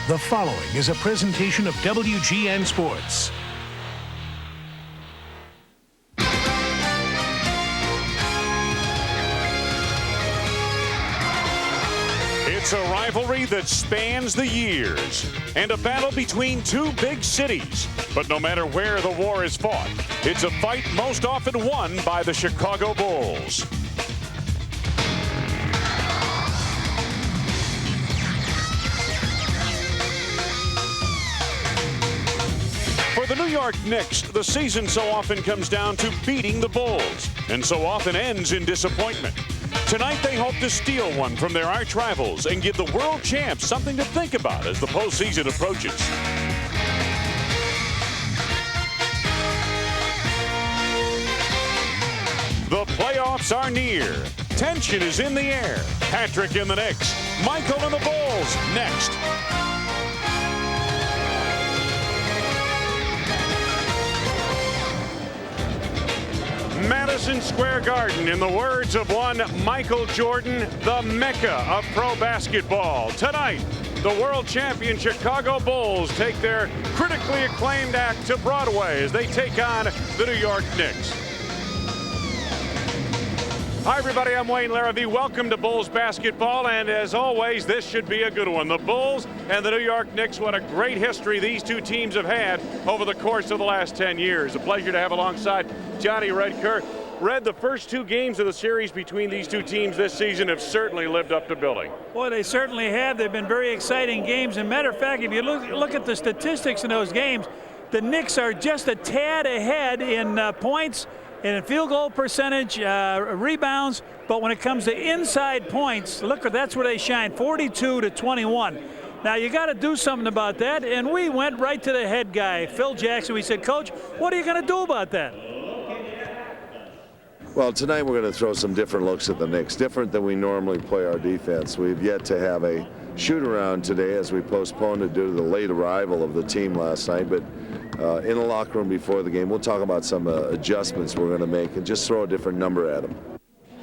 The following is a presentation of WGN Sports. It's a rivalry that spans the years and a battle between two big cities. But no matter where the war is fought, it's a fight most often won by the Chicago Bulls. For the New York Knicks, the season so often comes down to beating the Bulls and so often ends in disappointment. Tonight, they hope to steal one from their arch rivals and give the world champs something to think about as the postseason approaches. The playoffs are near. Tension is in the air. Patrick and the Knicks, Michael and the Bulls, next. Madison Square Garden, in the words of one Michael Jordan, the Mecca of pro basketball. Tonight, the world champion Chicago Bulls take their critically acclaimed act to Broadway as they take on the New York Knicks. Hi, everybody. I'm Wayne Larrabee. Welcome to Bulls basketball, and as always, this should be a good one. The Bulls and the New York Knicks, what a great history these two teams have had over the course of the last 10 years. A pleasure to have alongside Johnny Redker. Red, the first two games of the series between these two teams this season have certainly lived up to billing. Boy, they certainly have. They've been very exciting games. And matter of fact, if you look at the statistics in those games, the Knicks are just a tad ahead in points and in field goal percentage, rebounds. But when it comes to inside points, look, that's where they shine, 42-21. Now, you got to do something about that. And we went right to the head guy, Phil Jackson. We said, Coach, what are you going to do about that? Well, tonight we're going to throw some different looks at the Knicks, different than we normally play our defense. We've yet to have a shoot-around today as we postponed it due to the late arrival of the team last night. But in the locker room before the game, we'll talk about some adjustments we're going to make and just throw a different number at them.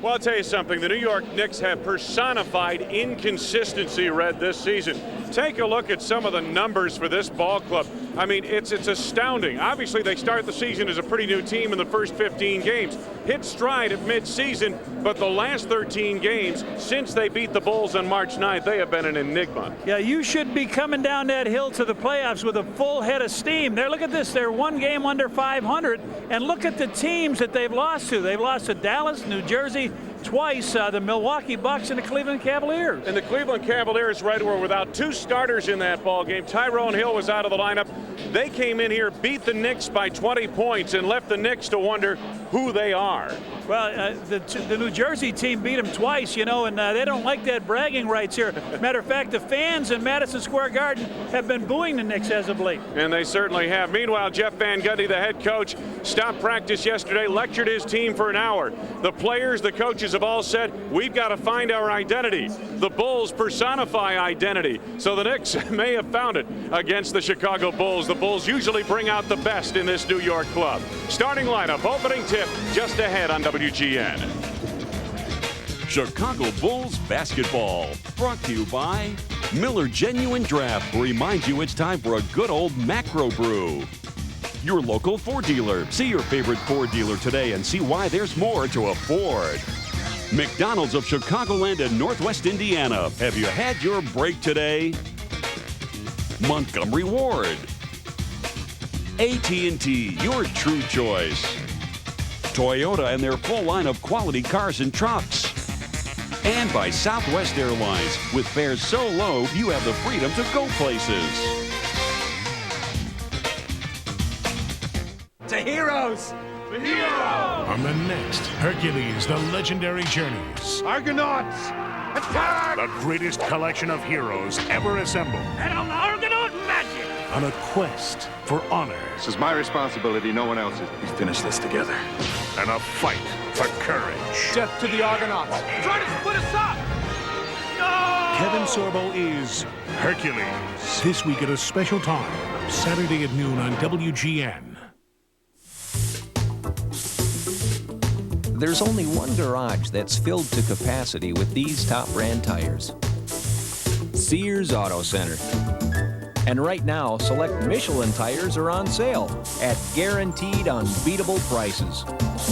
Well, I'll tell you something. The New York Knicks have personified inconsistency, Red, this season. Take a look at some of the numbers for this ball club. I mean, it's astounding. Obviously, they start the season as a pretty new team in the first 15 games. Hit stride at midseason, but the last 13 games, since they beat the Bulls on March 9th, they have been an enigma. Yeah, you should be coming down that hill to the playoffs with a full head of steam. Look at this. They're one game under 500, and look at the teams that they've lost to. They've lost to Dallas, New Jersey, twice, the Milwaukee Bucks and the Cleveland Cavaliers. And the Cleveland Cavaliers, right, were without two starters in that ball game. Tyrone Hill was out of the lineup. They came in here, beat the Knicks by 20 points, and left the Knicks to wonder who they are. Well, the New Jersey team beat them twice, you know, and they don't like that bragging rights here. Matter of fact, the fans in Madison Square Garden have been booing the Knicks as of late. And they certainly have. Meanwhile, Jeff Van Gundy, the head coach, stopped practice yesterday, lectured his team for an hour. The players, the coaches have all said, we've got to find our identity. The Bulls personify identity. So the Knicks may have found it against the Chicago Bulls. The Bulls usually bring out the best in this New York club. Starting lineup, opening tip, just ahead on WGN. Chicago Bulls basketball, brought to you by Miller Genuine Draft, reminds you it's time for a good old macro brew. Your local Ford dealer. See your favorite Ford dealer today and see why there's more to afford. McDonald's of Chicagoland and Northwest Indiana. Have you had your break today? Montgomery Ward. AT&T, your true choice. Toyota and their full line of quality cars and trucks. And by Southwest Airlines, with fares so low you have the freedom to go places. To heroes! To heroes! On the next Hercules, the legendary journeys. Argonauts! Attack! The greatest collection of heroes ever assembled. And on the Argonaut magic! On a quest for honor. This is my responsibility, no one else's. We finish this together. And a fight for courage. Death to the Argonauts! Try to split us up! No! Kevin Sorbo is Hercules. This week at a special time, Saturday at noon on WGN. There's only one garage that's filled to capacity with these top brand tires. Sears Auto Center. And right now, select Michelin tires are on sale at guaranteed unbeatable prices.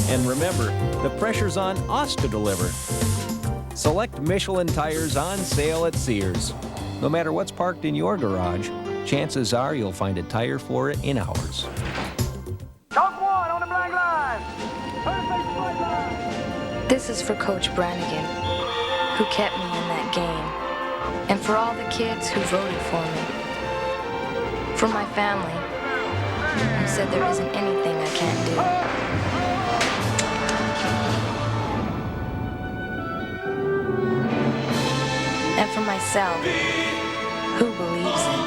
And remember, the pressure's on us to deliver. Select Michelin tires on sale at Sears. No matter what's parked in your garage, chances are you'll find a tire for it in ours. Chalk one on the black line. Third base white line. This is for Coach Brannigan, who kept me in that game, and for all the kids who voted for me. For my family, who said there isn't anything I can't do. And for myself, who believes in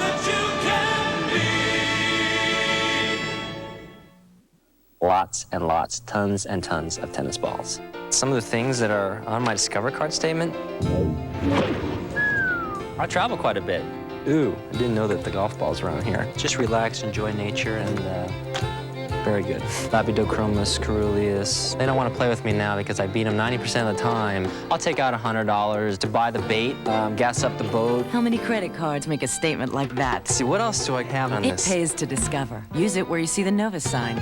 lots and lots, tons and tons of tennis balls. Some of the things that are on my Discover card statement, I travel quite a bit. Ooh, I didn't know that the golf ball's around here. Just relax, enjoy nature, and very good. Lapidochromis, Caeruleus. They don't want to play with me now because I beat them 90% of the time. I'll take out $100 to buy the bait, gas up the boat. How many credit cards make a statement like that? Let's see, what else do I have on this? It pays to Discover. Use it where you see the Novus sign.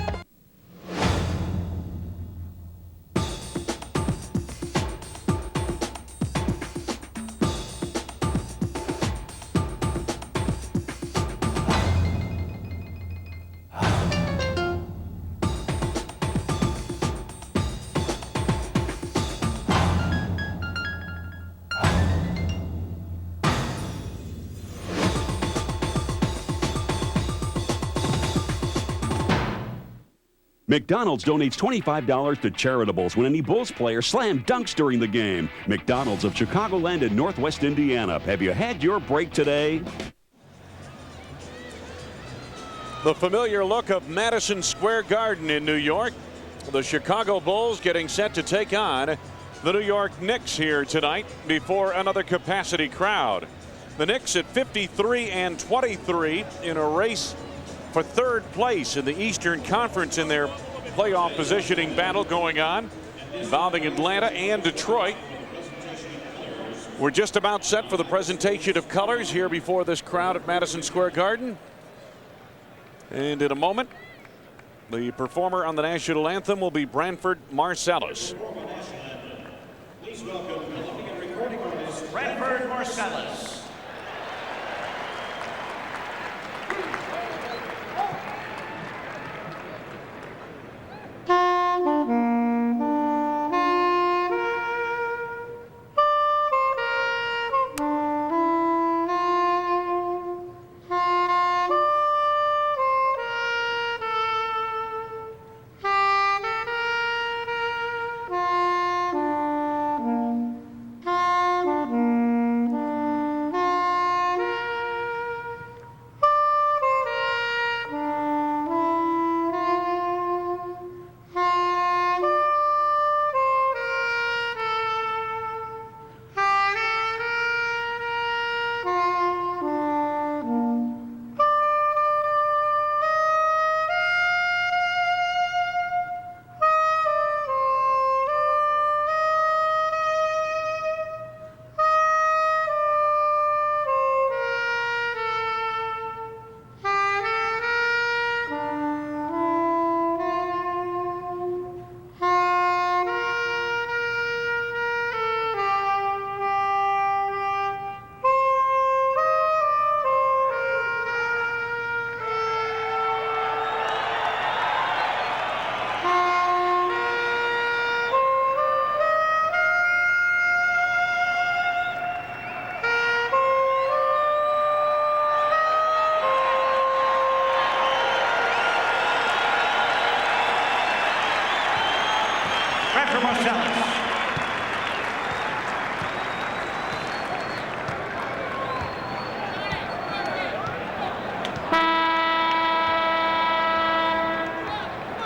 McDonald's donates $25 to charitables when any Bulls player slam dunks during the game. McDonald's of Chicagoland and Northwest Indiana. Have you had your break today? The familiar look of Madison Square Garden in New York. The Chicago Bulls getting set to take on the New York Knicks here tonight before another capacity crowd. The Knicks at 53-23 in a race for third place in the Eastern Conference in their playoff positioning battle going on, involving Atlanta and Detroit. We're just about set for the presentation of colors here before this crowd at Madison Square Garden. And in a moment, the performer on the national anthem will be Branford Marsalis. Please welcome recording artist Branford Marsalis.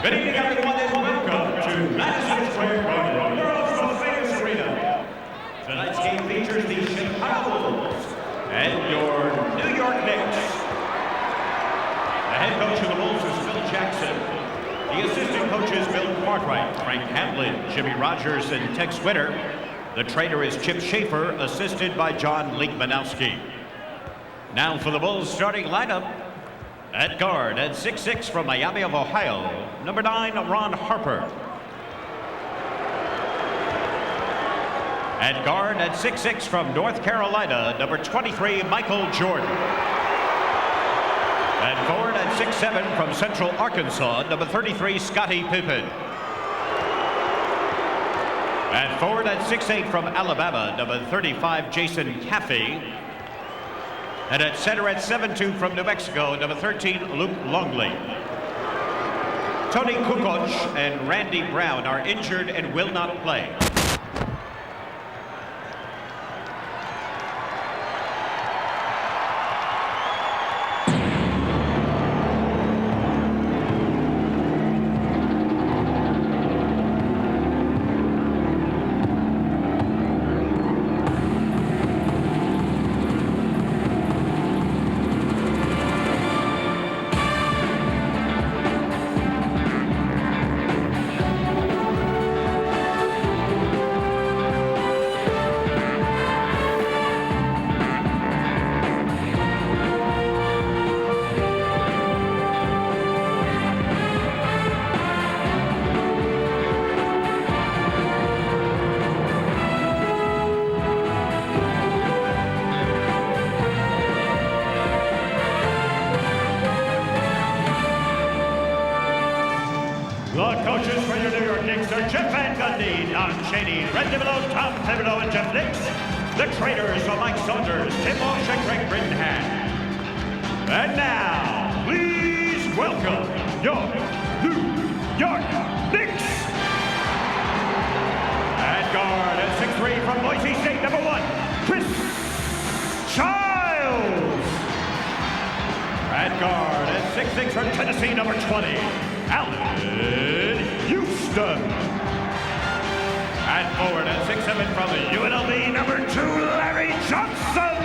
Good evening, everyone, and welcome to Madison Square Garden, the world's most famous arena. Tonight's game features the Chicago Bulls and your New York Knicks. The head coach of the Bulls is Phil Jackson. The assistant coaches Bill Cartwright, Frank Hamlin, Jimmy Rogers, and Tex Witter. The trainer is Chip Schaefer, assisted by John Linkmanowski. Now for the Bulls starting lineup. At guard, at 6'6" from Miami of Ohio, number 9, Ron Harper. At guard, at 6'6" from North Carolina, number 23, Michael Jordan. At forward, at 6'7" from Central Arkansas, number 33, Scottie Pippen. At forward, at 6'8" from Alabama, number 35, Jason Caffey. And at center at 7'2" from New Mexico, number 13, Luke Longley. Tony Kukoc and Randy Brown are injured and will not play. The coaches for your New York Knicks are Jeff Van Gundy, Don Chaney, Red Thibodeau, Tom Thibodeau, and Jeff Knicks. The trainers are Mike Saunders, Tim Walsh, and Greg Brittenham. And now, please welcome your New York Knicks. At guard, at 6'3" from Boise State, number 1, Chris Childs. At guard, at 6'6" from Tennessee, number 20, Allen Houston. At forward, at 6'7" from the UNLV, number 2, Larry Johnson.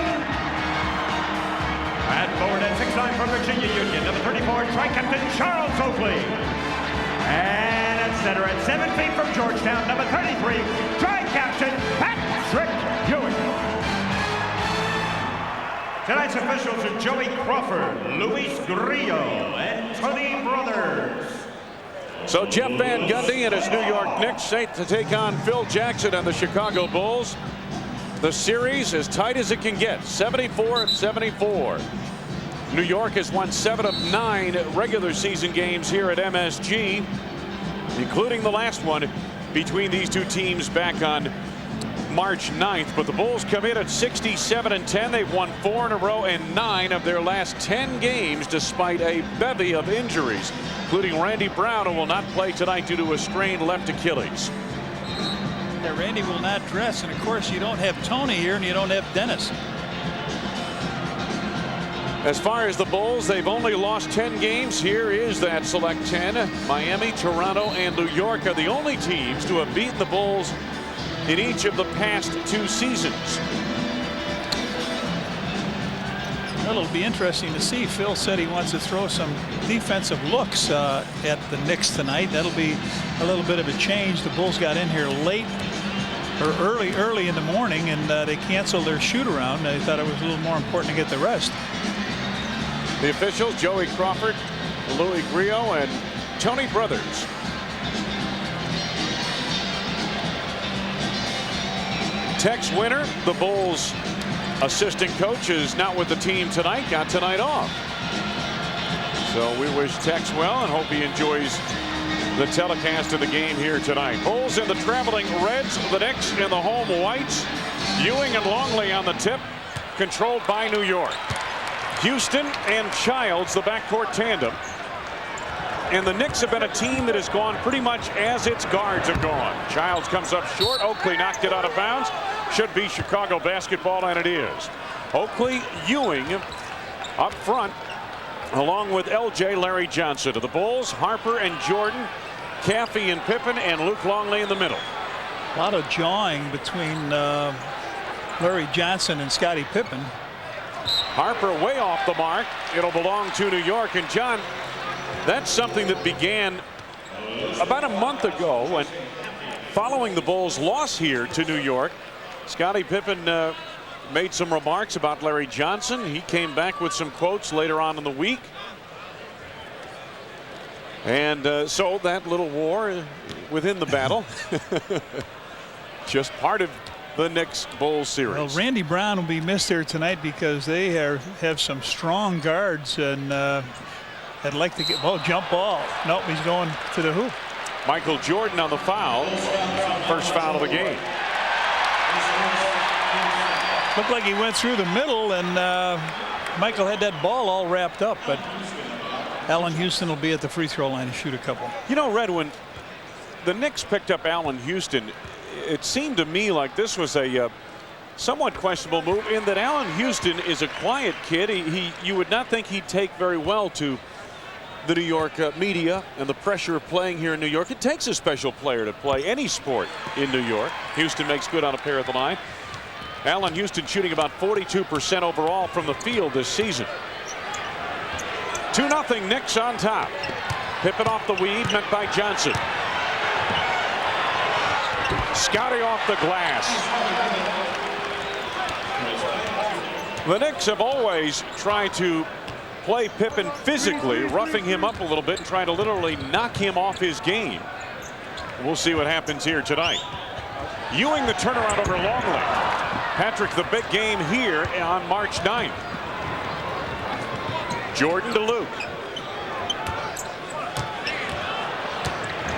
At forward, at 6'9" from Virginia Union, number 34, Tri-Captain Charles Oakley. And at center, at 7 feet from Georgetown, number 33, Tri-Captain Patrick Ewing. Tonight's officials are Joey Crawford, Luis Grillo, and Tony Brothers. So Jeff Van Gundy and his New York Knicks set to take on Phil Jackson and the Chicago Bulls. The series as tight as it can get, 74-74. New York has won 7 of 9 regular season games here at MSG, including the last one between these two teams back on March 9th. But the Bulls come in at 67-10. They've won 4 in a row and 9 of their last 10 games despite a bevy of injuries, including Randy Brown, who will not play tonight due to a strained left Achilles. Yeah, Randy will not dress, and of course you don't have Tony here and you don't have Dennis. As far as the Bulls, they've only lost 10 games. Here is that select 10. Miami, Toronto, and New York are the only teams to have beaten the Bulls in each of the past 2 seasons. Well, it'll be interesting to see. Phil said he wants to throw some defensive looks at the Knicks tonight. That'll be a little bit of a change. The Bulls got in here late or early in the morning, and they canceled their shoot around. They thought it was a little more important to get the rest. The officials, Joey Crawford, Louis Grillo, and Tony Brothers. Tex Winter, the Bulls assistant coach, is not with the team tonight, got tonight off. So we wish Tex well and hope he enjoys the telecast of the game here tonight. Bulls in the traveling reds, the Knicks in the home whites. Ewing and Longley on the tip, controlled by New York. Houston and Childs, the backcourt tandem. And the Knicks have been a team that has gone pretty much as its guards have gone. Childs comes up short. Oakley knocked it out of bounds. Should be Chicago basketball, and it is. Oakley, Ewing up front, along with LJ Larry Johnson. To the Bulls, Harper and Jordan, Caffey and Pippen, and Luke Longley in the middle. A lot of jawing between Larry Johnson and Scottie Pippen. Harper way off the mark. It'll belong to New York. And John, that's something that began about a month ago, and following the Bulls' loss here to New York, Scottie Pippen made some remarks about Larry Johnson. He came back with some quotes later on in the week. And so that little war within the battle, just part of the Knicks Bulls series. Well, Randy Brown will be missed here tonight because they have some strong guards, and I'd like to get jump ball. Nope, he's going to the hoop. Michael Jordan on the foul. First foul of the game. Looked like he went through the middle, and Michael had that ball all wrapped up, but Allen Houston will be at the free throw line to shoot a couple. You know, Red, when the Knicks picked up Allen Houston, it seemed to me like this was a somewhat questionable move, in that Allen Houston is a quiet kid. You would not think he'd take very well to the New York media and the pressure of playing here in New York. It takes a special player to play any sport in New York. Houston makes good on a pair at the line. Allen Houston shooting about 42% overall from the field this season. 2-0 Knicks on top. Pippen off the weed, met by Johnson. Scotty off the glass. The Knicks have always tried to play Pippen physically, roughing him up a little bit and trying to literally knock him off his game. We'll see what happens here tonight. Ewing the turnaround over Longley. Patrick, the big game here on March 9th. Jordan to Luke.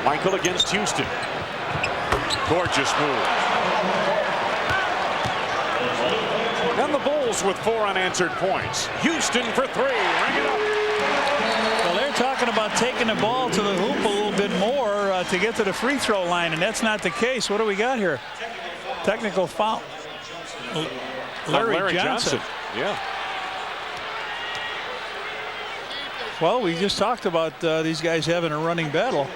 Michael against Houston. Gorgeous move. And the Bulls with 4 unanswered points. Houston for 3. Ring it up. Well, they're talking about taking the ball to the hoop a little bit more to get to the free throw line, and that's not the case. What do we got here? Technical foul. Larry Johnson. Yeah. Well, we just talked about these guys having a running battle.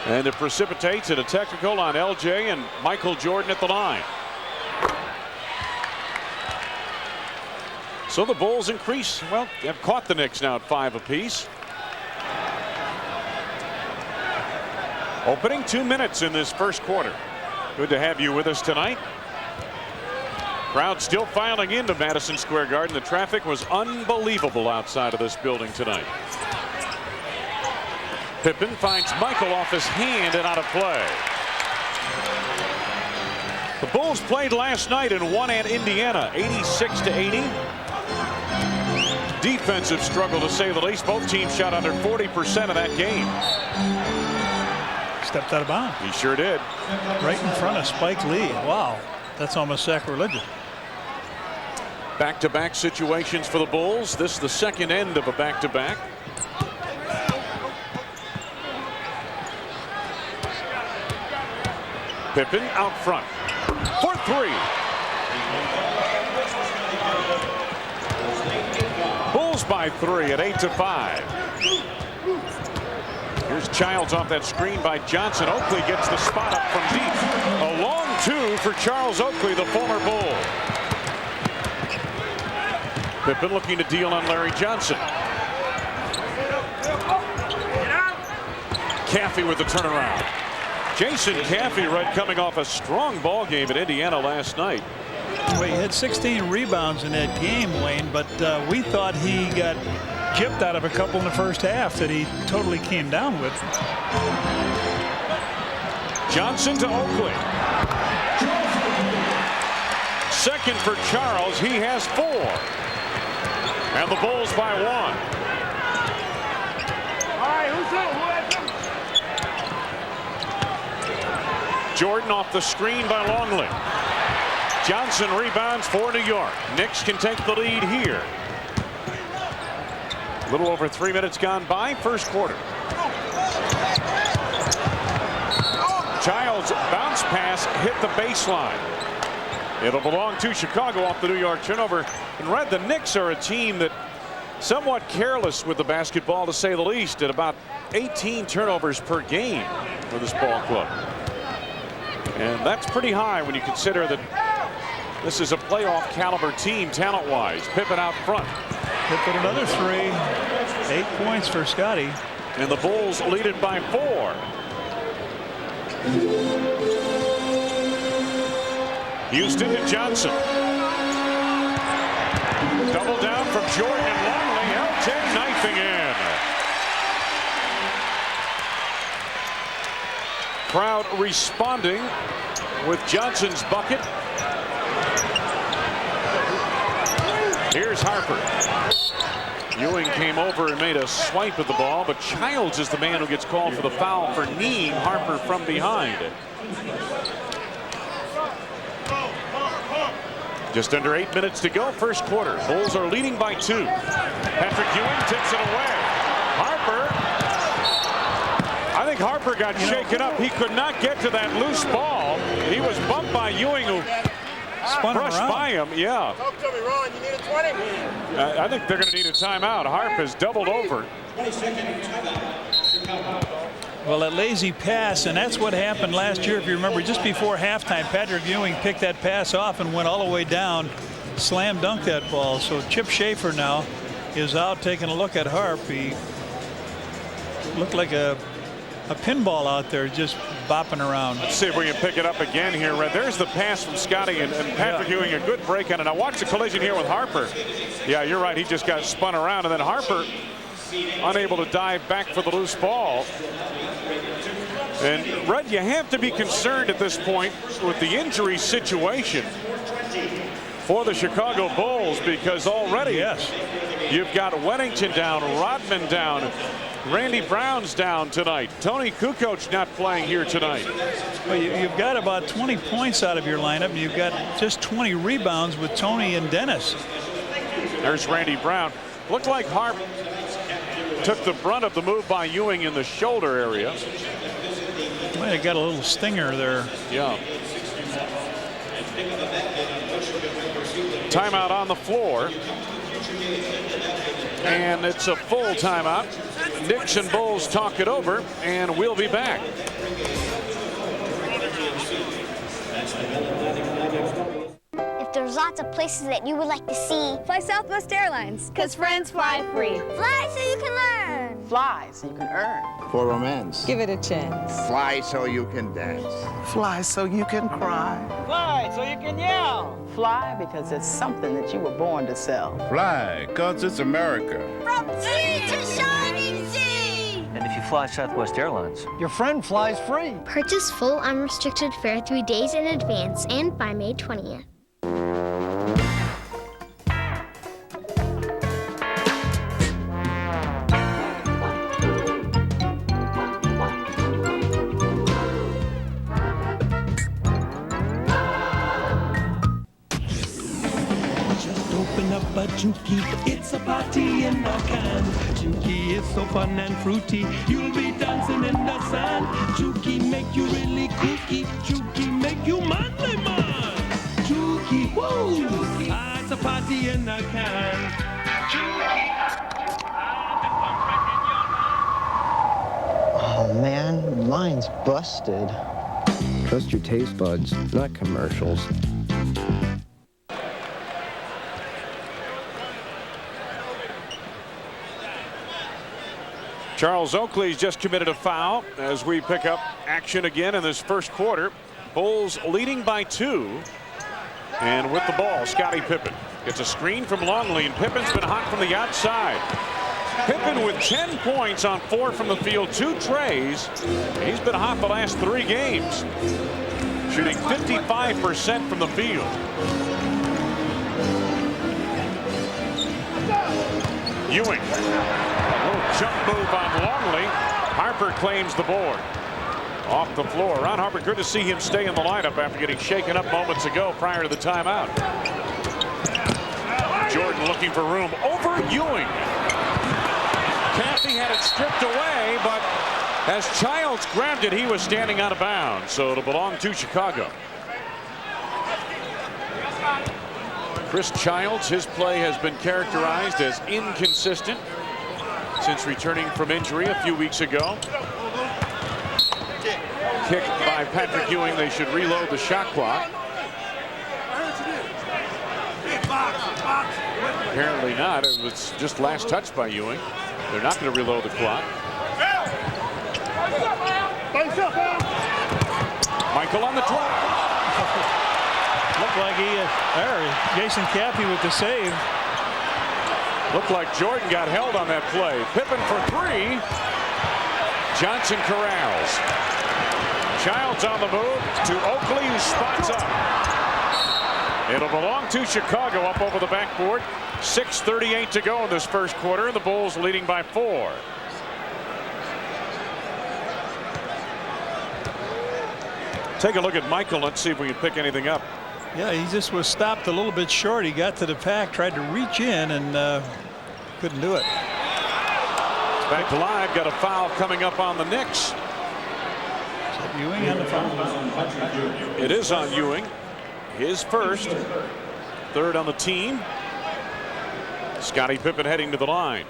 And it precipitates a technical on LJ and Michael Jordan at the line. So the Bulls increase. Well, have caught the Knicks now at 5 apiece. Opening 2 minutes in this first quarter. Good to have you with us tonight. Crowd still filing into Madison Square Garden. The traffic was unbelievable outside of this building tonight. Pippen finds Michael off his hand and out of play. The Bulls played last night and won at Indiana 86-80. Defensive struggle, to say the least. Both teams shot under 40% of that game. Stepped out of bounds. He sure did. Right in front of Spike Lee. Wow, that's almost sacrilegious. Back-to-back situations for the Bulls. This is the second end of a back-to-back. Pippen out front for 3. Bulls by 3 at 8-5. Here's Childs off that screen by Johnson. Oakley gets the spot up from deep. A long 2 for Charles Oakley, the former Bull. Pippen looking to deal on Larry Johnson. Caffey with the turnaround. Jason Caffey, right, coming off a strong ball game at Indiana last night. Well, he had 16 rebounds in that game, Wayne, but we thought he got gypped out of a couple in the first half that he totally came down with. Johnson to Oakley. Second for Charles. He has 4. And the Bulls by 1. All right, who's up? Jordan off the screen by Longley. Johnson rebounds for New York. Knicks can take the lead here. A little over 3 minutes gone by, first quarter. Childs bounce pass hit the baseline. It'll belong to Chicago off the New York turnover. And Red, the Knicks are a team that somewhat careless with the basketball, to say the least, at about 18 turnovers per game for this ball club. And that's pretty high when you consider that this is a playoff caliber team talent-wise. Pippen out front. Pippen another 3. 8 points for Scotty. And the Bulls lead it by 4. Houston to Johnson. Double down from Jordan and Longley. LJ knifing in. Crowd responding with Johnson's bucket. Here's Harper. Ewing came over and made a swipe at the ball, but Childs is the man who gets called for the foul for kneeing Harper from behind. Just under 8 minutes to go, first quarter. Bulls are leading by 2. Patrick Ewing tips it away. Harper. I think Harper got shaken up. He could not get to that loose ball. He was bumped by Ewing, who brushed by him. Yeah. Talk to me, Ron. You need a 20? I think they're going to need a timeout. Harp has doubled over. Well, that lazy pass, and that's what happened last year. If you remember, just before halftime, Patrick Ewing picked that pass off and went all the way down, slam dunked that ball. So Chip Schaefer now is out taking a look at Harp. He looked like a pinball out there, just bopping around. Let's see if we can pick it up again here. There's the pass from Scotty, and Patrick Ewing a good break on it. Now watch the collision here with Harper. Yeah, you're right. He just got spun around, and then Harper unable to dive back for the loose ball. And Red, you have to be concerned at this point with the injury situation for the Chicago Bulls, because already you've got Weddington down, Rodman down, Randy Brown's down tonight. Tony Kukoc not playing here tonight. Well, you've got about 20 points out of your lineup, and you've got just 20 rebounds with Tony and Dennis. There's Randy Brown. Looked like Harp took the brunt of the move by Ewing in the shoulder area. Might have got a little stinger there. Yeah. Timeout on the floor. And it's a full timeout. Knicks and Bulls talk it over, and we'll be back. If there's lots of places that you would like to see, fly Southwest Airlines, because friends fly free. Fly so you can learn. Fly so you can earn. For romance. Give it a chance. Fly so you can dance. Fly so you can cry. Fly so you can yell. Fly because it's something that you were born to sell. Fly, cause it's America. From sea to shining sea. And if you fly Southwest Airlines, your friend flies free. Purchase full unrestricted fare 3 days in advance and by May 20th. A Juki, it's a party in a can. Juki is so fun and fruity, you'll be dancing in the sand. Juki make you really kooky, Juki make you manly man. Juki, woo! Ah, it's a party in a can. Oh man, mine's busted. Trust your taste buds, not commercials. Charles Oakley's just committed a foul as we pick up action again in this first quarter. Bulls leading by 2. And with the ball, Scottie Pippen gets a screen from Longley, and Pippen's been hot from the outside. Pippen with 10 points on 4 from the field, 2 trays. He's been hot the last 3 games, shooting 55% from the field. Ewing. Jump move on Longley. Harper claims the board. Off the floor. Ron Harper, good to see him stay in the lineup after getting shaken up moments ago prior to the timeout. Jordan looking for room over Ewing. Kathy had it stripped away, but as Childs grabbed it, he was standing out of bounds, so it'll belong to Chicago. Chris Childs, his play has been characterized as inconsistent since returning from injury a few weeks ago. Kick by Patrick Ewing. They should reload the shot clock. Apparently not. It was just last touch by Ewing. They're not going to reload the clock. Michael on the drop. Looked like Jason Caffey with the save. Looked like Jordan got held on that play. Pippen for three. Johnson corrals. Childs on the move to Oakley, who spots up. It'll belong to Chicago up over the backboard. 6:38 to go in this first quarter, and the Bulls leading by 4. Take a look at Michael. Let's see if we can pick anything up. Yeah, he just was stopped a little bit short. He got to the pack, tried to reach in, and couldn't do it. Back to live. Got a foul coming up on the Knicks. Is that Ewing on the foul? It is on Ewing. His first. Third on the team. Scottie Pippen heading to the line.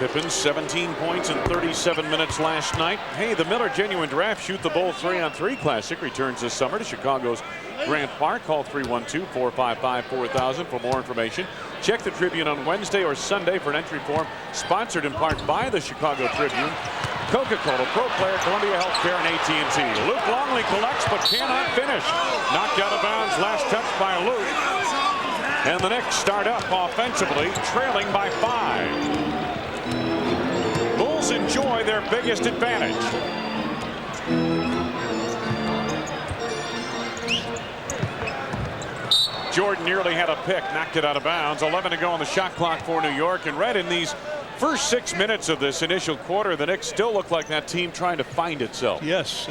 Pippen 17 points in 37 minutes last night. Hey, the Miller Genuine Draft Shoot the Bull 3-on-3 Classic returns this summer to Chicago's Grant Park. Call 312-455-4000 for more information. Check the Tribune on Wednesday or Sunday for an entry form. Sponsored in part by the Chicago Tribune, Coca-Cola, Pro Player, Columbia Healthcare, and AT&T. Luke Longley collects but cannot finish. Knocked out of bounds, last touch by Luke. And the Knicks start up offensively, trailing by 5. Bulls enjoy their biggest advantage. Jordan nearly had a pick, knocked it out of bounds. 11 to go on the shot clock for New York. And Red, in these first 6 minutes of this initial quarter, the Knicks still look like that team trying to find itself. Yes.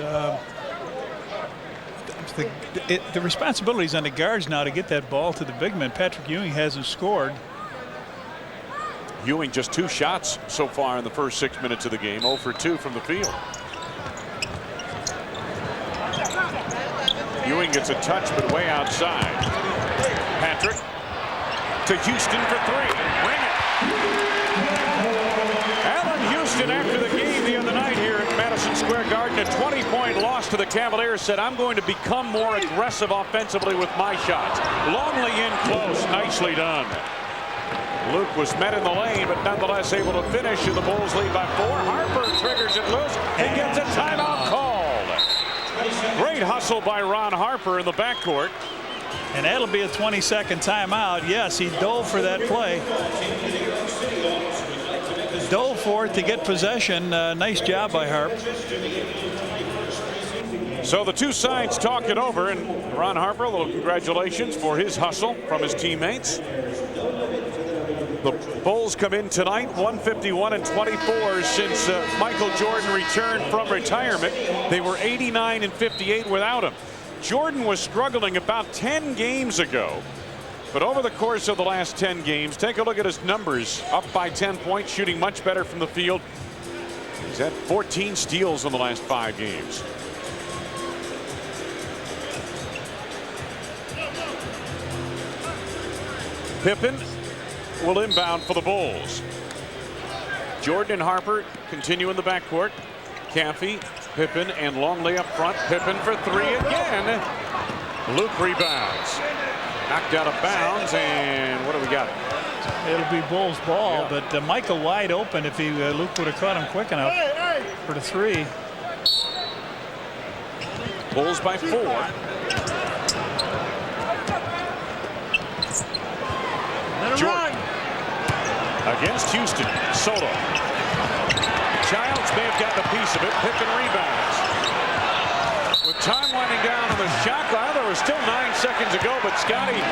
The responsibility is on the guards now to get that ball to the big man. Patrick Ewing hasn't scored. Ewing just 2 shots so far in the first 6 minutes of the game. 0 for 2 from the field. Ewing gets a touch but way outside. Patrick to Houston for 3. Bring it. Allen Houston, after the game the other night here at Madison Square Garden, a 20-point loss to the Cavaliers, said, I'm going to become more aggressive offensively with my shots. Longley in close. Nicely done. Luke was met in the lane, but nonetheless able to finish, and the Bulls lead by 4. Harper triggers it loose and gets a timeout called. Great hustle by Ron Harper in the backcourt. And that'll be a 20-second timeout. Yes, he dove for that play. Dove for it to get possession. Nice job by Harp. So the two sides talk it over, and Ron Harper, a little congratulations for his hustle from his teammates. The Bulls come in tonight 151-24 since Michael Jordan returned from retirement. They were 89-58 without him. Jordan was struggling about 10 games ago, but over the course of the last 10 games, take a look at his numbers. Up by 10 points, shooting much better from the field. He's had 14 steals in the last 5 games. Pippen will inbound for the Bulls. Jordan and Harper continue in the backcourt. Caffey, Pippen, and Longley up front. Pippen for 3 again. Luke rebounds. Knocked out of bounds, and what do we got? It'll be Bulls ball, but Michael wide open if Luke would have caught him quick enough for the 3. Bulls by 4. Jordan against Houston. Soto. Childs may have gotten a piece of it. Pippen rebounds. With time winding down on the shot clock, there was still 9 seconds to go, but Scottie,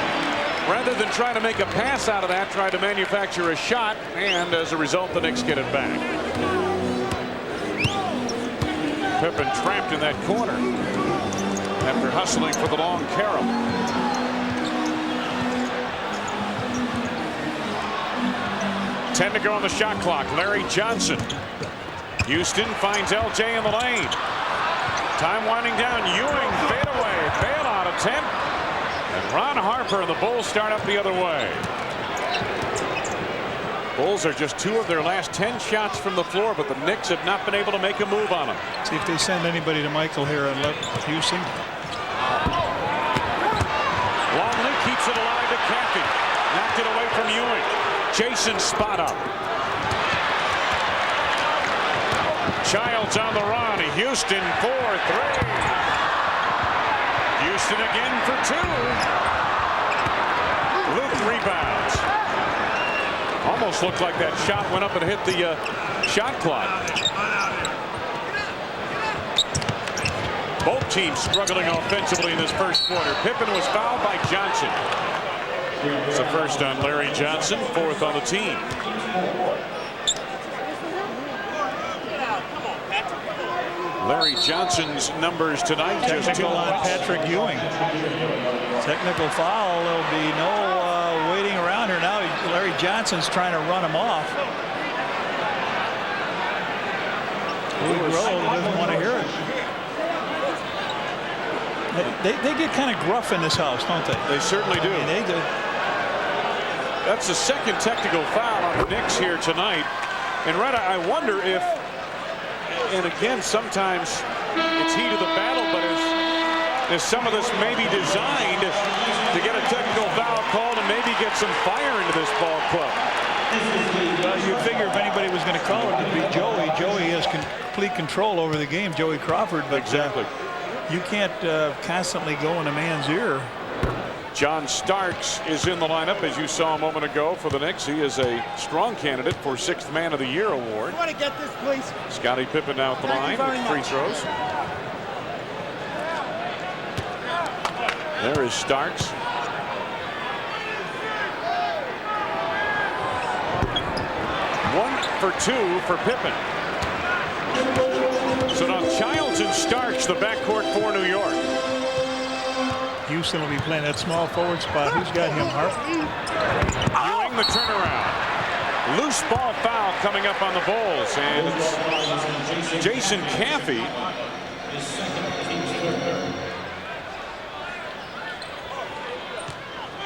rather than trying to make a pass out of that, tried to manufacture a shot, and as a result, the Knicks get it back. Pippen trapped in that corner after hustling for the long carom. Ten to go on the shot clock. Larry Johnson. Houston finds LJ in the lane. Time winding down. Ewing fadeaway. Bailout attempt. And Ron Harper and the Bulls start up the other way. Bulls are just 2 of their last 10 shots from the floor, but the Knicks have not been able to make a move on them. See if they send anybody to Michael here and let Houston. Longley keeps it alive to Caffey. Knocked it away from Ewing. Jason spot up. Childs on the run. Houston 4-3. Houston again for 2. Luke rebounds. Almost looked like that shot went up and hit the shot clock. Both teams struggling offensively in this first quarter. Pippen was fouled by Johnson. It's a first on Larry Johnson, 4th on the team. Larry Johnson's numbers tonight. Technical on Patrick Ewing. Technical foul. There'll be no waiting around here now. Larry Johnson's trying to run him off. Louis Grohl doesn't want to hear it. They get kind of gruff in this house, don't they? They certainly do. I mean, they do. That's the second technical foul on the Knicks here tonight. And Retta, I wonder if, and again, sometimes it's heat of the battle, but if some of this may be designed to get a technical foul called and maybe get some fire into this ball club. Well, you'd figure if anybody was going to call it, it'd be Joey. Joey has complete control over the game, Joey Crawford. But exactly. You can't constantly go in a man's ear. John Starks is in the lineup, as you saw a moment ago, for the Knicks. He is a strong candidate for 6th Man of the Year award. You want to get this, please? Scottie Pippen now at the line with free throws. There is Starks. One for 2 for Pippen. So now Childs and Starks, the backcourt for New York. Houston will be playing that small forward spot. Who's got him, Harp? Ewing the turnaround. Loose ball foul coming up on the Bulls, and it's Jason Caffey.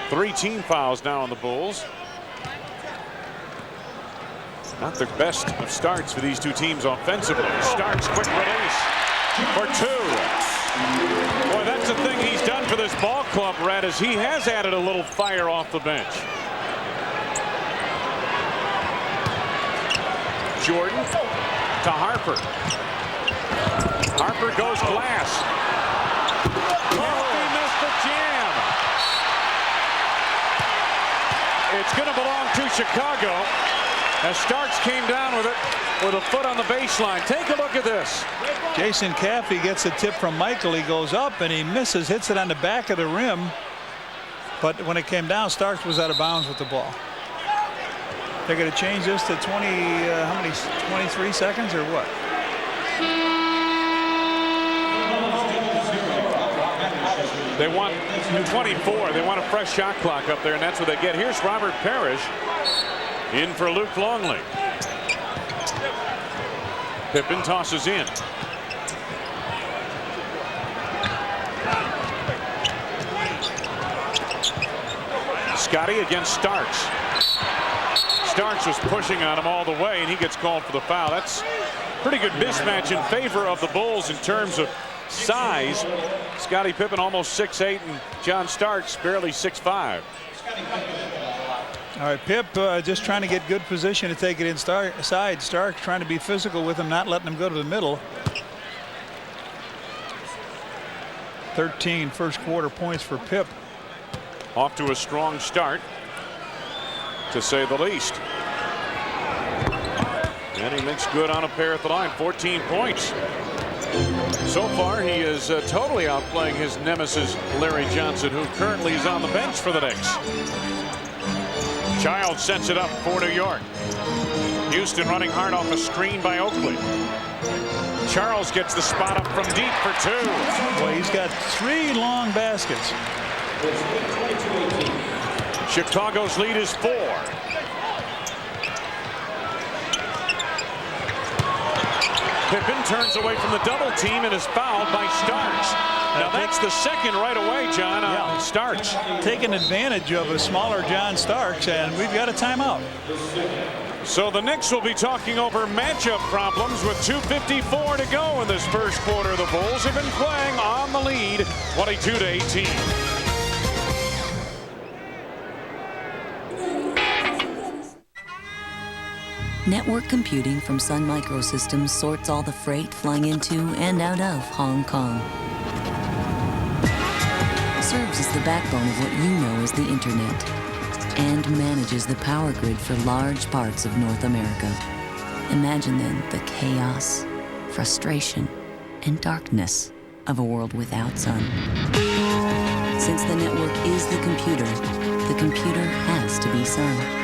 Three team fouls now on the Bulls. Not the best of starts for these two teams offensively. Starks quick release for 2. Boy, that's the thing he's done for this ball club, Red, is he has added a little fire off the bench. Jordan to Harper. Harper goes glass. He missed the jam. It's going to belong to Chicago as Starks came down with it with a foot on the baseline. Take a look at this. Jason Caffey gets a tip from Michael. He goes up and he misses, hits it on the back of the rim. But when it came down, Starks was out of bounds with the ball. They're going to change this to 23 seconds or what? They want 24. They want a fresh shot clock up there, and that's what they get. Here's Robert Parrish in for Luke Longley. Pippen tosses in. Scottie against Starks. Starks was pushing on him all the way, and he gets called for the foul. That's a pretty good mismatch in favor of the Bulls in terms of size. Scottie Pippen almost 6'8", and John Starks barely 6'5". All right, Pip just trying to get good position to take it inside. Starks trying to be physical with him, not letting him go to the middle. 13 first quarter points for Pip. Off to a strong start, to say the least. And he makes good on a pair at the line. 14 points. So far, he is totally outplaying his nemesis, Larry Johnson, who currently is on the bench for the Knicks. Childs sets it up for New York. Houston running hard off a screen by Oakley. Charles gets the spot up from deep for 2. Boy, he's got 3 long baskets. Chicago's lead is 4. Pippen turns away from the double team and is fouled by Starks. Now that's the second right away, John, on Starks. Taking advantage of a smaller John Starks, and we've got a timeout. So the Knicks will be talking over matchup problems with 2:54 to go in this first quarter. The Bulls have been playing on the lead, 22-18. Network computing from Sun Microsystems sorts all the freight flying into and out of Hong Kong. Serves as the backbone of what you know as the Internet and manages the power grid for large parts of North America. Imagine then the chaos, frustration, and darkness of a world without sun. Since the network is the computer has to be Sun.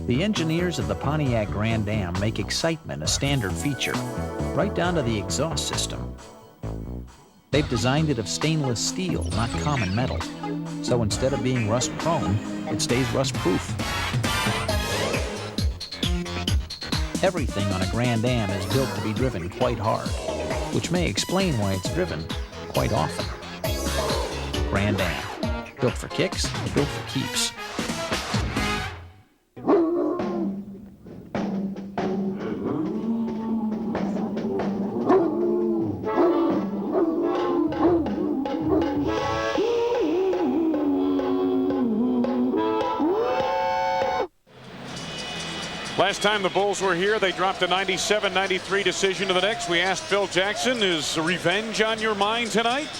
The engineers of the Pontiac Grand Am make excitement a standard feature, right down to the exhaust system. They've designed it of stainless steel, not common metal. So instead of being rust-prone, it stays rust-proof. Everything on a Grand Am is built to be driven quite hard, which may explain why it's driven quite often. Grand Am, built for kicks, built for keeps. Last time the Bulls were here, they dropped a 97-93 decision to the Knicks. We asked Phil Jackson, is revenge on your mind tonight?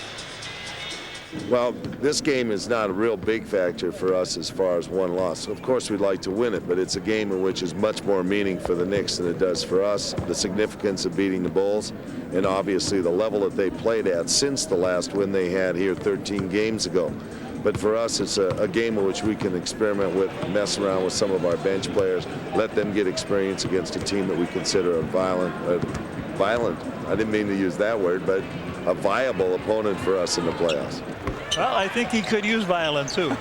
Well, this game is not a real big factor for us as far as one loss. Of course, we'd like to win it, but it's a game in which is much more meaning for the Knicks than it does for us. The significance of beating the Bulls, and obviously the level that they played at since the last win they had here 13 games ago. But for us, it's a game in which we can experiment with, mess around with some of our bench players, let them get experience against a team that we consider a violent, I didn't mean to use that word, but a viable opponent for us in the playoffs. Well, I think he could use violence, too.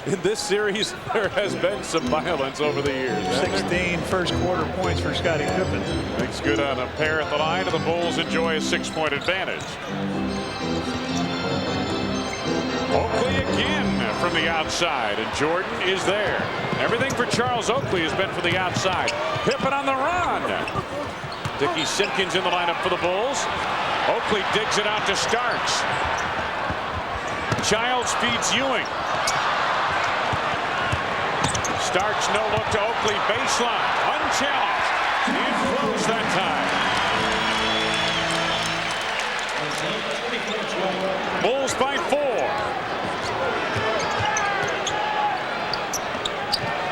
In this series, there has been some violence over the years. 16 first quarter points for Scottie Pippen. Makes good on a pair at the line, and the Bulls enjoy a 6-point advantage. Oakley again from the outside, and Jordan is there. Everything for Charles Oakley has been from the outside. Pippen on the run. Dickie Simpkins in the lineup for the Bulls. Oakley digs it out to Starks. Childs feeds Ewing. Starks no look to Oakley, baseline, unchallenged, and close that time. Bulls by 4.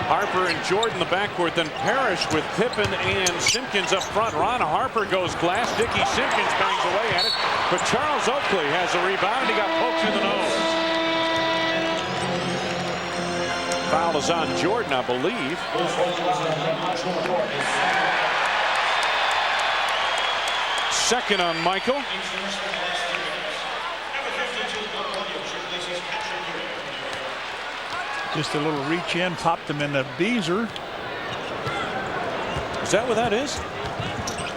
Harper and Jordan the backcourt, then Parrish with Pippen and Simpkins up front. Ron Harper goes glass. Dickie Simpkins bangs away at it, but Charles Oakley has a rebound, and he got poked in the nose. Foul is on Jordan, I believe. Second on Michael. Just a little reach in, popped him in the beezer. Is that what that is?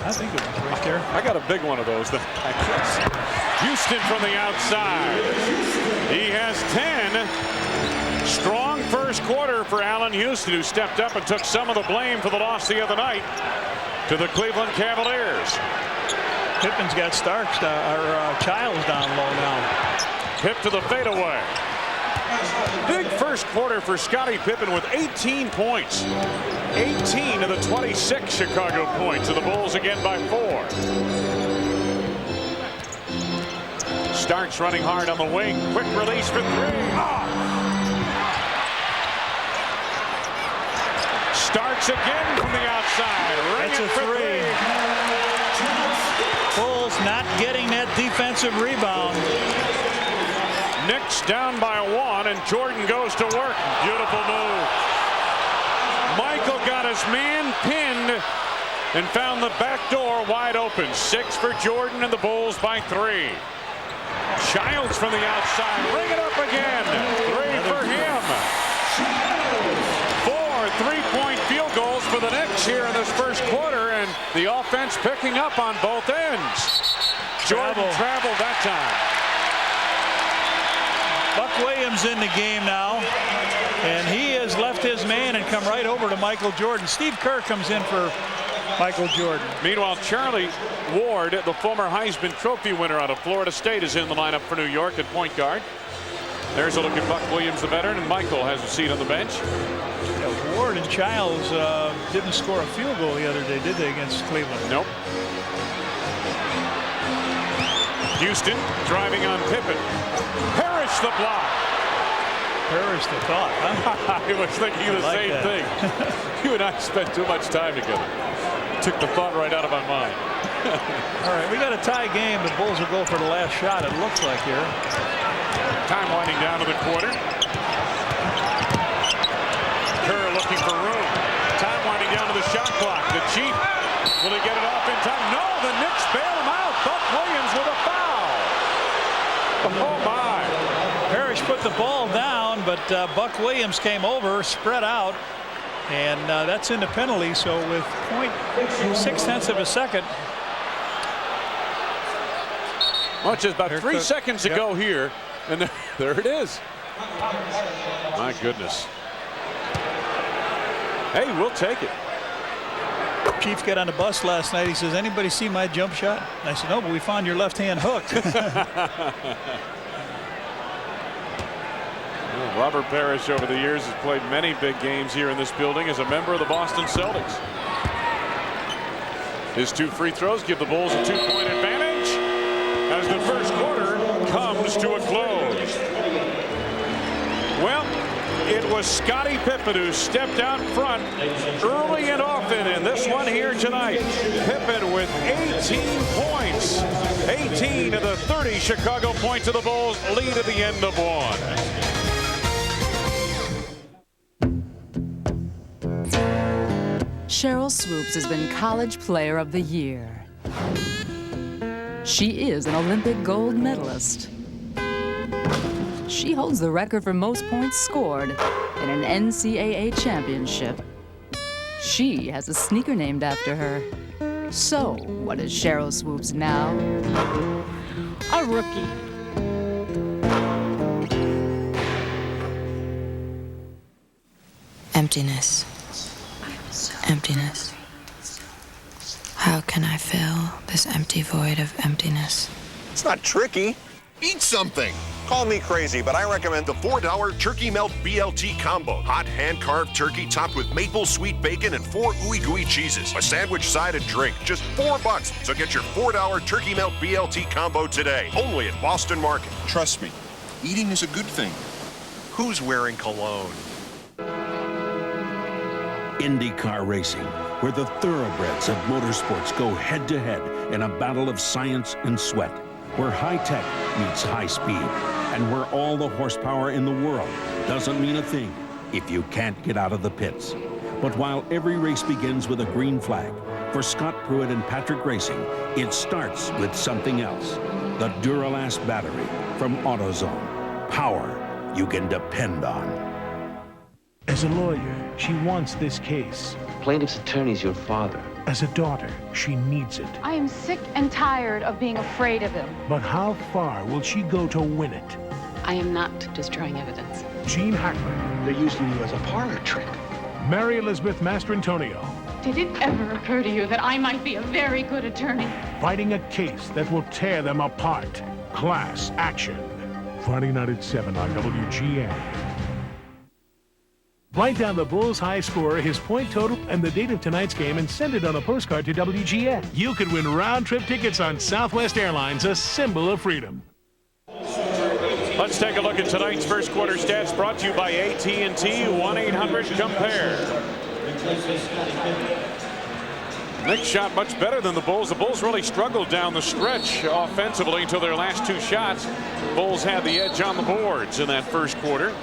I think it was right there. I got a big one of those then, I guess. Houston from the outside. He has 10. Strong first quarter for Allen Houston, who stepped up and took some of the blame for the loss the other night to the Cleveland Cavaliers. Pippen's got Starks, Childs down low now. Pip to the fadeaway. Big first quarter for Scottie Pippen with 18 points. 18 of the 26 Chicago points, and the Bulls again by 4. Starks running hard on the wing. Quick release for 3. Starks again from the outside. That's a 3. Bulls not getting that defensive rebound. Knicks down by 1, and Jordan goes to work. Beautiful move. Michael got his man pinned and found the back door wide open. 6 for Jordan, and the Bulls by 3. Childs from the outside. Ring it up again. 3 for him. 4 3-point field goals for the Knicks. points here in this first quarter, and the offense picking up on both ends. Jordan traveled that time. Buck Williams in the game now, and he has left his man and come right over to Michael Jordan. Steve Kerr comes in for Michael Jordan. Meanwhile, Charlie Ward, the former Heisman Trophy winner out of Florida State, is in the lineup for New York at point guard. There's a look at Buck Williams, the veteran, and Michael has a seat on the bench. Yeah, Ward and Childs didn't score a field goal the other day, did they, against Cleveland? Nope. Houston driving on Pippen. Parrish the block. Parrish the thought, huh? I was thinking the same thing. You and I spent too much time together. Took the thought right out of my mind. All right, we got a tie game. The Bulls will go for the last shot, it looks like here. Time winding down to the quarter. Kerr looking for room. Time winding down to the shot clock. The Chief, will he get it off in time? No, the Knicks bail him out. Buck Williams with a foul. Oh my. Parrish put the ball down, but Buck Williams came over, spread out, and that's in the penalty. So with 0.6 of a second. Well, just about 3 seconds to go here, and there it is. My goodness. Hey, we'll take it. Chief got on the bus last night. He says, anybody see my jump shot? I said, no, but we found your left hand hook. Well, Robert Parrish over the years has played many big games here in this building as a member of the Boston Celtics. His 2 free throws give the Bulls a 2-point advantage as the first quarter comes to a close. Well, it was Scottie Pippen who stepped out front early and often in this one here tonight. Pippen with 18 points. 18 of the 30 Chicago points of the Bulls lead at the end of one. Cheryl Swoops has been College Player of the Year. She is an Olympic gold medalist. She holds the record for most points scored in an NCAA championship. She has a sneaker named after her. So, what is Cheryl Swoops now? A rookie. Emptiness. Emptiness. How can I fill this empty void of emptiness? It's not tricky. Eat something. Call me crazy, but I recommend the $4 Turkey Melt BLT combo. Hot hand-carved turkey topped with maple sweet bacon and 4 ooey-gooey cheeses. A sandwich, side, and drink. Just $4. So get your $4 Turkey Melt BLT combo today. Only at Boston Market. Trust me, eating is a good thing. Who's wearing cologne? IndyCar racing, where the thoroughbreds of motorsports go head-to-head in a battle of science and sweat, where high-tech meets high speed, and where all the horsepower in the world doesn't mean a thing if you can't get out of the pits. But while every race begins with a green flag, for Scott Pruitt and Patrick Racing, it starts with something else. The Duralast battery from AutoZone. Power you can depend on. As a lawyer, she wants this case. Plaintiff's attorney's your father. As a daughter, she needs it. I am sick and tired of being afraid of him. But how far will she go to win it? I am not destroying evidence. Gene Hackman. They're using you as a parlor trick. Mary Elizabeth Mastrantonio. Did it ever occur to you that I might be a very good attorney? Fighting a case that will tear them apart. Class action. Friday night at 7 on WGN. Write down the Bulls' high score, his point total, and the date of tonight's game and send it on a postcard to WGN. You could win round-trip tickets on Southwest Airlines, a symbol of freedom. Let's take a look at tonight's first quarter stats brought to you by AT&T 1-800-COMPARE. Knicks shot much better than the Bulls. The Bulls really struggled down the stretch offensively until their last 2 shots. Bulls had the edge on the boards in that first quarter.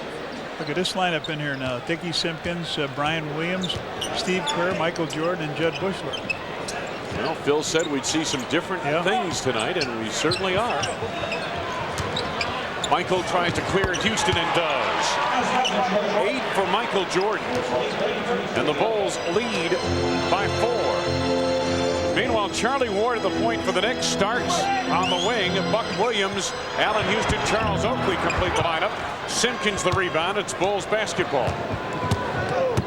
Look at this lineup in here now. Dickie Simpkins, Brian Williams, Steve Kerr, Michael Jordan, and Judd Bushler. Well, Phil said we'd see some different things tonight, and we certainly are. Michael tries to clear Houston and does. 8 for Michael Jordan. And the Bulls lead by 4. Meanwhile, Charlie Ward at the point for the Knicks. Starks on the wing. Buck Williams, Allen Houston, Charles Oakley complete the lineup. Simpkins the rebound. It's Bulls basketball.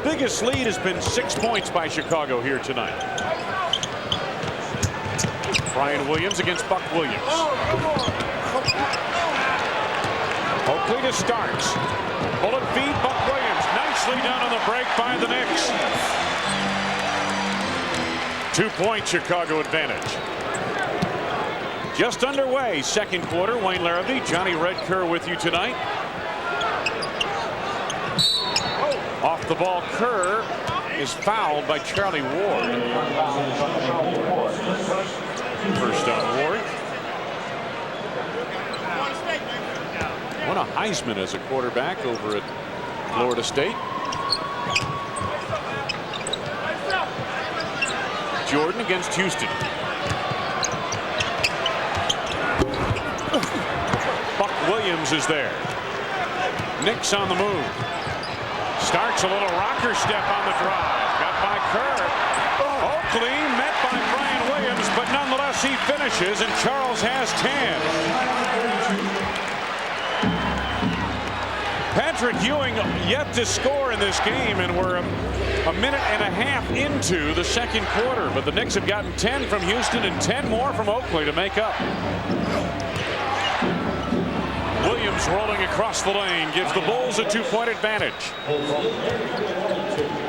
Biggest lead has been 6 points by Chicago here tonight. Brian Williams against Buck Williams. Oakley to Starks. Bullet feed, Buck Williams. Nicely done on the break by the Knicks. 2-point Chicago advantage. Just underway, second quarter. Wayne Larrabee, Johnny Redcur with you tonight. Off the ball, Kerr is fouled by Charlie Ward. First on Ward. Won a Heisman as a quarterback over at Florida State. Jordan against Houston. Buck Williams is there. Knicks on the move. Starks a little rocker step on the drive. Got by Kerr. Oakley met by Brian Williams, but nonetheless he finishes, and Charles has 10. Patrick Ewing yet to score in this game, and we're a minute and a half into the second quarter. But the Knicks have gotten 10 from Houston and 10 more from Oakley to make up. Williams rolling across the lane gives the Bulls a 2-point advantage.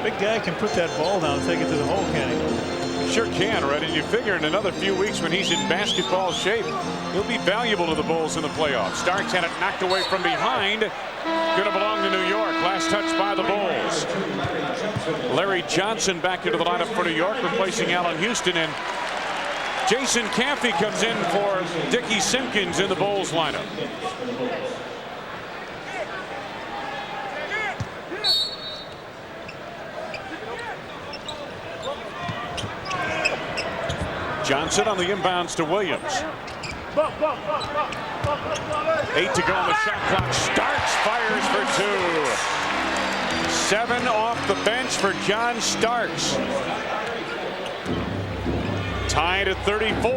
Big guy can put that ball down and take it to the hole, can he? Sure can, Red. And you figure in another few weeks when he's in basketball shape, he'll be valuable to the Bulls in the playoffs. Starks had it knocked away from behind. Going to belong to New York. Last touch by the Bulls. Larry Johnson back into the lineup for New York, replacing Allen Houston. And Jason Caffey comes in for Dickie Simpkins in the Bulls lineup. Johnson on the inbounds to Williams. 8 to go on the shot clock. Starks fires for 2. 7 off the bench for John Starks. Tied at 34.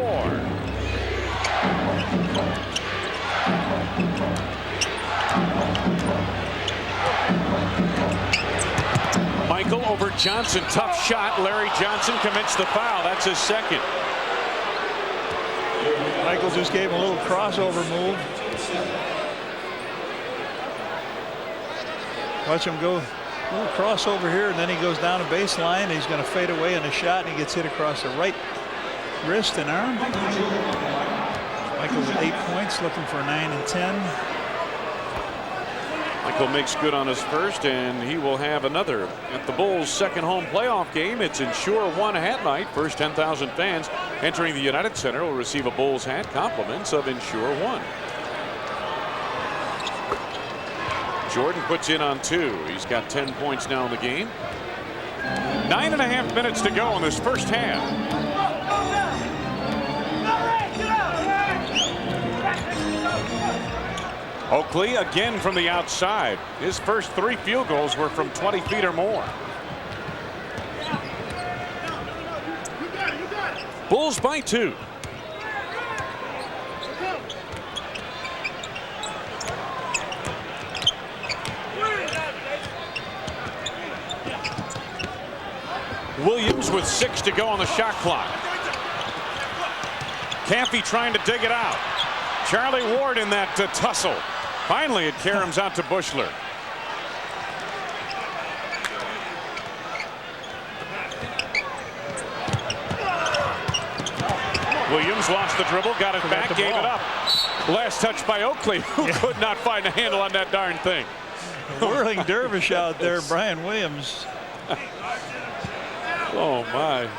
Michael over Johnson. Tough shot. Larry Johnson commits the foul. That's his second. Michael just gave him a little crossover move. Watch him go. A little crossover here, and then he goes down the baseline. And he's going to fade away in the shot, and he gets hit across the right wrist and arm. Michael with 8 points, looking for 9 and 10. Michael makes good on his first, and he will have another at the Bulls' second home playoff game. It's Ensure One hat night. First 10,000 fans entering the United Center will receive a Bulls hat. Compliments of Ensure One. Jordan puts in on 2. He's got 10 points now in the game. 9.5 minutes to go in this first half. Oakley again from the outside. His first 3 field goals were from 20 feet or more. Bulls by 2. Williams with 6 to go on the shot clock. Caffey trying to dig it out. Charlie Ward in that tussle. Finally, it caroms out to Bushler. Williams lost the dribble, got it back, gave it up. Last touch by Oakley, who could not find a handle on that darn thing. Whirling dervish out there, Brian Williams. Oh my.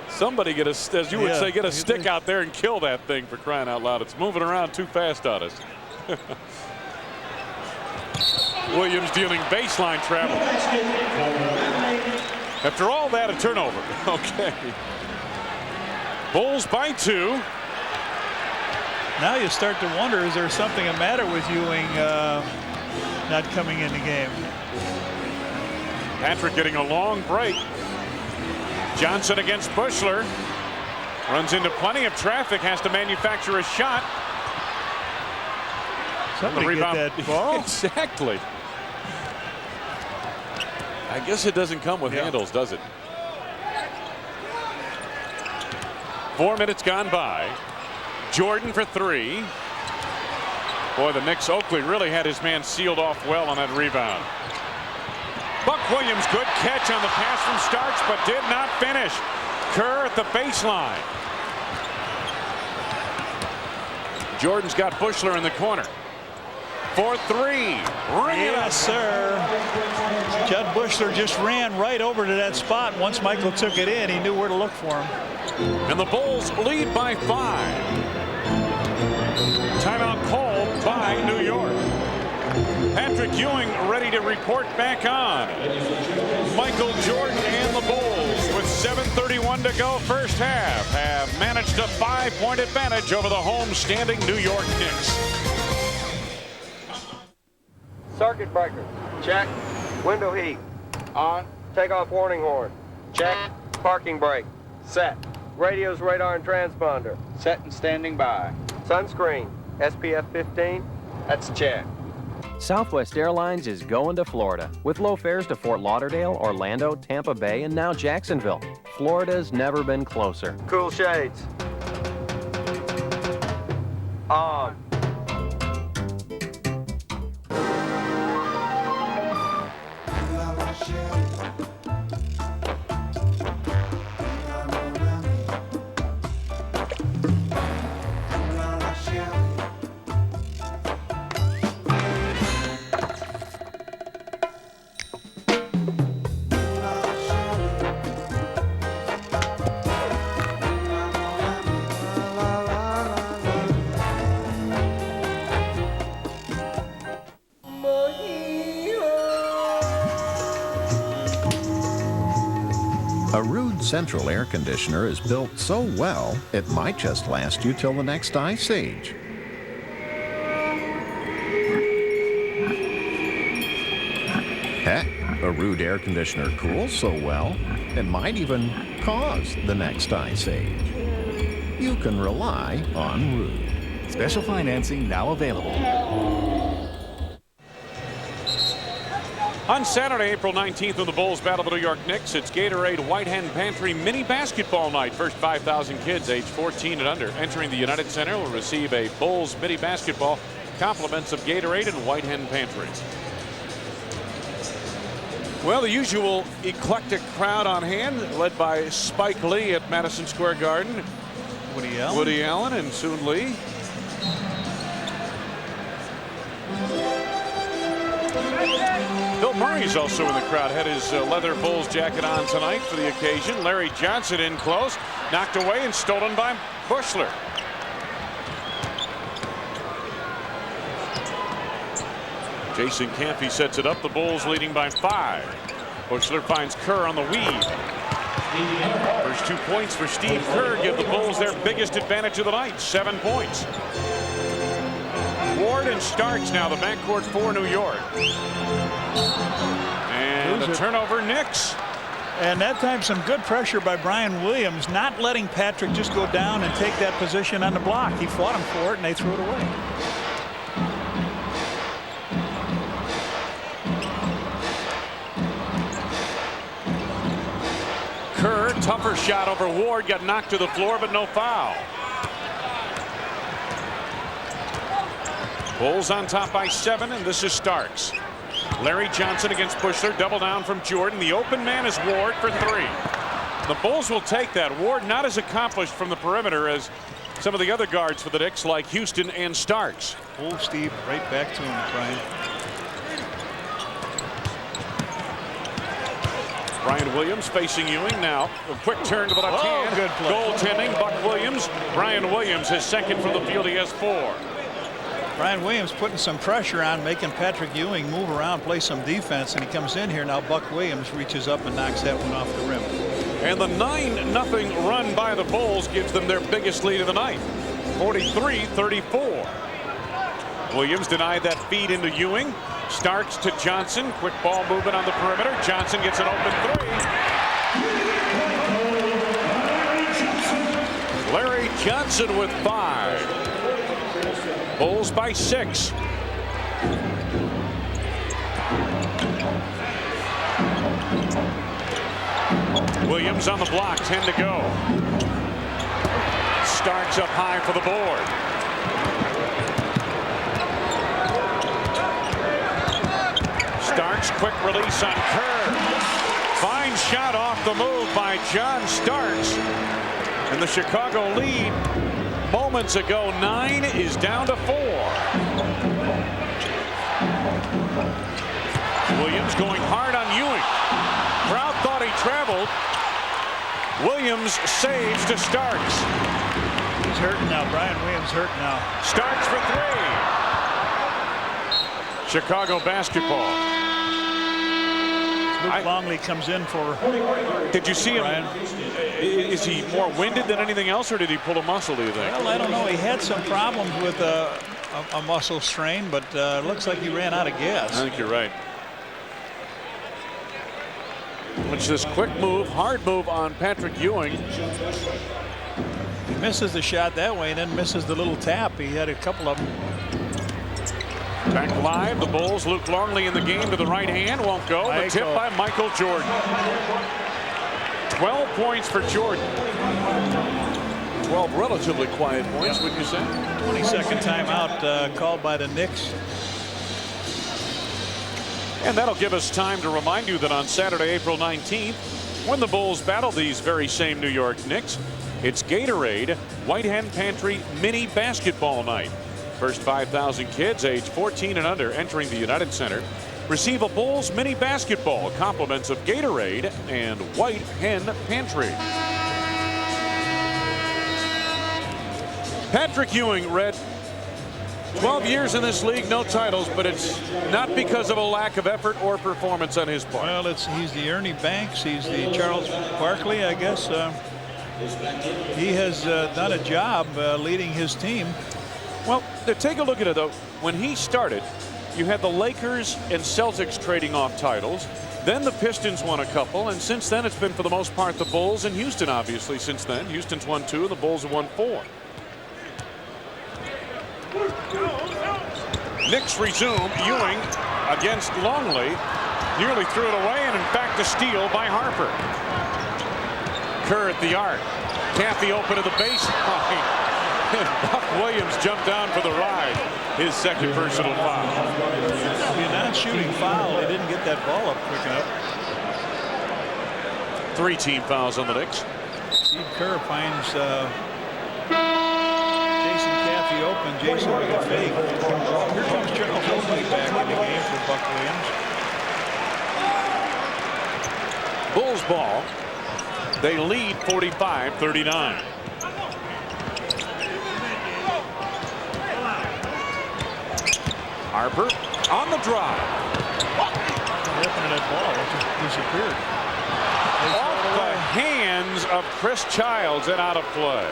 Somebody get a, as you would say, get a stick out there and kill that thing, for crying out loud. It's moving around too fast on us. Williams dealing baseline travel. After all that, a turnover. Okay. Bulls by 2. Now you start to wonder, is there something the matter with Ewing not coming in the game? Patrick getting a long break. Johnson against Bushler. Runs into plenty of traffic, has to manufacture a shot. Somebody get that ball. Exactly. I guess it doesn't come with handles, does it? 4 minutes gone by. Jordan for three. Boy, the Knicks, Oakley really had his man sealed off well on that rebound. Buck Williams, good catch on the pass from Starks, but did not finish. Kerr at the baseline. Jordan's got Bushler in the corner. For three. Yes, sir. Judd Bushler just ran right over to that spot. Once Michael took it in, he knew where to look for him. And the Bulls lead by 5. Timeout called by New York. Patrick Ewing ready to report back on. Michael Jordan and the Bulls, with 7:31 to go first half, have managed a 5-point advantage over the home-standing New York Knicks. Circuit breaker. Check. Window heat. On. Takeoff warning horn. Check. Parking brake. Set. Radios, radar, and transponder. Set and standing by. Sunscreen. SPF 15. That's a check. Southwest Airlines is going to Florida with low fares to Fort Lauderdale, Orlando, Tampa Bay, and now Jacksonville. Florida's never been closer. Cool shades. On. A Rude central air conditioner is built so well, it might just last you till the next ice age. Heck, a Rude air conditioner cools so well, it might even cause the next ice age. You can rely on Rude. Special financing now available. On Saturday, April 19th, when the Bulls battle the New York Knicks, it's Gatorade White Hen Pantry Mini Basketball Night. First 5,000 kids age 14 and under entering the United Center will receive a Bulls Mini Basketball, compliments of Gatorade and White Hen Pantry. Well, the usual eclectic crowd on hand, led by Spike Lee at Madison Square Garden. Woody Allen and Soon Lee. Bill Murray's also in the crowd. Had his leather Bulls jacket on tonight for the occasion. Larry Johnson in close, knocked away and stolen by Bushler. Jason Campy sets it up. The Bulls leading by 5. Bushler finds Kerr on the weave. First 2 points for Steve Kerr give the Bulls their biggest advantage of the night, 7 points. Ward and Starks now the backcourt for New York. And a turnover, Knicks. And that time some good pressure by Brian Williams, not letting Patrick just go down and take that position on the block. He fought him for it and they threw it away. Kerr, tougher shot over Ward, got knocked to the floor, but no foul. Bulls on top by 7, and this is Starks. Larry Johnson against Bushler, double down from Jordan. The open man is Ward for 3. The Bulls will take that. Ward not as accomplished from the perimeter as some of the other guards for the Knicks, like Houston and Starks. Pull Steve right back to him, Brian. Brian Williams facing Ewing now. A quick turn to the left hand. Good play. Goaltending, Buck Williams. Brian Williams, his second from the field. He has 4. Brian Williams putting some pressure on, making Patrick Ewing move around, play some defense, and he comes in here. Now Buck Williams reaches up and knocks that one off the rim. And the 9-0 run by the Bulls gives them their biggest lead of the night. 43-34. Williams denied that feed into Ewing. Starks to Johnson. Quick ball movement on the perimeter. Johnson gets an open three. Larry Johnson with 5. Bulls by 6. Williams on the block, 10 to go. Starks up high for the board. Starks, quick release on Kerr. Fine shot off the move by John Starks. And the Chicago lead moments ago, 9 is down to 4. Williams going hard on Ewing. Crowd thought he traveled. Williams saves to Starks. He's hurting now. Brian Williams hurting now. Starks for 3. Chicago basketball. Luke Longley comes in for. Did you see him? Brian. Is he more winded than anything else, or did he pull a muscle, do you think? Well, I don't know. He had some problems with a muscle strain, but it looks like he ran out of gas. I think you're right. Which this quick move, hard move on Patrick Ewing. He misses the shot that way and then misses the little tap. He had a couple of them. Back live, the Bulls. Luke Longley in the game to the right hand. Won't go. The tip by Michael Jordan. 12 points for Jordan. 12 relatively quiet points, wouldn't you say? 22nd timeout called by the Knicks. And that'll give us time to remind you that on Saturday, April 19th, when the Bulls battle these very same New York Knicks, it's Gatorade White Hen Pantry Mini Basketball Night. First 5,000 kids age 14 and under entering the United Center receive a Bulls mini basketball, compliments of Gatorade and White Hen Pantry. Patrick Ewing read 12 years in this league, no titles, but it's not because of a lack of effort or performance on his part. Well, he's the Ernie Banks, he's the Charles Barkley, I guess. He has done a job leading his team. Well, take a look at it, though. When he started, you had the Lakers and Celtics trading off titles. Then the Pistons won a couple, and since then it's been for the most part the Bulls and Houston, obviously, since then. Houston's won 2 and the Bulls have won 4. Knicks resume. Ewing against Longley. Nearly threw it away, and in fact a steal by Harper. Kerr at the arc. Caffey open to the baseline. Buck Williams jumped down for the ride. His second personal foul. If you're not shooting foul, they didn't get that ball up quick enough. 3 team fouls on the Knicks. Steve Kerr finds Jason Caffey open. Jason with a fake. Here comes Charles Oakley back in the game for Buck Williams. Bulls ball. They lead 45-39. Harper on the drive. Opening that ball, it just disappeared. Off the hands of Chris Childs and out of play.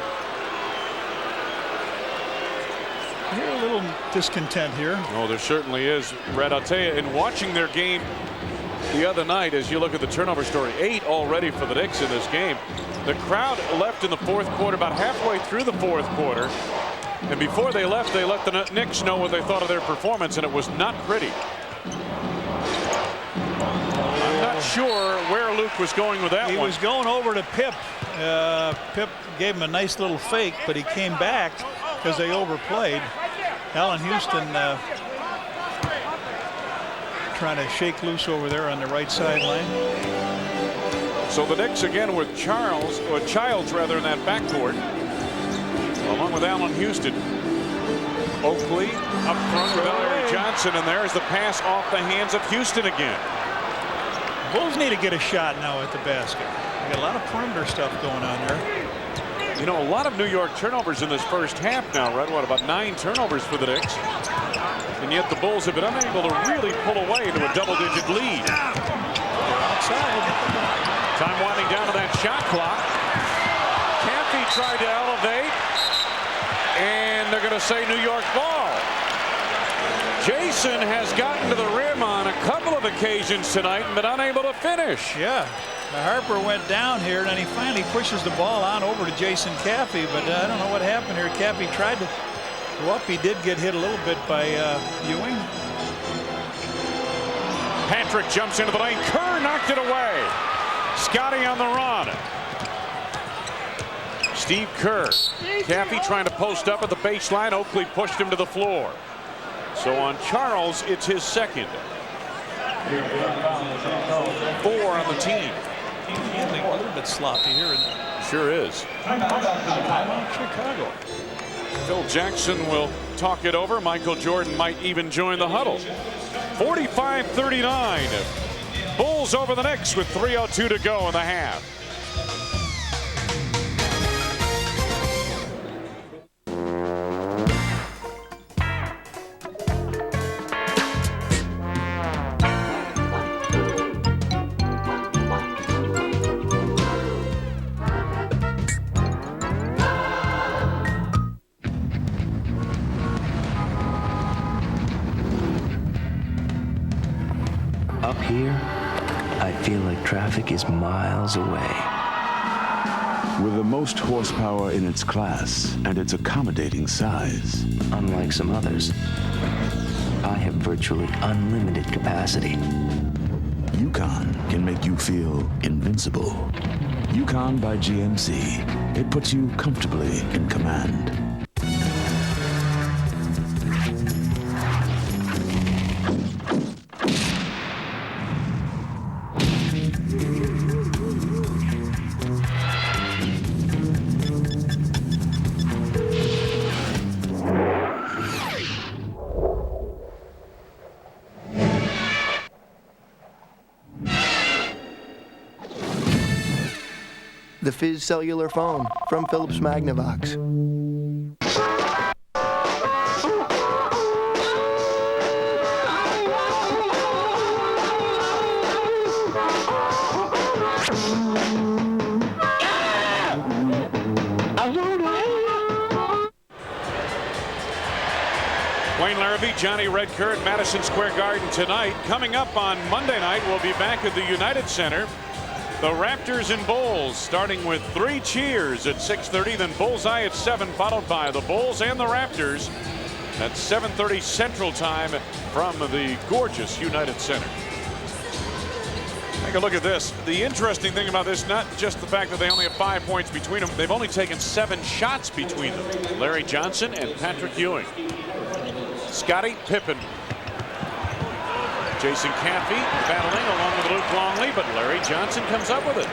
I hear a little discontent here. Oh, there certainly is, Red. I'll tell you, in watching their game the other night, as you look at the turnover story, 8 already for the Knicks in this game. The crowd left in the fourth quarter, about halfway through the fourth quarter. And before they let the Knicks know what they thought of their performance, and it was not pretty. I'm not sure where Luke was going with that one. He was going over to Pip. Pip gave him a nice little fake, but he came back because they overplayed. Allen Houston trying to shake loose over there on the right sideline. So the Knicks again with Childs in that backcourt, along with Allen Houston. Oakley up front with Larry Johnson, and there's the pass off the hands of Houston again. Bulls need to get a shot now at the basket. They got a lot of perimeter stuff going on there. You know, a lot of New York turnovers in this first half now, Red. What, about 9 turnovers for the Knicks? And yet the Bulls have been unable to really pull away to a double-digit lead. They're outside. Time winding down to that shot clock. Caffey tried to elevate. And they're going to say New York ball. Jason has gotten to the rim on a couple of occasions tonight and been unable to finish. Yeah. Harper went down here, and then he finally pushes the ball on over to Jason Caffey, but I don't know what happened here. Caffey tried to go up. He did get hit a little bit by Ewing. Patrick jumps into the lane. Kerr knocked it away. Scotty on the run. Steve Kerr. Caffey trying to post up at the baseline. Oakley pushed him to the floor. So on Charles, it's his second. 4 on the team. Team's handling a little bit sloppy here. Sure is. Timeout Chicago. Phil Jackson will talk it over. Michael Jordan might even join the huddle. 45-39. Bulls over the Knicks with 3:02 to go in the half. Up here, I feel like traffic is miles away. With the most horsepower in its class and its accommodating size. Unlike some others, I have virtually unlimited capacity. Yukon can make you feel invincible. Yukon by GMC. It puts you comfortably in command. The Fizz cellular phone from Philips Magnavox. Wayne Larrabee, Johnny Redker at Madison Square Garden tonight. Coming up on Monday night, we'll be back at the United Center. The Raptors and Bulls, starting with 3 cheers at 6:30, then Bullseye at 7, followed by the Bulls and the Raptors at 7:30 Central Time from the gorgeous United Center. Take a look at this. The interesting thing about this, not just the fact that they only have 5 points between them, they've only taken 7 shots between them. Larry Johnson and Patrick Ewing. Scottie Pippen. Jason Caffey battling along with Luke Longley, but Larry Johnson comes up with it.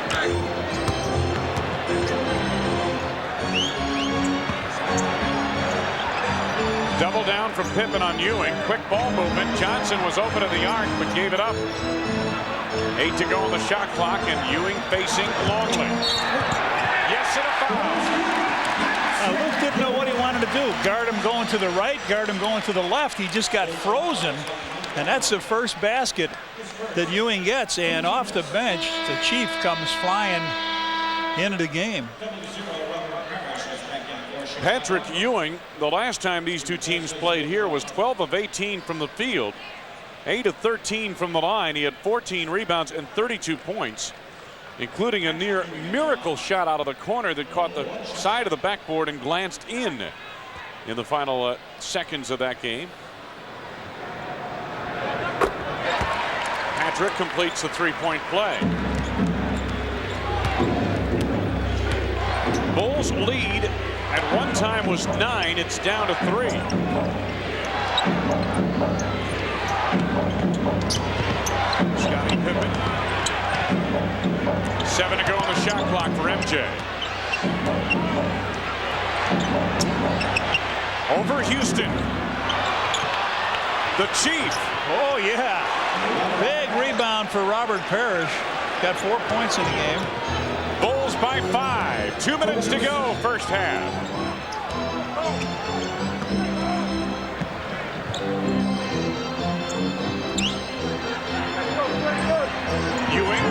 Double down from Pippen on Ewing. Quick ball movement. Johnson was open at the arc, but gave it up. 8 to go on the shot clock, and Ewing facing Longley. Yes, and a foul. Luke didn't know what he wanted to do. Guard him going to the right, guard him going to the left. He just got frozen. And that's the first basket that Ewing gets. And off the bench, the Chief comes flying into the game. Patrick Ewing, the last time these two teams played here, was 12 of 18 from the field, 8 of 13 from the line. He had 14 rebounds and 32 points, including a near miracle shot out of the corner that caught the side of the backboard and glanced in the final seconds of that game. Patrick completes the 3-point play. Bulls lead at one time was 9. It's down to 3. Scottie Pippen. 7 to go on the shot clock for MJ. Over Houston. The Chief. Oh, yeah. Big rebound for Robert Parrish. Got 4 points in the game. Bulls by 5. 2 minutes to go, first half. Ewing.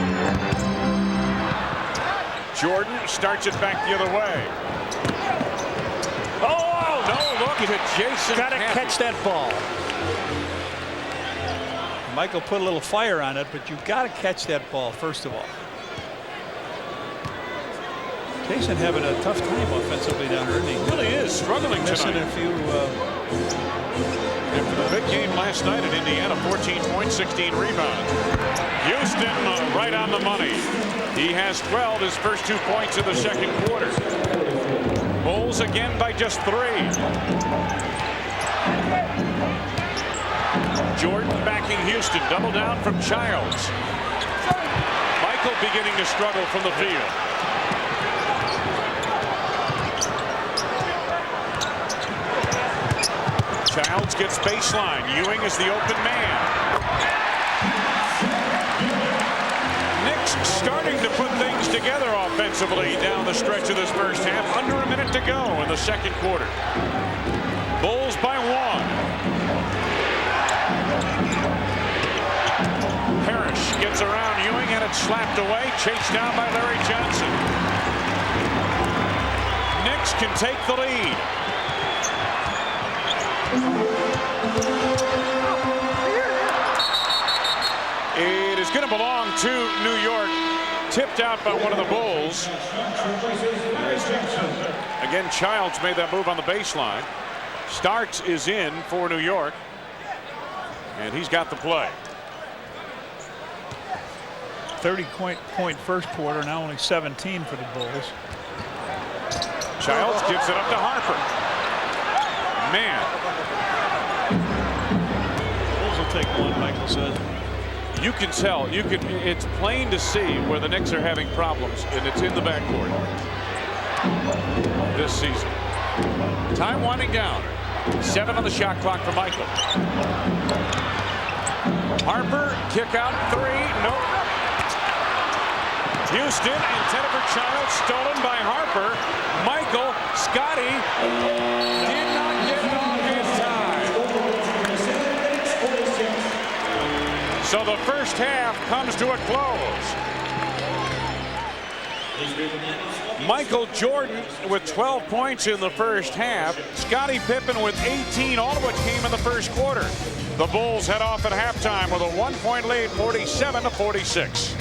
Jordan starts it back the other way. Oh, to Jason. Got to Happy. catch that ball. Michael put a little fire on it, but you've got to catch that ball first of all. Jason having a tough time offensively down there, isn't he? Really is struggling missing tonight. a few. After the big game last night at Indiana, 14 points, 16 rebounds. Houston right on the money. He has 12, his first 2 points in the second quarter. Bulls again by just 3. Jordan backing Houston. Double down from Childs. Michael beginning to struggle from the field. Childs gets baseline. Ewing is the open man. Knicks starting to put things together offensively down the stretch of this first half. Under a minute to go in the second quarter. Bulls by 1. Parrish gets around Ewing and it's slapped away. Chased down by Larry Johnson. Knicks can take the lead. It is going to belong to New York. Tipped out by one of the Bulls. Again, Childs made that move on the baseline. Starks is in for New York. And he's got the play. 30-point first quarter, now only 17 for the Bulls. Childs gives it up to Harper. Man. Bulls will take one, Michael says. You can tell. It's plain to see where the Knicks are having problems, and it's in the backcourt this season. Time winding down. 7 on the shot clock for Michael. Harper, kick out 3. Nope. Houston intended for Childs, stolen by Harper. Michael, Scotty did not get it off in time. So the first half comes to a close. Michael Jordan with 12 points in the first half. Scottie Pippen with 18, all of which came in the first quarter. The Bulls head off at halftime with a 1-point lead, 47-46.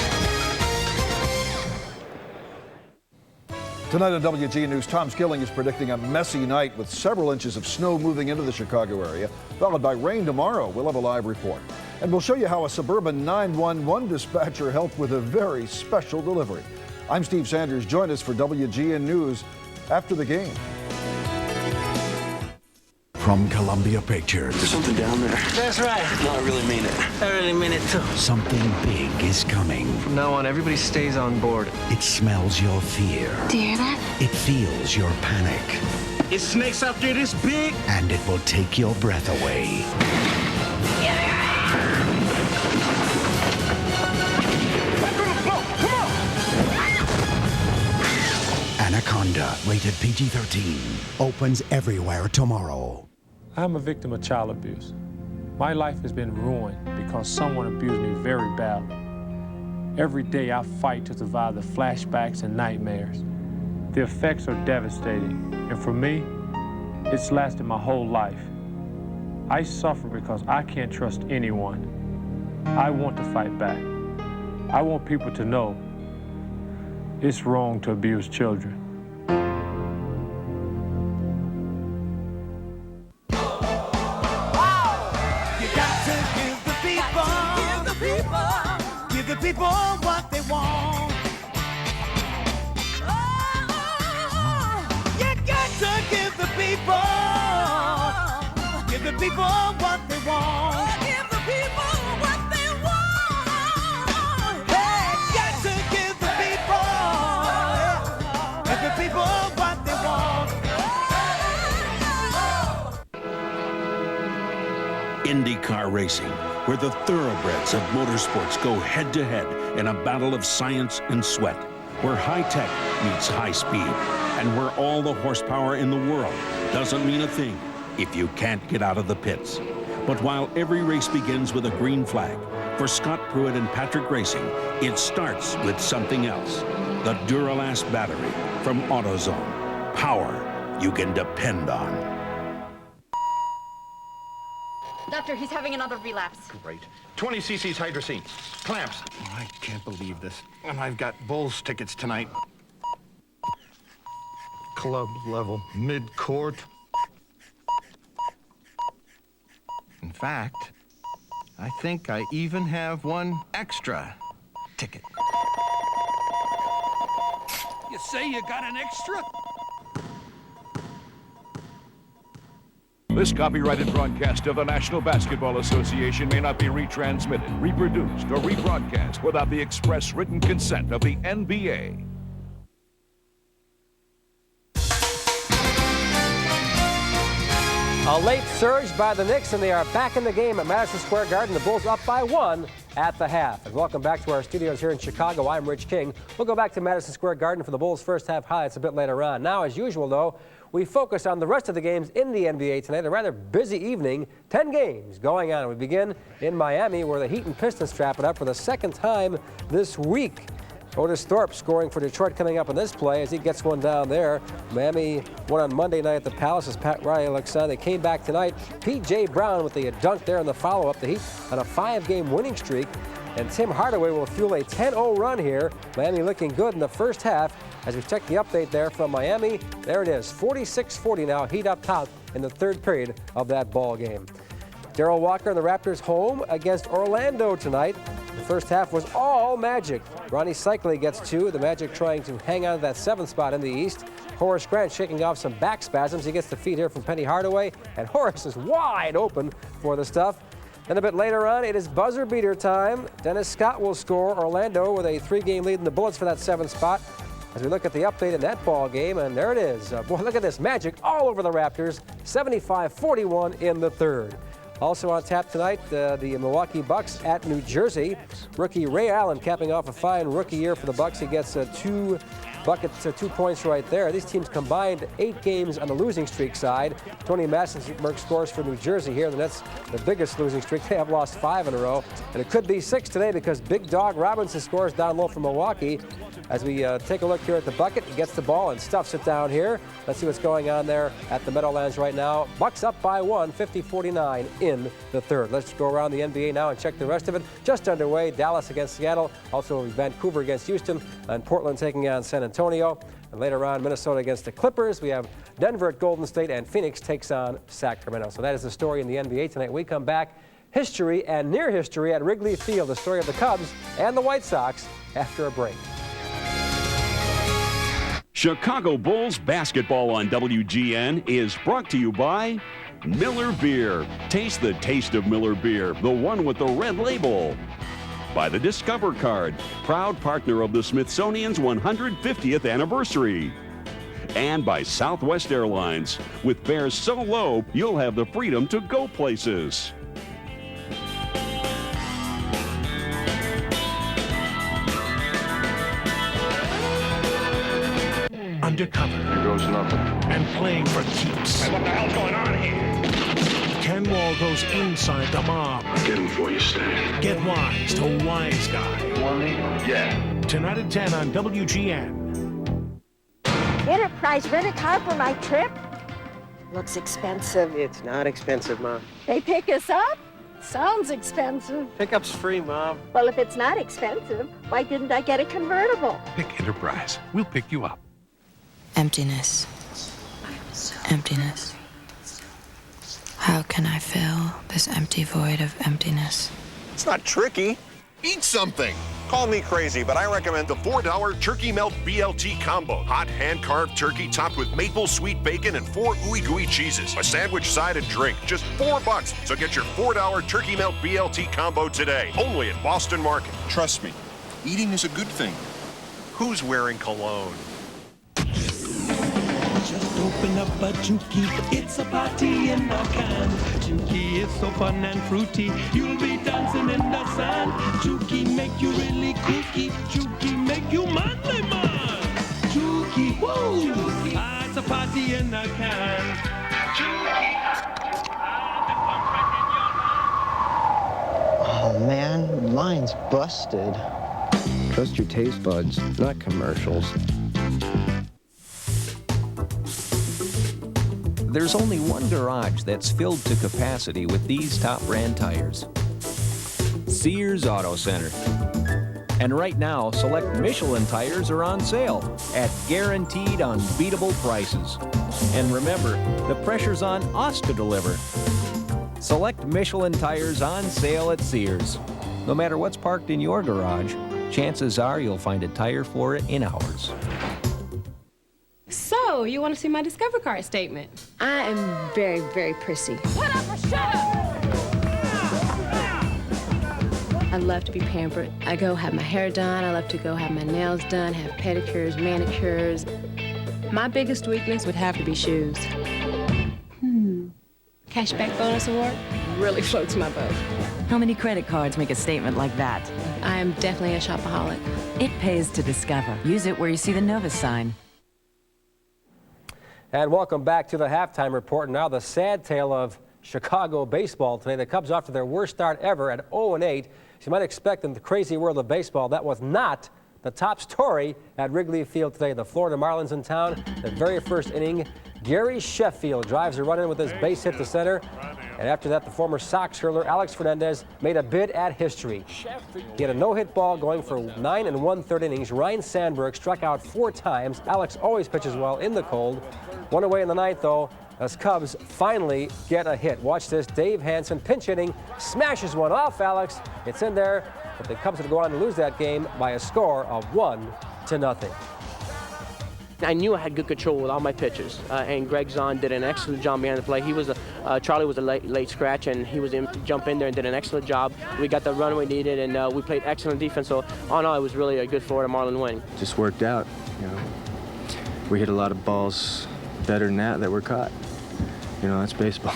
Tonight on WGN News, Tom Skilling is predicting a messy night with several inches of snow moving into the Chicago area, followed by rain tomorrow. We'll have a live report. And we'll show you how a suburban 911 dispatcher helped with a very special delivery. I'm Steve Sanders. Join us for WGN News after the game. From Columbia Pictures. There's something down there. That's right. No, I really mean it. I really mean it too. Something big is coming. From now on, everybody stays on board. It smells your fear. Do you hear that? It feels your panic. It's snakes out there this big. And it will take your breath away. Anaconda, rated PG-13, opens everywhere tomorrow. I'm a victim of child abuse. My life has been ruined because someone abused me very badly. Every day I fight to survive the flashbacks and nightmares. The effects are devastating, and for me, it's lasted my whole life. I suffer because I can't trust anyone. I want to fight back. I want people to know it's wrong to abuse children. The people what they want. Oh, you got to give the people what they want. Give the people what they want. Hey, got to give the people what they want. IndyCar racing, where the thoroughbreds of motorsports go head-to-head in a battle of science and sweat, where high-tech meets high speed, and where all the horsepower in the world doesn't mean a thing if you can't get out of the pits. But while every race begins with a green flag, for Scott Pruitt and Patrick Racing, it starts with something else. The Duralast battery from AutoZone. Power you can depend on. Doctor, he's having another relapse. Great. 20 cc's hydrocine. Clamps. Oh, I can't believe this. And I've got Bulls tickets tonight. Club level, mid-court. In fact, I think I even have one extra ticket. You say you got an extra? This copyrighted broadcast of the National Basketball Association may not be retransmitted, reproduced, or rebroadcast without the express written consent of the NBA. A late surge by the Knicks, and they are back in the game at Madison Square Garden. The Bulls up by 1 at the half. And welcome back to our studios here in Chicago. I'm Rich King. We'll go back to Madison Square Garden for the Bulls' first half highlights a bit later on. Now, as usual, though, we focus on the rest of the games in the NBA tonight. A rather busy evening, 10 games going on. We begin in Miami, where the Heat and Pistons trap it up for the second time this week. Otis Thorpe scoring for Detroit coming up in this play as he gets one down there. Miami won on Monday night at the Palace as Pat Riley looks on. They came back tonight. P.J. Brown with the dunk there in the follow-up. The Heat on a 5-game winning streak. And Tim Hardaway will fuel a 10-0 run here. Miami looking good in the first half. As we check the update there from Miami, there it is, 46-40 now. Heat up top in the third period of that ball game. Darrell Walker and the Raptors home against Orlando tonight. The first half was all Magic. Ronnie Cycli gets 2. The Magic trying to hang on to that 7th spot in the East. Horace Grant shaking off some back spasms. He gets the feed here from Penny Hardaway, and Horace is wide open for the stuff. Then a bit later on, it is buzzer beater time. Dennis Scott will score Orlando with a 3-game lead in the Bullets for that 7th spot. As we look at the update in that ball game, and there it is. Boy, look at this. Magic all over the Raptors, 75-41 in the third. Also on tap tonight, the Milwaukee Bucks at New Jersey. Rookie Ray Allen capping off a fine rookie year for the Bucks. He gets 2 buckets, 2 points right there. These teams combined 8 games on the losing streak side. Tony Massenberg scores for New Jersey here. That's the biggest losing streak. They have lost 5 in a row. And it could be 6 today because Big Dog Robinson scores down low for Milwaukee. As we take a look here at the bucket, he gets the ball and stuffs it down here. Let's see what's going on there at the Meadowlands right now. Bucks up by 1, 50-49 in the third. Let's go around the NBA now and check the rest of it. Just underway, Dallas against Seattle, also Vancouver against Houston, and Portland taking on San Antonio. And later on, Minnesota against the Clippers. We have Denver at Golden State, and Phoenix takes on Sacramento. So that is the story in the NBA tonight. We come back, history and near history at Wrigley Field, the story of the Cubs and the White Sox after a break. Chicago Bulls basketball on WGN is brought to you by Miller Beer. Taste the taste of Miller Beer, the one with the red label. By the Discover Card, proud partner of the Smithsonian's 150th anniversary. And by Southwest Airlines. With fares so low, you'll have the freedom to go places. Undercover. Here goes nothing. And playing for keeps. Hey, what the hell's going on here? Ken Wall goes inside the mob. I'll get him for you, Stan. Get wise to Wise Guy. You want me? Yeah. Tonight at 10 on WGN. Enterprise rent-a-car for my trip? Looks expensive. It's not expensive, Mom. They pick us up? Sounds expensive. Pickup's free, Mom. Well, if it's not expensive, why didn't I get a convertible? Pick Enterprise. We'll pick you up. Emptiness. Emptiness. How can I fill this empty void of emptiness? It's not tricky. Eat something. Call me crazy, but I recommend the $4 Turkey Melt BLT combo. Hot hand-carved turkey topped with maple sweet bacon and 4 ooey-gooey cheeses. A sandwich, side, and drink. Just $4. So get your $4 Turkey Melt BLT combo today. Only at Boston Market. Trust me, eating is a good thing. Who's wearing cologne? Just open up a Juki, it's a party in a can. Juki is so fun and fruity, you'll be dancing in the sand. Juki make you really kooky, Juki make you manly man. Juki, woo! Juki. Ah, it's a party in a can. Oh man, mine's busted. Trust your taste buds, not commercials. There's only one garage that's filled to capacity with these top brand tires. Sears Auto Center. And right now, select Michelin tires are on sale at guaranteed unbeatable prices. And remember, the pressure's on us to deliver. Select Michelin tires on sale at Sears. No matter what's parked in your garage, chances are you'll find a tire for it in ours. So, you want to see my Discover Card statement? I am very, very prissy. What up or shut up? I love to be pampered. I go have my hair done. I love to go have my nails done, have pedicures, manicures. My biggest weakness would have to be shoes. Cashback bonus award really floats my boat. How many credit cards make a statement like that? I am definitely a shopaholic. It pays to Discover. Use it where you see the Novus sign. And welcome back to the halftime report. And now the sad tale of Chicago baseball today. The Cubs off to their worst start ever at 0-8. As you might expect in the crazy world of baseball, that was not the top story at Wrigley Field today. The Florida Marlins in town, the very first inning. Gary Sheffield drives a run in with his base hit to center. And after that, the former Sox hurler Alex Fernandez made a bid at history. He had a no-hit ball going for 9 1/3 innings. Ryan Sandberg struck out 4 times. Alex always pitches well in the cold. One away in the ninth, though, as Cubs finally get a hit. Watch this. Dave Hansen, pinch hitting, smashes one off Alex. It's in there, but the Cubs would go on to lose that game by a score of 1-0. I knew I had good control with all my pitches, and Greg Zahn did an excellent job behind the plate. He was Charlie was a late scratch, and he was jump in there and did an excellent job. We got the run we needed, and we played excellent defense. So all in all, it was really a good Florida Marlin win. Just worked out, you know. We hit a lot of balls better than that were caught. You know, that's baseball.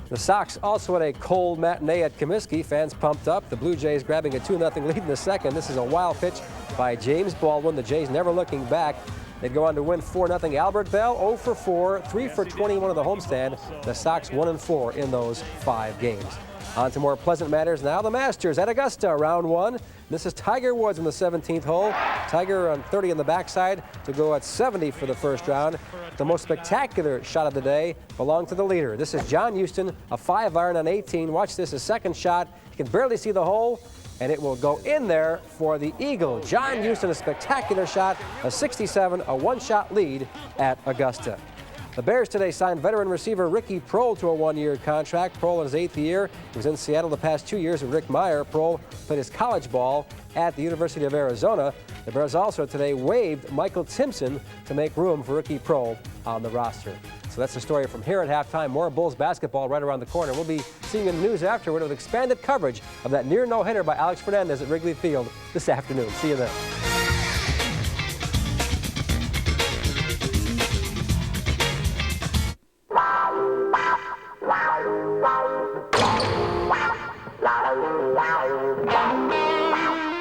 The Sox also had a cold matinee at Comiskey. Fans pumped up. The Blue Jays grabbing a 2-0 lead in the second. This is a wild pitch by James Baldwin. The Jays never looking back. They'd go on to win 4-0. Albert Bell 0 for 4, 3 for 21 of the homestand. The Sox 1-4 in those 5 games. On to more pleasant matters now. The Masters at Augusta, round 1. This is Tiger Woods in the 17th hole. Tiger on 30 on the backside to go at 70 for the first round. The most spectacular shot of the day belonged to the leader. This is John Houston, a 5-iron on 18. Watch this, his second shot. You can barely see the hole, and it will go in there for the eagle. John Houston, a spectacular shot, a 67, a one-shot lead at Augusta. The Bears today signed veteran receiver Ricky Prohl to a 1-year contract. Prohl in his 8th year. He was in Seattle the past 2 years with Rick Meyer. Prohl played his college ball at the University of Arizona. The Bears also today waived Michael Timpson to make room for Ricky Prohl on the roster. So that's the story from here at halftime. More Bulls basketball right around the corner. We'll be seeing in the news afterward with expanded coverage of that near no-hitter by Alex Fernandez at Wrigley Field this afternoon. See you then.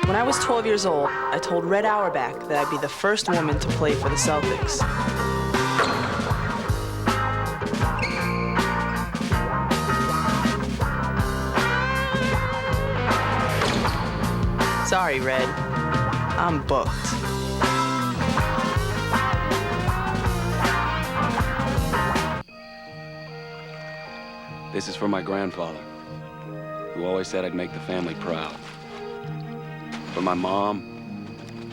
When I was 12 years old, I told Red Auerbach that I'd be the first woman to play for the Celtics. Sorry, Red. I'm booked. This is for my grandfather, who always said I'd make the family proud. For my mom,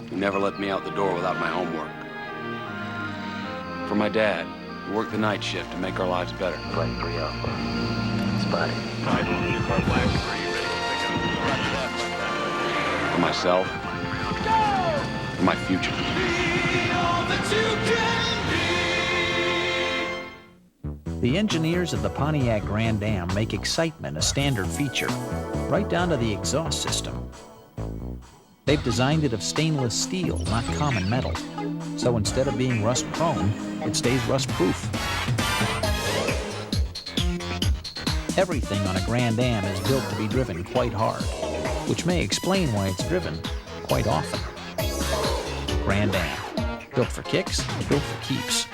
who never let me out the door without my homework. For my dad, who worked the night shift to make our lives better. Flight 3 Alpha. Spotted. For myself. For my future. The engineers at the Pontiac Grand Am make excitement a standard feature, right down to the exhaust system. They've designed it of stainless steel, not common metal. So instead of being rust-prone, it stays rust-proof. Everything on a Grand Am is built to be driven quite hard, which may explain why it's driven quite often. Grand Am. Built for kicks, built for keeps.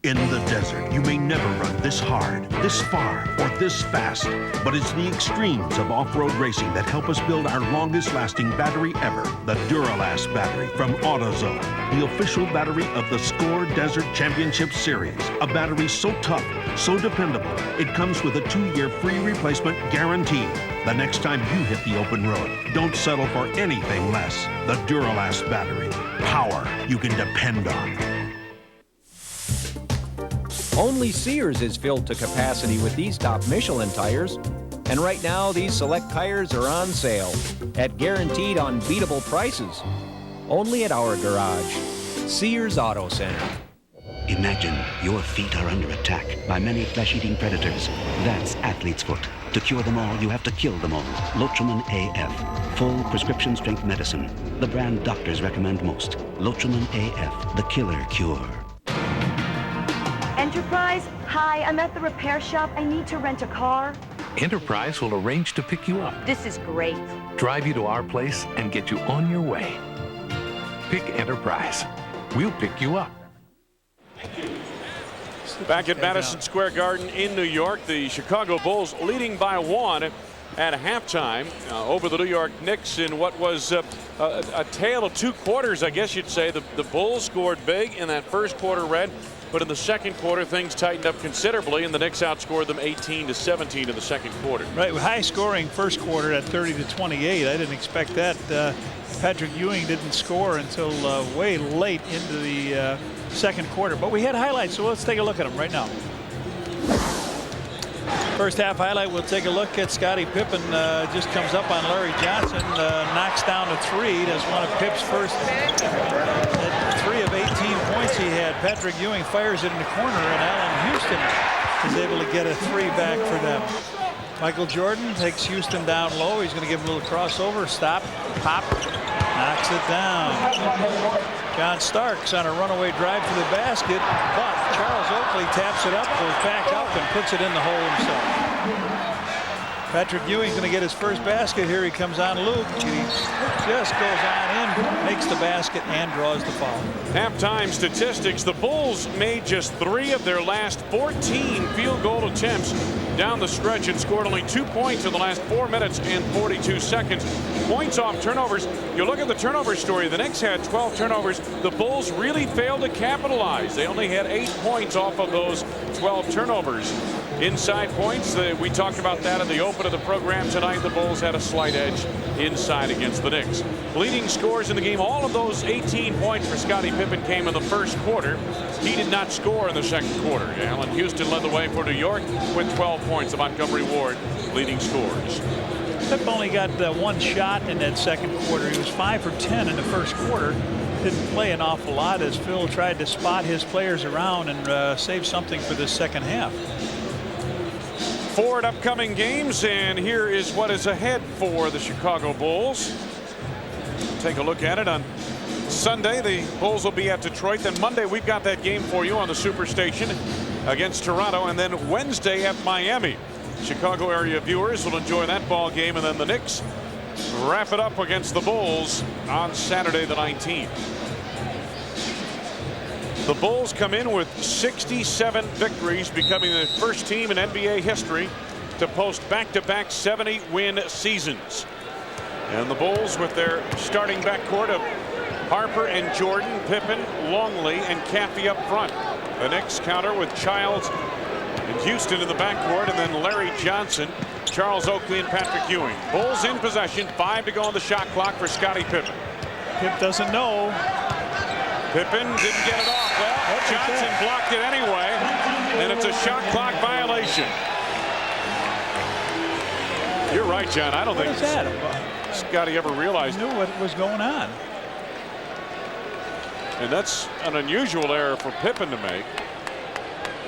In the desert, you may never run this hard, this far, or this fast. But it's the extremes of off-road racing that help us build our longest-lasting battery ever, the Duralast battery from AutoZone, the official battery of the Score Desert Championship Series. A battery so tough, so dependable, it comes with a 2-year free replacement guarantee. The next time you hit the open road, don't settle for anything less. The Duralast battery. Power you can depend on. Only Sears is filled to capacity with these top Michelin tires. And right now, these select tires are on sale at guaranteed unbeatable prices. Only at our garage, Sears Auto Center. Imagine your feet are under attack by many flesh-eating predators. That's athlete's foot. To cure them all, you have to kill them all. Lotrimin AF. Full prescription-strength medicine. The brand doctors recommend most. Lotrimin AF, the killer cure. Enterprise? Hi, I'm at the repair shop. I need to rent a car. Enterprise will arrange to pick you up, This is great. drive you to our place, and get you on your way. Pick Enterprise. We'll pick you up. Back at Madison Square Garden in New York, the Chicago Bulls leading by 1 at halftime over the New York Knicks in what was a tale of 2 quarters, I guess you'd say. The Bulls scored big in that first quarter, Red, but in the second quarter things tightened up considerably, and the Knicks outscored them 18-17 in the second quarter. Right, high scoring first quarter at 30-28. I didn't expect that. Patrick Ewing didn't score until way late into the second quarter, but we had highlights, so let's take a look at them right now. First half highlight, we'll take a look at Scottie Pippen. Just comes up on Larry Johnson, knocks down a 3. Does one of Pip's first 3 of 18 points he had. Patrick Ewing fires it in the corner, and Allen Houston is able to get a 3 back for them. Michael Jordan takes Houston down low. He's going to give him a little crossover, stop, pop, knocks it down. John Starks on a runaway drive to the basket, but Charles Oakley taps it up, goes back up, and puts it in the hole himself. Patrick Ewing's going to get his first basket here. He comes on Luke. He just goes on in, makes the basket, and draws the foul. Halftime statistics. The Bulls made just 3 of their last 14 field goal attempts down the stretch and scored only 2 points in the last 4 minutes and 42 seconds. Points off turnovers. You look at the turnover story. The Knicks had 12 turnovers. The Bulls really failed to capitalize. They only had 8 points off of those 12 turnovers. Inside points, we talked about that in the open of the program tonight. The Bulls had a slight edge inside against the Knicks. Leading scores in the game, all of those 18 points for Scottie Pippen came in the first quarter. He did not score in the second quarter. Allen Houston led the way for New York with 12 points. of Montgomery Ward leading scores. Pip only got 1 shot in that second quarter. He was 5 for 10 in the first quarter. Didn't play an awful lot as Phil tried to spot his players around and save something for the second half. Forward upcoming games, and here is what is ahead for the Chicago Bulls. Take a look at it. On Sunday, the Bulls will be at Detroit. Then Monday, we've got that game for you on the Superstation against Toronto, and then Wednesday at Miami. Chicago area viewers will enjoy that ball game, and then the Knicks wrap it up against the Bulls on Saturday the 19th. The Bulls come in with 67 victories, becoming the first team in NBA history to post back-to-back 70-win seasons. And the Bulls with their starting backcourt of Harper and Jordan, Pippen, Longley, and Caffey up front. The Knicks counter with Childs and Houston in the backcourt, and then Larry Johnson, Charles Oakley, and Patrick Ewing. Bulls in possession, 5 to go on the shot clock for Scottie Pippen. Pip doesn't know. Pippen didn't get it off. Well, Johnson blocked it anyway, and it's a shot clock violation. You're right, John. I don't think Scottie ever realized knew what was going on. And that's an unusual error for Pippen to make.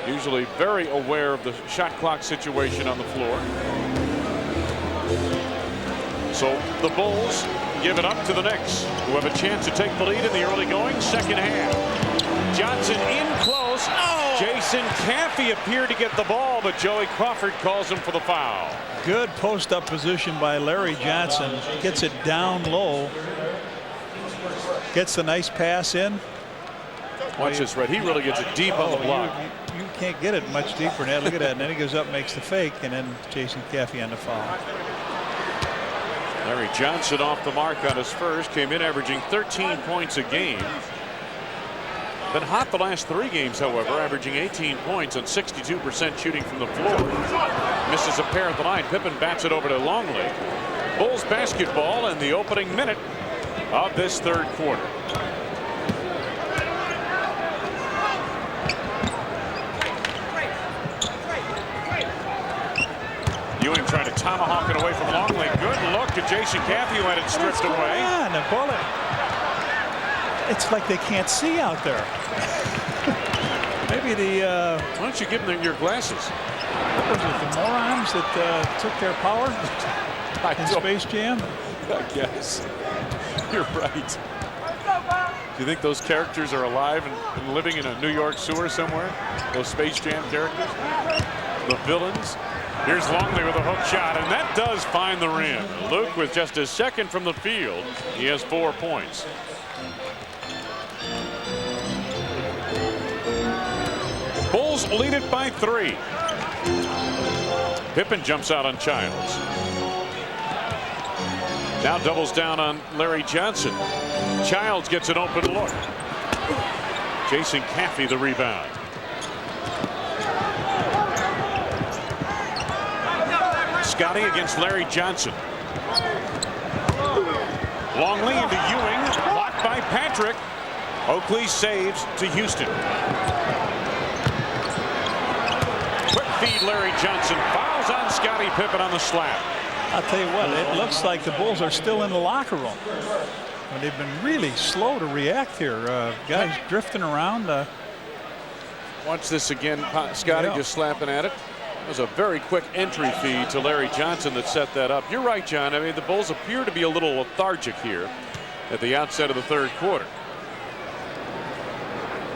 Usually very aware of the shot clock situation on the floor. So the Bulls give it up to the Knicks, who have a chance to take the lead in the early going second half. Johnson in close. Oh! Jason Caffey appeared to get the ball, but Joey Crawford calls him for the foul. Good post-up position by Larry Johnson. Gets it down low. Gets the nice pass in. Watch this, Red. He really gets it deep on the block. You can't get it much deeper than that. Look at that. And then he goes up, makes the fake, and then Jason Caffey on the foul. Larry Johnson off the mark on his first. Came in averaging 13 points a game. Been hot the last 3 games, however, averaging 18 points on 62% shooting from the floor. Misses a pair at the line. Pippen bats it over to Longley. Bulls basketball in the opening minute of this third quarter. Ewing trying to tomahawk it away from Longley. Good look to Jason Caffey, who had it stripped away. Yeah, the bullet. It's like they can't see out there. Maybe the. Why don't you give them your glasses? What was it, the morons that took their power in Space Jam? I guess. You're right. Do you think those characters are alive and living in a New York sewer somewhere? Those Space Jam characters? The villains? Here's Longley with a hook shot, and that does find the rim. Luke with just his second from the field. He has 4 points. Bulls lead it by 3. Pippen jumps out on Childs. Now doubles down on Larry Johnson. Childs gets an open look. Jason Caffey the rebound. Scotty against Larry Johnson. Longley into Ewing, blocked by Patrick. Oakley saves to Houston. Quick feed, Larry Johnson fouls on Scottie Pippen on the slap. I'll tell you what, it looks like the Bulls are still in the locker room. And they've been really slow to react here. Guys drifting around. Watch this again. Scotty just slapping at it. It was a very quick entry feed to Larry Johnson that set that up. You're right, John. I mean, the Bulls appear to be a little lethargic here at the outset of the third quarter.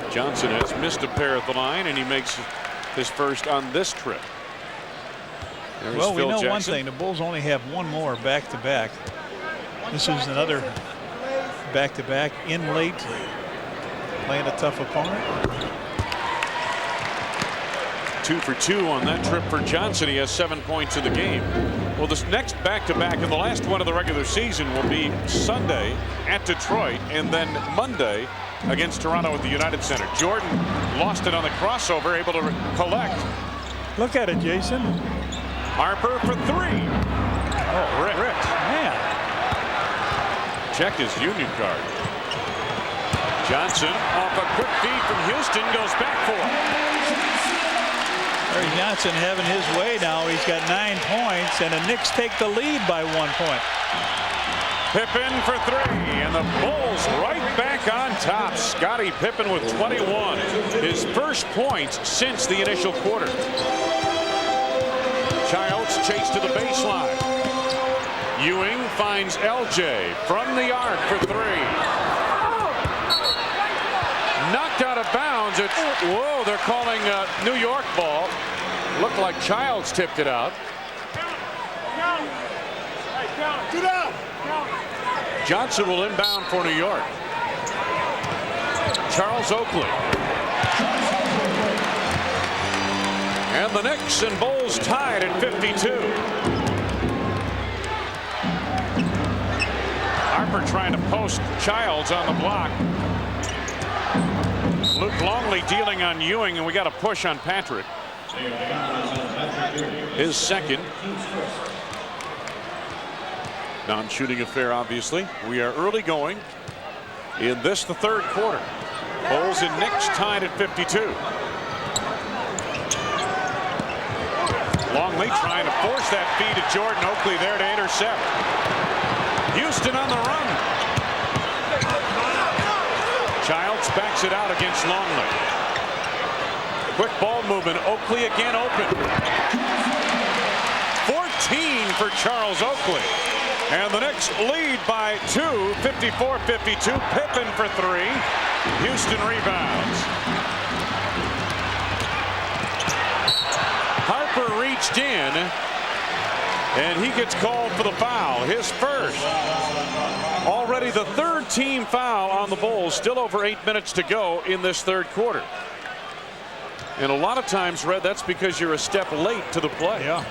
Johnson has missed a pair at the line, and he makes his first on this trip. There's well, we Phil know Jackson. one thing. The Bulls only have one more back-to-back. This is another back-to-back in late, playing a tough opponent. 2 for 2 on that trip for Johnson. He has 7 points in the game. Well, this next back-to-back and the last one of the regular season will be Sunday at Detroit, and then Monday against Toronto at the United Center. Jordan lost it on the crossover, able to collect. Look at it, Jason. Harper for 3. Oh, Rick. Man. Check his union card. Johnson off a quick feed from Houston, goes back for it. Larry Johnson having his way now. He's got 9 points, and the Knicks take the lead by 1 point. Pippen for 3, and the Bulls right back on top. Scottie Pippen with 21, his first points since the initial quarter. Childs chase to the baseline. Ewing finds LJ from the arc for 3. Knocked out of bounds. It's, whoa, they're calling New York ball. Looked like Childs tipped it out. Johnson will inbound for New York. Charles Oakley. And the Knicks and Bulls tied at 52. Harper trying to post Childs on the block. Luke Longley dealing on Ewing, and we got a push on Patrick. His second. Non-shooting affair, obviously. We are early going in this, the third quarter. Bulls and Knicks tied at 52. Longley trying to force that feed to Jordan. Oakley there to intercept. Houston on the run. Childs backs it out against Longley. Quick ball movement. Oakley again open. 14 for Charles Oakley. And the Knicks lead by 2, 54-52. Pippen for 3. Houston rebounds. Harper reached in. And he gets called for the foul, his first. Already the third team foul on the Bulls, still over 8 minutes to go in this third quarter. And a lot of times, Red, that's because you're a step late to the play. Yeah.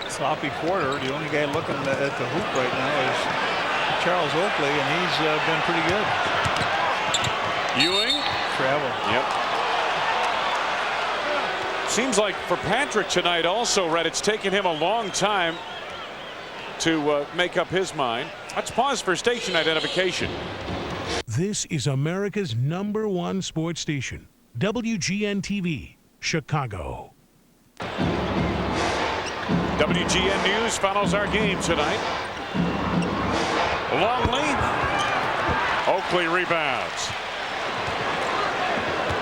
Sloppy quarter. The only guy looking at the hoop right now is Charles Oakley, and he's been pretty good. Ewing. Travel. Yep. Seems like for Patrick tonight also, Red, it's taken him a long time to make up his mind. Let's pause for station identification. This is America's #1 sports station, WGN-TV, Chicago. WGN News follows our game tonight. Longley. Oakley rebounds.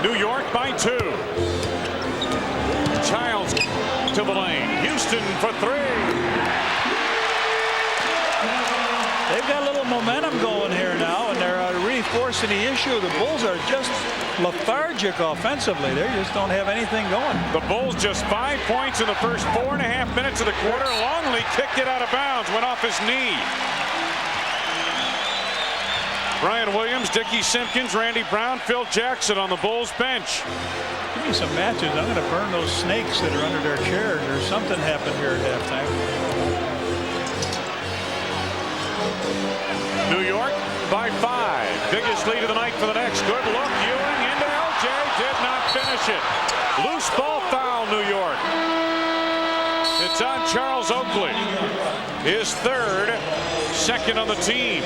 New York by 2. Childs to the lane. Houston for 3. They've got a little momentum going here now, and they're reinforcing the issue. The Bulls are just lethargic offensively. They just don't have anything going. The Bulls just 5 points in the first 4.5 minutes of the quarter. Longley kicked it out of bounds, went off his knee. Brian Williams, Dickie Simpkins, Randy Brown, Phil Jackson on the Bulls bench. Give me some matches. I'm going to burn those snakes that are under their chairs. There's something happened here at halftime. New York by 5. Biggest lead of the night for the Knicks. Good look. Ewing into LJ. Did not finish it. Loose ball foul, New York. It's on Charles Oakley. His third, second on the team.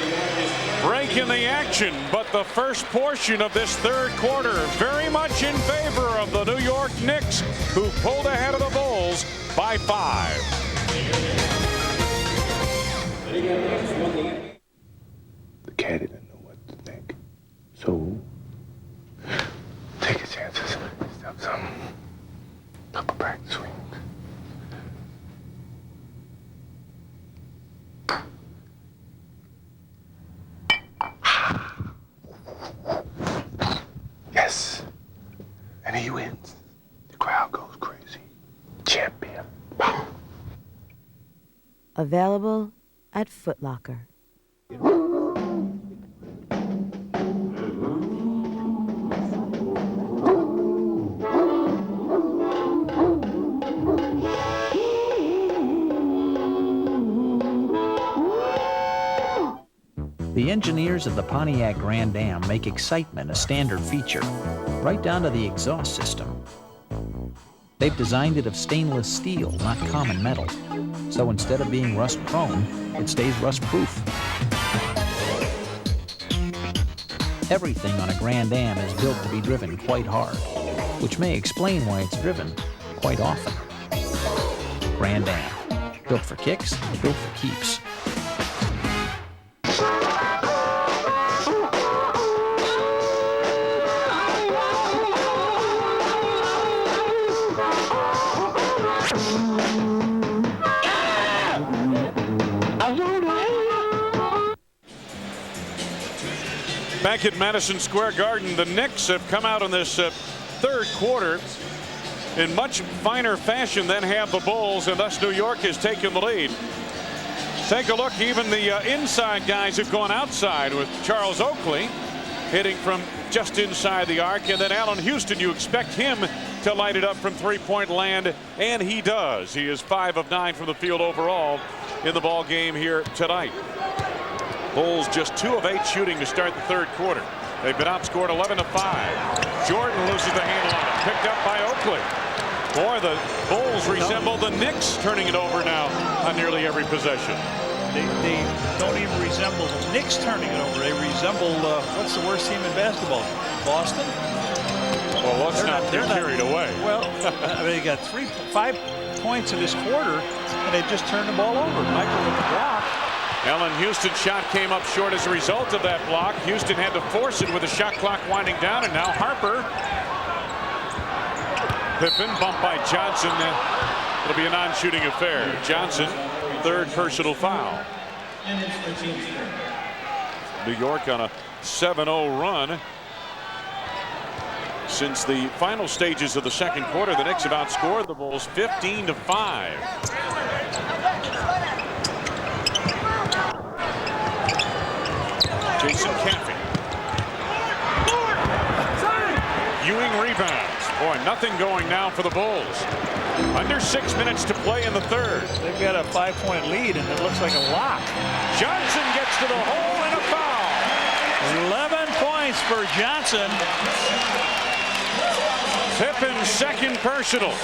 Break in the action, but the first portion of this third quarter very much in favor of the New York Knicks, who pulled ahead of the Bulls by 5. The cat didn't know what to think. So, take your chances. Stop some. Couple practice swings. Yes. And he wins. The crowd goes crazy. Champion. Available at Foot Locker. The engineers at the Pontiac Grand Am make excitement a standard feature, right down to the exhaust system. They've designed it of stainless steel, not common metal. So instead of being rust-prone, it stays rust-proof. Everything on a Grand Am is built to be driven quite hard, which may explain why it's driven quite often. Grand Am, built for kicks, built for keeps. Back at Madison Square Garden, the Knicks have come out in this third quarter in much finer fashion than have the Bulls, and thus New York has taken the lead. Take a look, even the inside guys have gone outside, with Charles Oakley hitting from just inside the arc, and then Allen Houston, you expect him to light it up from three-point land, and he does. He is 5 of 9 from the field overall in the ball game here tonight. Bulls just 2 of 8 shooting to start the third quarter. They've been outscored 11-5. Jordan loses the handle on it, picked up by Oakley. Boy, the Bulls resemble the Knicks, turning it over now on nearly every possession. They don't even resemble the Knicks turning it over. They resemble what's the worst team in basketball? Boston? Well, let's not get carried away. Well, I mean, they got 5 points in this quarter, and they just turned the ball over. Michael with the block. Allen Houston's shot came up short as a result of that block. Houston had to force it with the shot clock winding down, and now Harper. Pippen bumped by Johnson. It'll be a non-shooting affair. Johnson, third personal foul. New York on a 7-0 run. Since the final stages of the second quarter, the Knicks have outscored the Bulls 15-5. going. Nothing going now for the Bulls. Under 6 minutes to play in the third. They've got a 5-point lead, and it looks like a lock. Johnson gets to the hole and a foul. 11 points for Johnson. Pippen's second personal.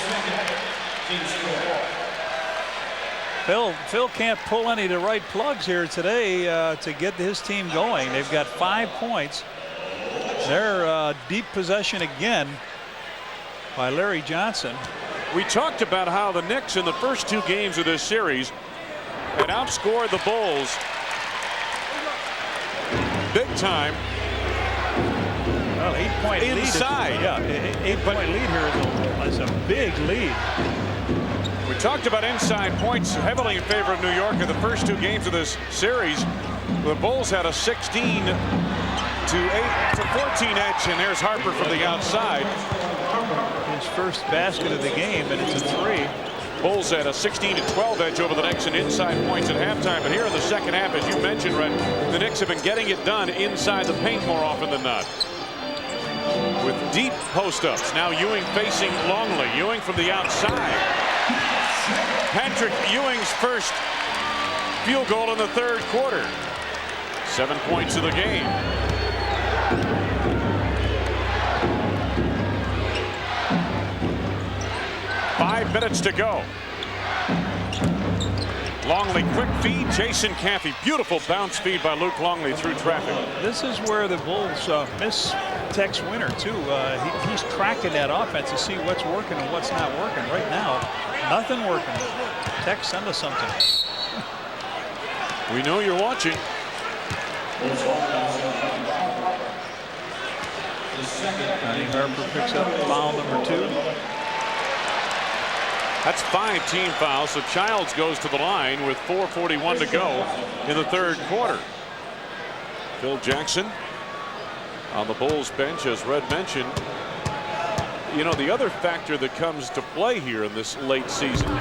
Phil can't pull any of the right plugs here today to get his team going. They've got 5 points. They're deep possession again by Larry Johnson. We talked about how the Knicks in the first 2 games of this series had outscored the Bulls big time. Well, 8-point lead. Inside. Yeah, 8-point lead here is a big lead. We talked about inside points heavily in favor of New York in the first 2 games of this series. The Bulls had a 16 to 14 edge, and there's Harper from the outside. His first basket of the game, and it's a 3. Bulls had a 16 to 12 edge over the Knicks in inside points at halftime. But here in the second half, as you mentioned, Red, the Knicks have been getting it done inside the paint more often than not. With deep post-ups. Now Ewing facing Longley. Ewing from the outside. Patrick Ewing's first field goal in the third quarter. 7 points of the game. Five minutes to go. Longley, quick feed. Jason Caffey. Beautiful bounce feed by Luke Longley through traffic. This is where the Bulls miss Tex Winter, too. He's tracking that offense to see what's working and what's not working. Right now, nothing working. Tex, send us something. We know you're watching. Johnny Harper picks up foul number 2. That's 5 team fouls. So Childs goes to the line with 4:41 to go in the third quarter. Phil Jackson on the Bulls bench, as Red mentioned. You know, the other factor that comes to play here in this late season,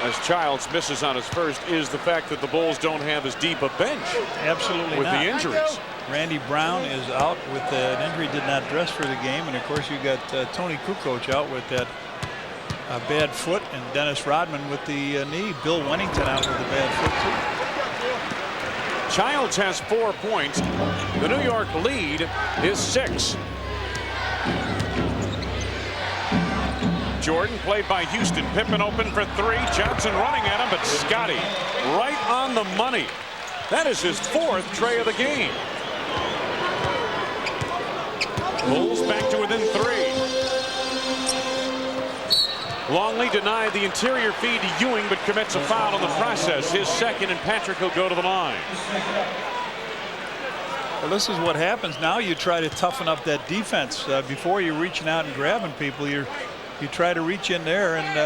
as Childs misses on his first, is the fact that the Bulls don't have as deep a bench. Absolutely with not. the injuries. Randy Brown is out with an injury, did not dress for the game, and of course you got Tony Kukoc out with that bad foot, and Dennis Rodman with the knee. Bill Wennington out with a bad foot too. Childs has 4 points. The New York lead is 6. Jordan played by Houston. Pippen open for 3. Johnson running at him, but Scotty right on the money. That is his 4th tray of the game. Bulls back to within 3. Longley denied the interior feed to Ewing, but commits a foul in the process. His second, and Patrick will go to the line. Well, this is what happens now. You try to toughen up that defense before you're reaching out and grabbing people. You try to reach in there and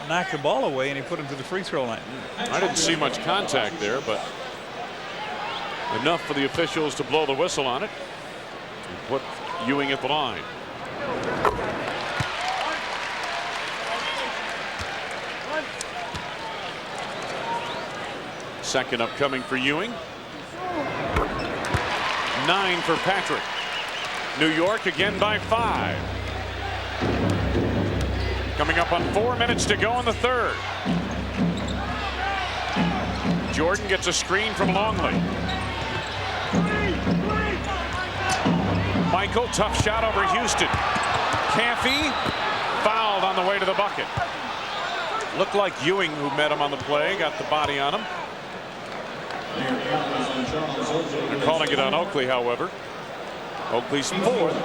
knock the ball away, and you put him to the free throw line. I didn't see much contact there, but enough for the officials to blow the whistle on it and put Ewing at the line. Second upcoming for Ewing. 9 for Patrick. New York again by 5. Coming up on 4 minutes to go in the third. Jordan gets a screen from Longley. Michael, tough shot over Houston. Caffey fouled on the way to the bucket. Looked like Ewing, who met him on the play, got the body on him. They're calling it on Oakley, however. Oakley's 4th.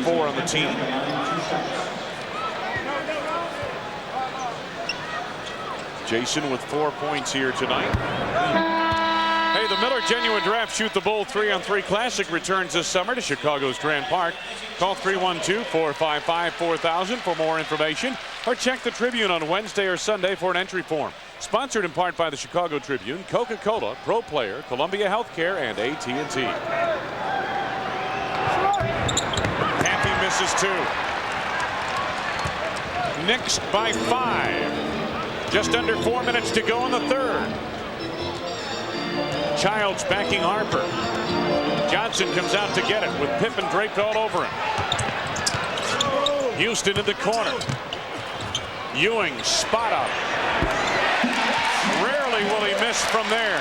4 on the team. Jason with 4 points here tonight. Hey, the Miller Genuine Draft Shoot the Bull 3-on-3 Classic returns this summer to Chicago's Grand Park. Call 312-455-4000 for more information, or check the Tribune on Wednesday or Sunday for an entry form. Sponsored in part by the Chicago Tribune, Coca-Cola, Pro Player, Columbia Healthcare, and AT&T. Caffey misses 2. Knicks by 5. Just under 4 minutes to go in the third. Childs backing Harper. Johnson comes out to get it with Pippen draped all over him. Houston in the corner. Ewing, spot up. Rarely will he miss from there.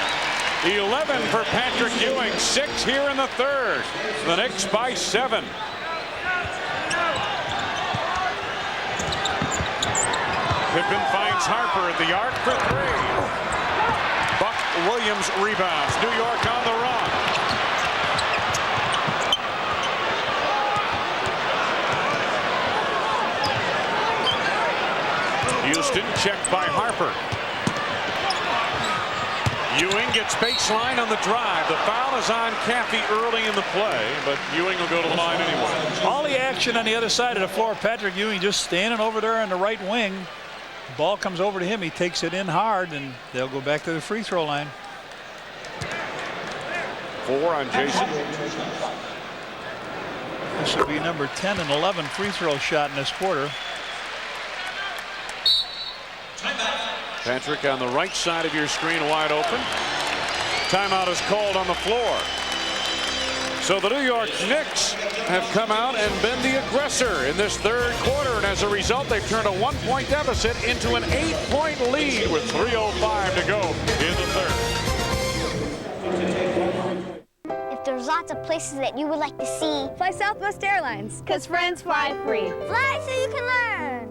11 for Patrick Ewing, 6 here in the third. The Knicks by 7. Pippen finds Harper at the arc for 3. Buck Williams rebounds. New York on the run. Houston checked by Harper. Ewing gets baseline on the drive. The foul is on Caffey early in the play, but Ewing will go to the line anyway. All the action on the other side of the floor. Patrick Ewing just standing over there on the right wing. The ball comes over to him. He takes it in hard, and they'll go back to the free throw line. 4 on Jason. This will be number 10 and 11 free throw shot in this quarter. Patrick on the right side of your screen, wide open. Timeout is called on the floor. So the New York Knicks have come out and been the aggressor in this third quarter, and as a result they've turned a 1-point deficit into an 8-point lead with 3:05 to go in the third. If there's lots of places that you would like to see, fly Southwest Airlines, because friends fly free. Fly so you can learn.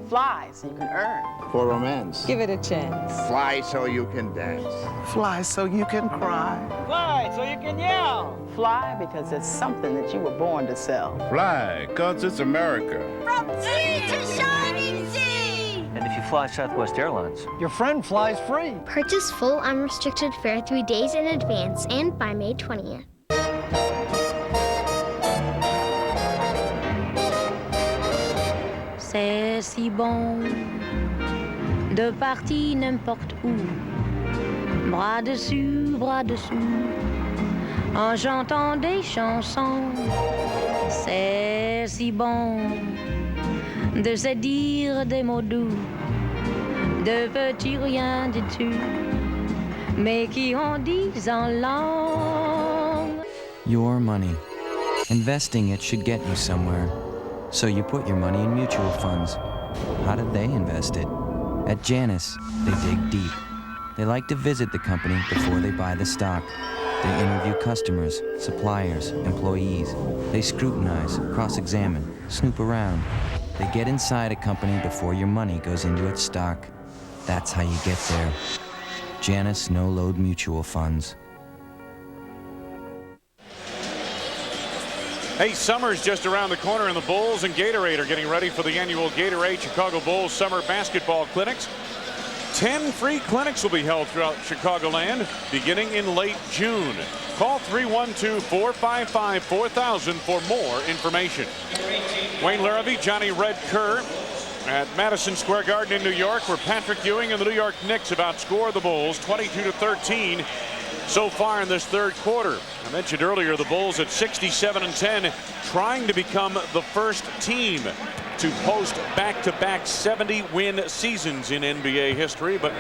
Fly so you can earn. For romance. Give it a chance. Fly so you can dance. Fly so you can cry. Fly so you can yell. Fly because it's something that you were born to sell. Fly, cause it's America. From sea to shining sea. And if you fly Southwest Airlines, your friend flies free. Purchase full unrestricted fare 3 days in advance and by May 20th. C'est si bon de partir n'importe où, bras dessus, en chantant des chansons. C'est si bon de se dire des mots doux, de petits rien du tout, mais qui en disent en langue. Your money. Investing it should get you somewhere. So you put your money in mutual funds. How did they invest it? At Janus, they dig deep. They like to visit the company before they buy the stock. They interview customers, suppliers, employees. They scrutinize, cross-examine, snoop around. They get inside a company before your money goes into its stock. That's how you get there. Janus no-load mutual funds. Hey, summer's just around the corner, and the Bulls and Gatorade are getting ready for the annual Gatorade Chicago Bulls Summer Basketball Clinics. 10 free clinics will be held throughout Chicagoland beginning in late June. Call 312-455-4000 for more information. Wayne Larrabee, Johnny Red Kerr at Madison Square Garden in New York, where Patrick Ewing and the New York Knicks have outscored the Bulls 22-13 so far in this third quarter. I mentioned earlier the Bulls at 67-10, trying to become the first team to post back-to-back 70-win seasons in NBA history, but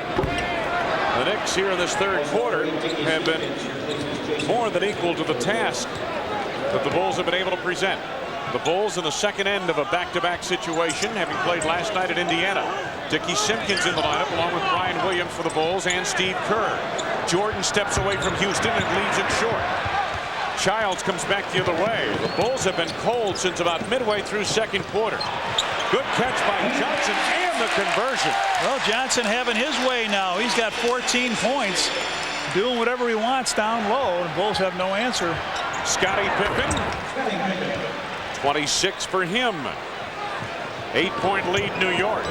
the Knicks here in this third quarter have been more than equal to the task that the Bulls have been able to present. The Bulls in the second end of a back-to-back situation, having played last night at Indiana. Dickie Simpkins in the lineup along with Brian Williams for the Bulls and Steve Kerr. Jordan steps away from Houston and leaves it short. Childs comes back the other way. The Bulls have been cold since about midway through second quarter. Good catch by Johnson and the conversion. Well, Johnson having his way now. He's got 14 points, doing whatever he wants down low, and the Bulls have no answer. Scottie Pippen, 26 for him. 8-point lead, New York.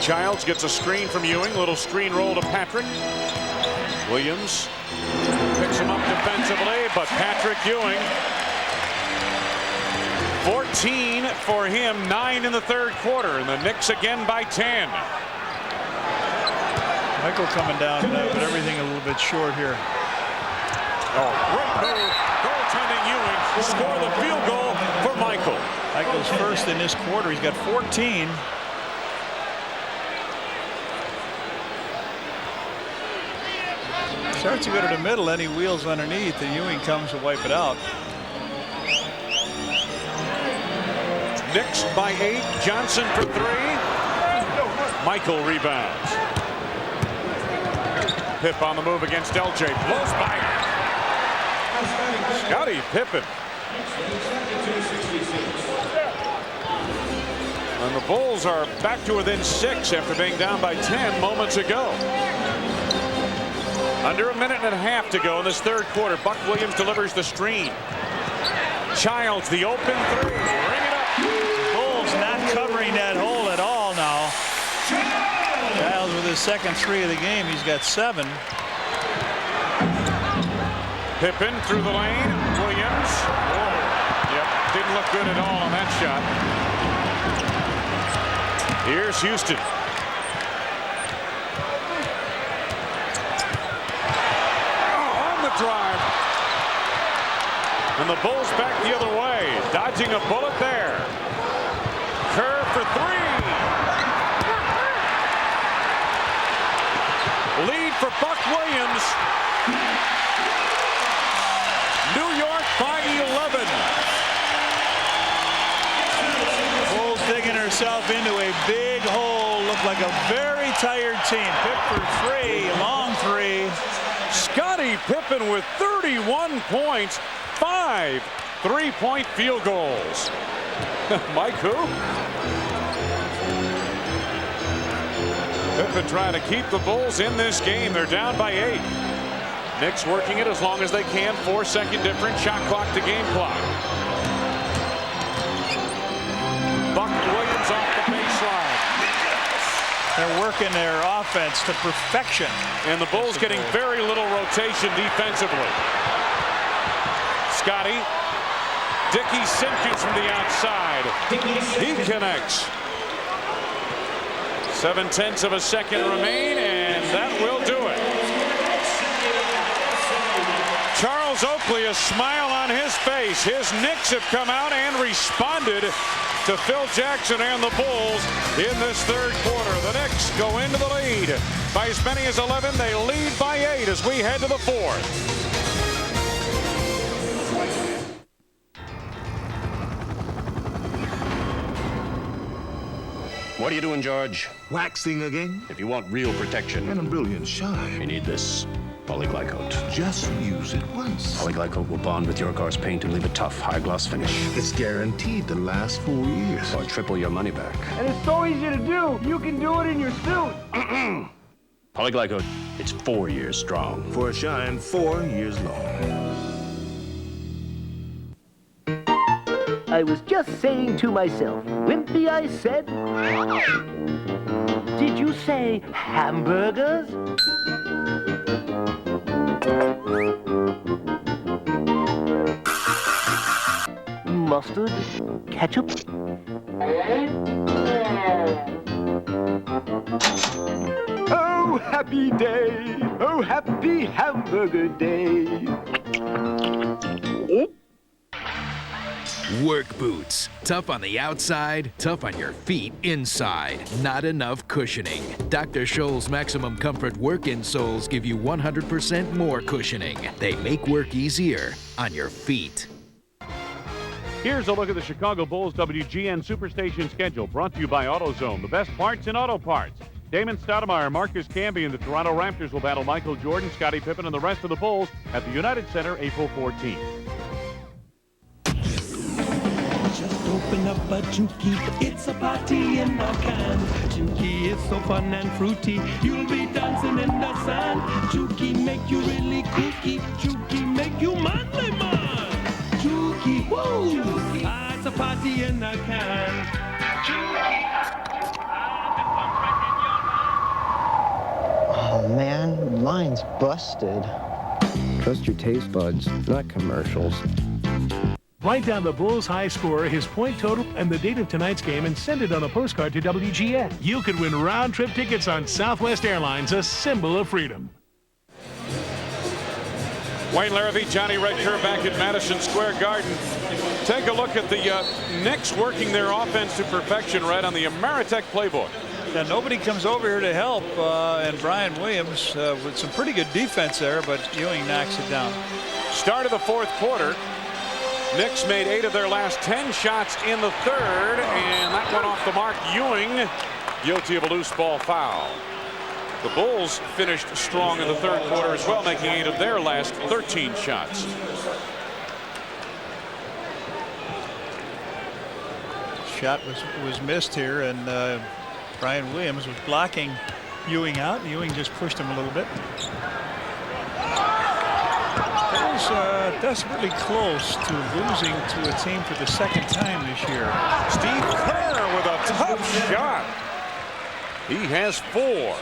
Childs gets a screen from Ewing. Little screen roll to Patrick. Williams picks him up defensively, but Patrick Ewing, 14 for him, 9 in the third quarter, and the Knicks again by 10. Michael coming down, but everything a little bit short here. Oh, great move. Goaltending Ewing. Score the field goal for Michael. Michael's first in this quarter. He's got 14. Starts to go to the middle, then he wheels underneath, and Ewing comes to wipe it out. Knicks by 8. Johnson for 3. Michael rebounds. Pip on the move against LJ. Blows by it. Scottie Pippen. And the Bulls are back to within 6 after being down by 10 moments ago. Under a minute and a half to go in this third quarter. Buck Williams delivers the screen. Childs the open 3. Bring it up. Bulls not covering that hole at all now. Childs with his second 3 of the game. He's got 7. Pippen through the lane. Williams. Whoa. Yep. Didn't look good at all on that shot. Here's Houston. On the drive. And the Bulls back the other way. Dodging a bullet there. Kerr for 3. Lead for Buck Williams. New York by 11. Bulls digging herself into a big hole. Looked like a very tired team. Pip for 3, long 3. Scottie Pippen with 31 points, 5 3-point field goals. Mike who? Pippen trying to keep the Bulls in this game. They're down by 8. Knicks working it as long as they can. 4-second difference. Shot clock to game clock. Buck Williams off the baseline. They're working their offense to perfection. And the Bulls getting very little rotation defensively. Scottie. Dickey Simpkins from the outside. He connects. 0.7 of a second remain, and that will do it. Charles Oakley, a smile on his face. His Knicks have come out and responded to Phil Jackson and the Bulls in this third quarter. The Knicks go into the lead by as many as 11. They lead by 8 as we head to the fourth. What are you doing, George? Waxing again? If you want real protection. And a brilliant shine. You need this. Polyglycoat. Just use it once. Polyglycoat will bond with your car's paint and leave a tough, high-gloss finish. It's guaranteed to last 4 years. Or triple your money back. And it's so easy to do. You can do it in your suit. Polyglycoat, it's 4 years strong. For a shine 4 years long. I was just saying to myself, Wimpy, I said, did you say hamburgers? Mustard? Ketchup? Oh, happy day. Oh, happy hamburger day. Work boots. Tough on the outside, tough on your feet inside. Not enough cushioning. Dr. Scholl's Maximum Comfort work insoles give you 100% more cushioning. They make work easier on your feet. Here's a look at the Chicago Bulls WGN Superstation schedule, brought to you by AutoZone, the best parts in auto parts. Damon Stoudemire, Marcus Camby, and the Toronto Raptors will battle Michael Jordan, Scottie Pippen, and the rest of the Bulls at the United Center April 14th. Just open up a Juki, it's a party in a can. Juki is so fun and fruity, you'll be dancing in the sand. Juki make you really kooky, Juki make you manly man. Juki, woo! Ah, it's a party in a can. Juki. Oh man, mine's busted. Trust your taste buds, not commercials. Write down the Bulls' high score, his point total, and the date of tonight's game, and send it on a postcard to WGN. You could win round-trip tickets on Southwest Airlines, a symbol of freedom. Wayne Larrivee, Johnny Red Kerr back at Madison Square Garden. Take a look at the Knicks working their offense to perfection right on the Ameritech playbook. Yeah, nobody comes over here to help, and Brian Williams with some pretty good defense there, but Ewing knocks it down. Start of the fourth quarter. Knicks made 8 of their last 10 shots in the third, and that went off the mark. Ewing guilty of a loose ball foul. The Bulls finished strong in the third quarter as well, making 8 of their last 13 shots. Shot was missed here, and Brian Williams was blocking Ewing out. Ewing just pushed him a little bit. That was desperately close to losing to a team for the second time this year. Steve Kerr with a tough shot. He has 4.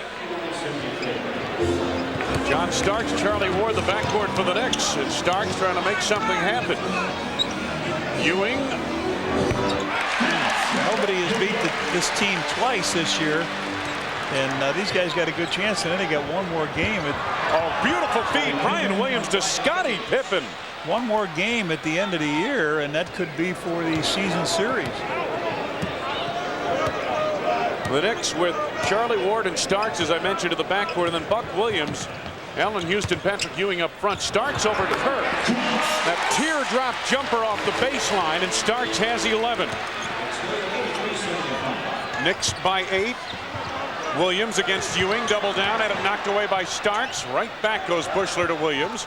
John Starks, Charlie Ward, the backcourt for the Knicks, and Starks trying to make something happen. Ewing. Nobody has beat this team twice this year, and these guys got a good chance, and then they got one more game. Oh, beautiful feed. Brian Williams to Scottie Pippen. One more game at the end of the year, and that could be for the season series. The Knicks with Charlie Ward and Starks, as I mentioned, to the backcourt, and then Buck Williams, Allen Houston, Patrick Ewing up front. Starks over to Kerr. That teardrop jumper off the baseline, and Starks has 11. Knicks by 8. Williams against Ewing, double down, had it knocked away by Starks. Right back goes Buechler to Williams.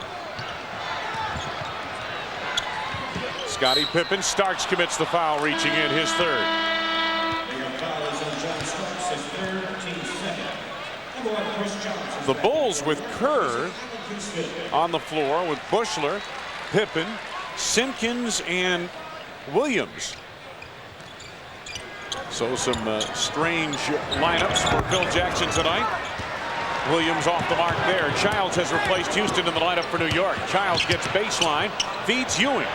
Scottie Pippen. Starks commits the foul, reaching in his third. The Bulls with Kerr on the floor with Buechler, Pippen, Simpkins, and Williams. So some strange lineups for Phil Jackson tonight. Williams off the mark there. Childs has replaced Houston in the lineup for New York. Childs gets baseline, feeds Ewing.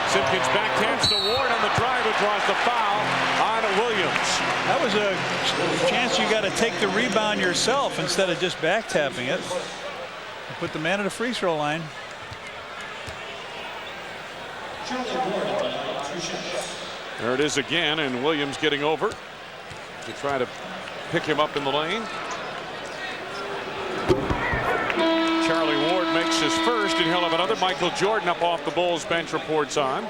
Simpkins backhands to Ward on the drive, who draws the foul on Williams. That was a chance you got to take the rebound yourself instead of just back tapping it. Put the man at the free throw line. There it is again, and Williams getting over to try to pick him up in the lane. Charlie Ward makes his first, and he'll have another. Michael Jordan up off the Bulls bench, reports on.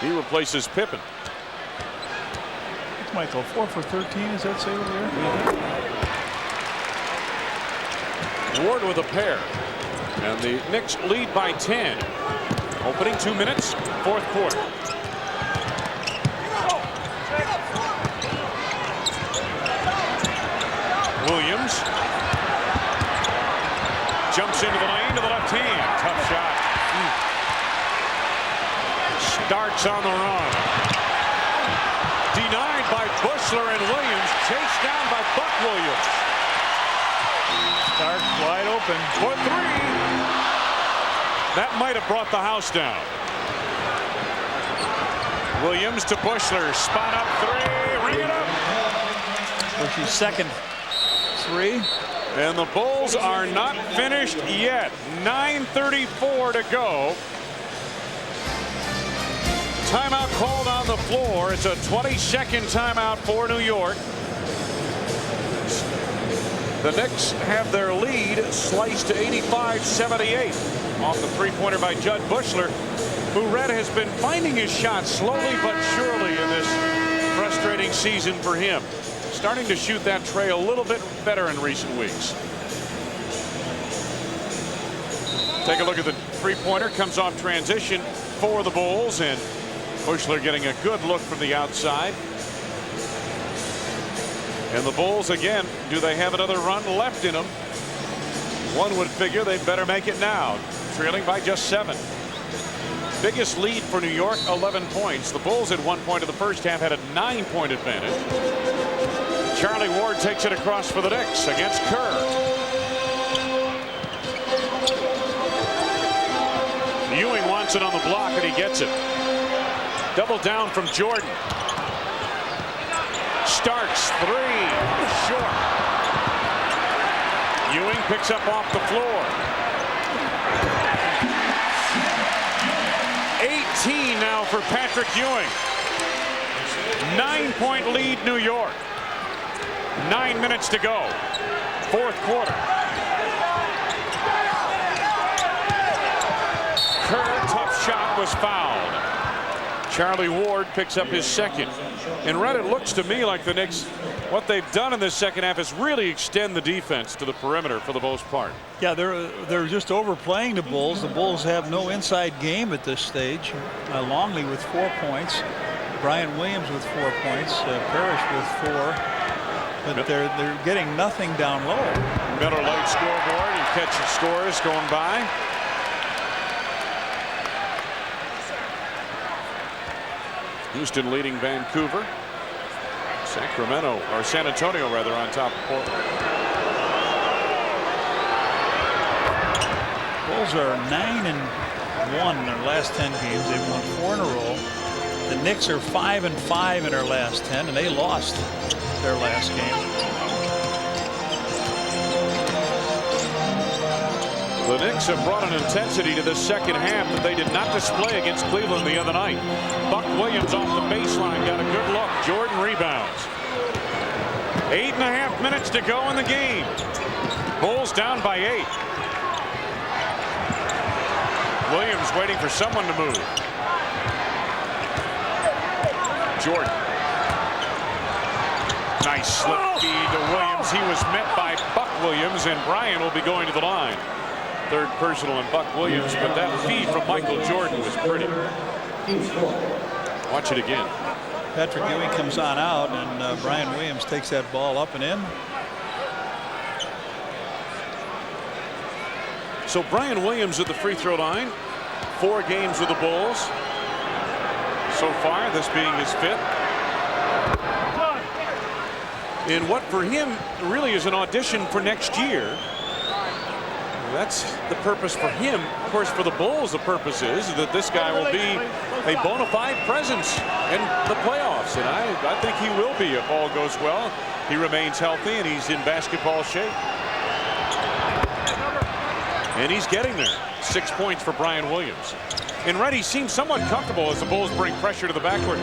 He replaces Pippen. It's Michael, 4 for 13, is that say over there? Ward with a pair, and the Knicks lead by 10. Opening 2 minutes, fourth quarter. Williams jumps into the lane to the left hand. Tough shot. Starks on the run. Denied by Buechler, and Williams chased down by Buck Williams. Starks wide open for 3. That might have brought the house down. Williams to Buechler. Spot up 3. Ring it up. Bush's second 3. And the Bulls are not finished yet. 9:34 to go. Timeout called on the floor. It's a 20-second timeout for New York. The Knicks have their lead sliced to 85-78 off the three-pointer by Judd Buechler, who Red has been finding his shot slowly but surely in this frustrating season for him. Starting to shoot that tray a little bit better in recent weeks. Take a look at the three-pointer. Comes off transition for the Bulls, and Buechler getting a good look from the outside. And the Bulls again, do they have another run left in them? One would figure they'd better make it now, trailing by just 7. Biggest lead for New York, 11 points. The Bulls at one point of the first half had a 9-point advantage. Charlie Ward takes it across for the Knicks against Kerr. Ewing wants it on the block, and he gets it. Double down from Jordan. Starks 3, short. Ewing picks up off the floor. 18 now for Patrick Ewing. 9-point lead, New York. 9 minutes to go. Fourth quarter. Kerr, tough shot, was fouled. Charlie Ward picks up his second. And Red, it looks to me like the Knicks, what they've done in this second half is really extend the defense to the perimeter for the most part. Yeah, they're just overplaying the Bulls. The Bulls have no inside game at this stage. Longley with 4 points. Brian Williams with 4 points. Parrish with 4. But they're getting nothing down low. Miller Lite scoreboard and catching scores going by. Houston leading Vancouver. Sacramento, or San Antonio rather, on top of Portland. Bulls are 9-1 in their last 10 games. They've won 4 in a row. The Knicks are 5-5 in their last 10, and they lost their last game. The Knicks have brought an intensity to the second half that they did not display against Cleveland the other night. Buck Williams off the baseline, got a good look. Jordan rebounds. 8.5 minutes to go in the game. Bulls down by 8. Williams waiting for someone to move. Jordan. Nice slip feed to Williams. He was met by Buck Williams, and Brian will be going to the line. Third personal and Buck Williams, but that feed from Michael Jordan was pretty. Watch it again. Patrick Ewing comes on out, and Brian Williams takes that ball up and in. So Brian Williams at the free throw line. 4 games with the Bulls so far, this being his 5th. And what for him really is an audition for next year. That's the purpose for him. Of course, for the Bulls, the purpose is that this guy will be a bona fide presence in the playoffs. And I think he will be if all goes well. He remains healthy and he's in basketball shape. And he's getting there. 6 points for Brian Williams. And Reddy seems somewhat comfortable as the Bulls bring pressure to the backcourt.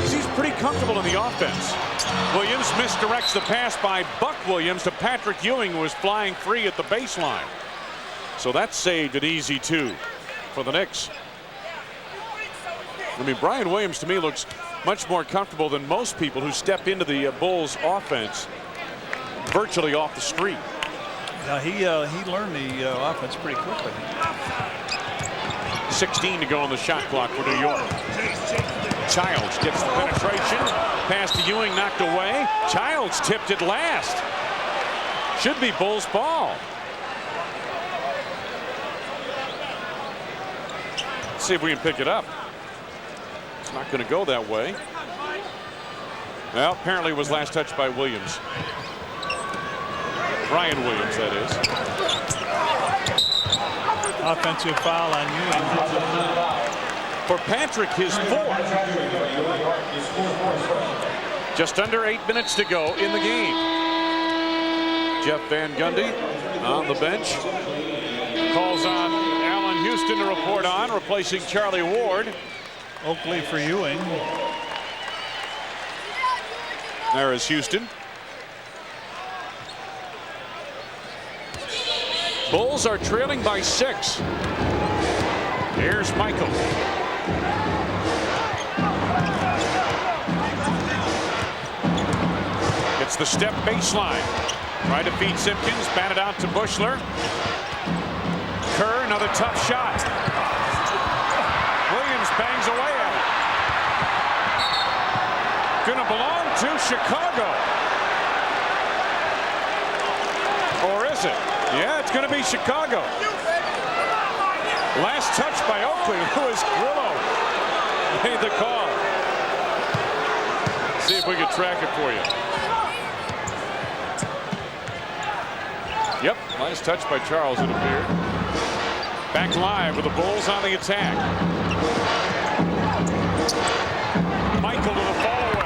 He's pretty comfortable in the offense. Williams misdirects the pass by Buck Williams to Patrick Ewing, who was flying free at the baseline. So that's saved an easy 2 for the Knicks. I mean, Brian Williams to me looks much more comfortable than most people who step into the Bulls offense virtually off the street. He learned the offense pretty quickly. 16 to go on the shot clock for New York. Childs gets the penetration. Pass to Ewing, knocked away. Childs tipped it last. Should be Bulls ball. Let's see if we can pick it up. It's not going to go that way. Well, apparently it was last touched by Williams. Brian Williams, that is. Offensive foul on Ewing. For Patrick, his 4th. Just under 8 minutes to go in the game. Jeff Van Gundy on the bench. Calls on Allen Houston to report on, replacing Charlie Ward. Oakley for Ewing. There is Houston. Bulls are trailing by 6. Here's Michael. It's the step baseline. Try to feed Simpkins, batted out to Bushler. Kerr, another tough shot. Williams bangs away at it. Gonna belong to Chicago. Or is it? Yeah, it's going to be Chicago. Last touch by Oakley. Louis Grillo made the call. See if we can track it for you. Yep, last touch by Charles, it appeared. Back live with the Bulls on the attack. Michael to the fall away.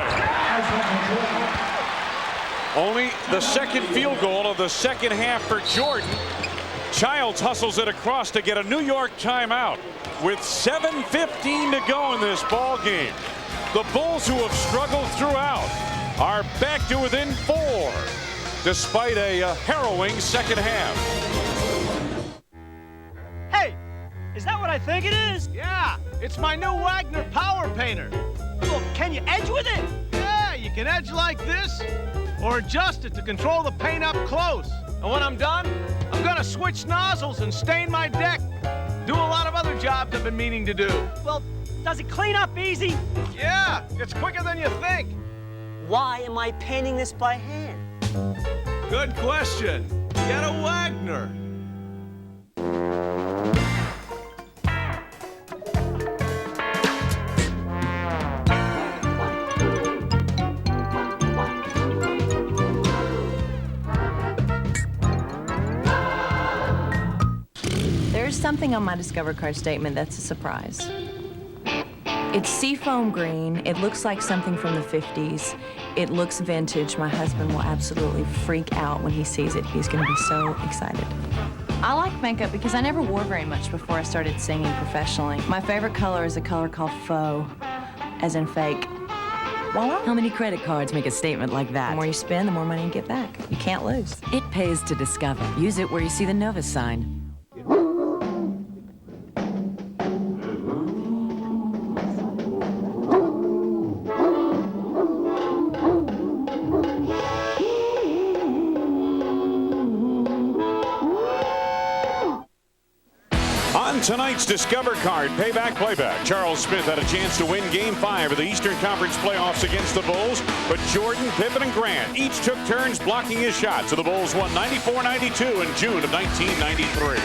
Only the second field goal of the second half for Jordan. Childs hustles it across to get a New York timeout with 7:15 to go in this ball game. The Bulls, who have struggled throughout, are back to within 4, despite a harrowing second half. Hey, is that what I think it is? Yeah, it's my new Wagner Power Painter. Well, can you edge with it? Yeah, you can edge like this, or adjust it to control the paint up close. And when I'm done, I'm gonna switch nozzles and stain my deck. Do a lot of other jobs I've been meaning to do. Well, does it clean up easy? Yeah, it's quicker than you think. Why am I painting this by hand? Good question. Get a Wagner. There's something on my Discover card statement that's a surprise. It's seafoam green. It looks like something from the 50s. It looks vintage. My husband will absolutely freak out when he sees it. He's going to be so excited. I like makeup because I never wore very much before I started singing professionally. My favorite color is a color called faux, as in fake. Voila. How many credit cards make a statement like that? The more you spend, the more money you get back. You can't lose. It pays to Discover. Use it where you see the Novus sign. Tonight's Discover card, playback. Charles Smith had a chance to win Game 5 of the Eastern Conference playoffs against the Bulls, but Jordan, Pippen, and Grant each took turns blocking his shots, so the Bulls won 94-92 in June of 1993.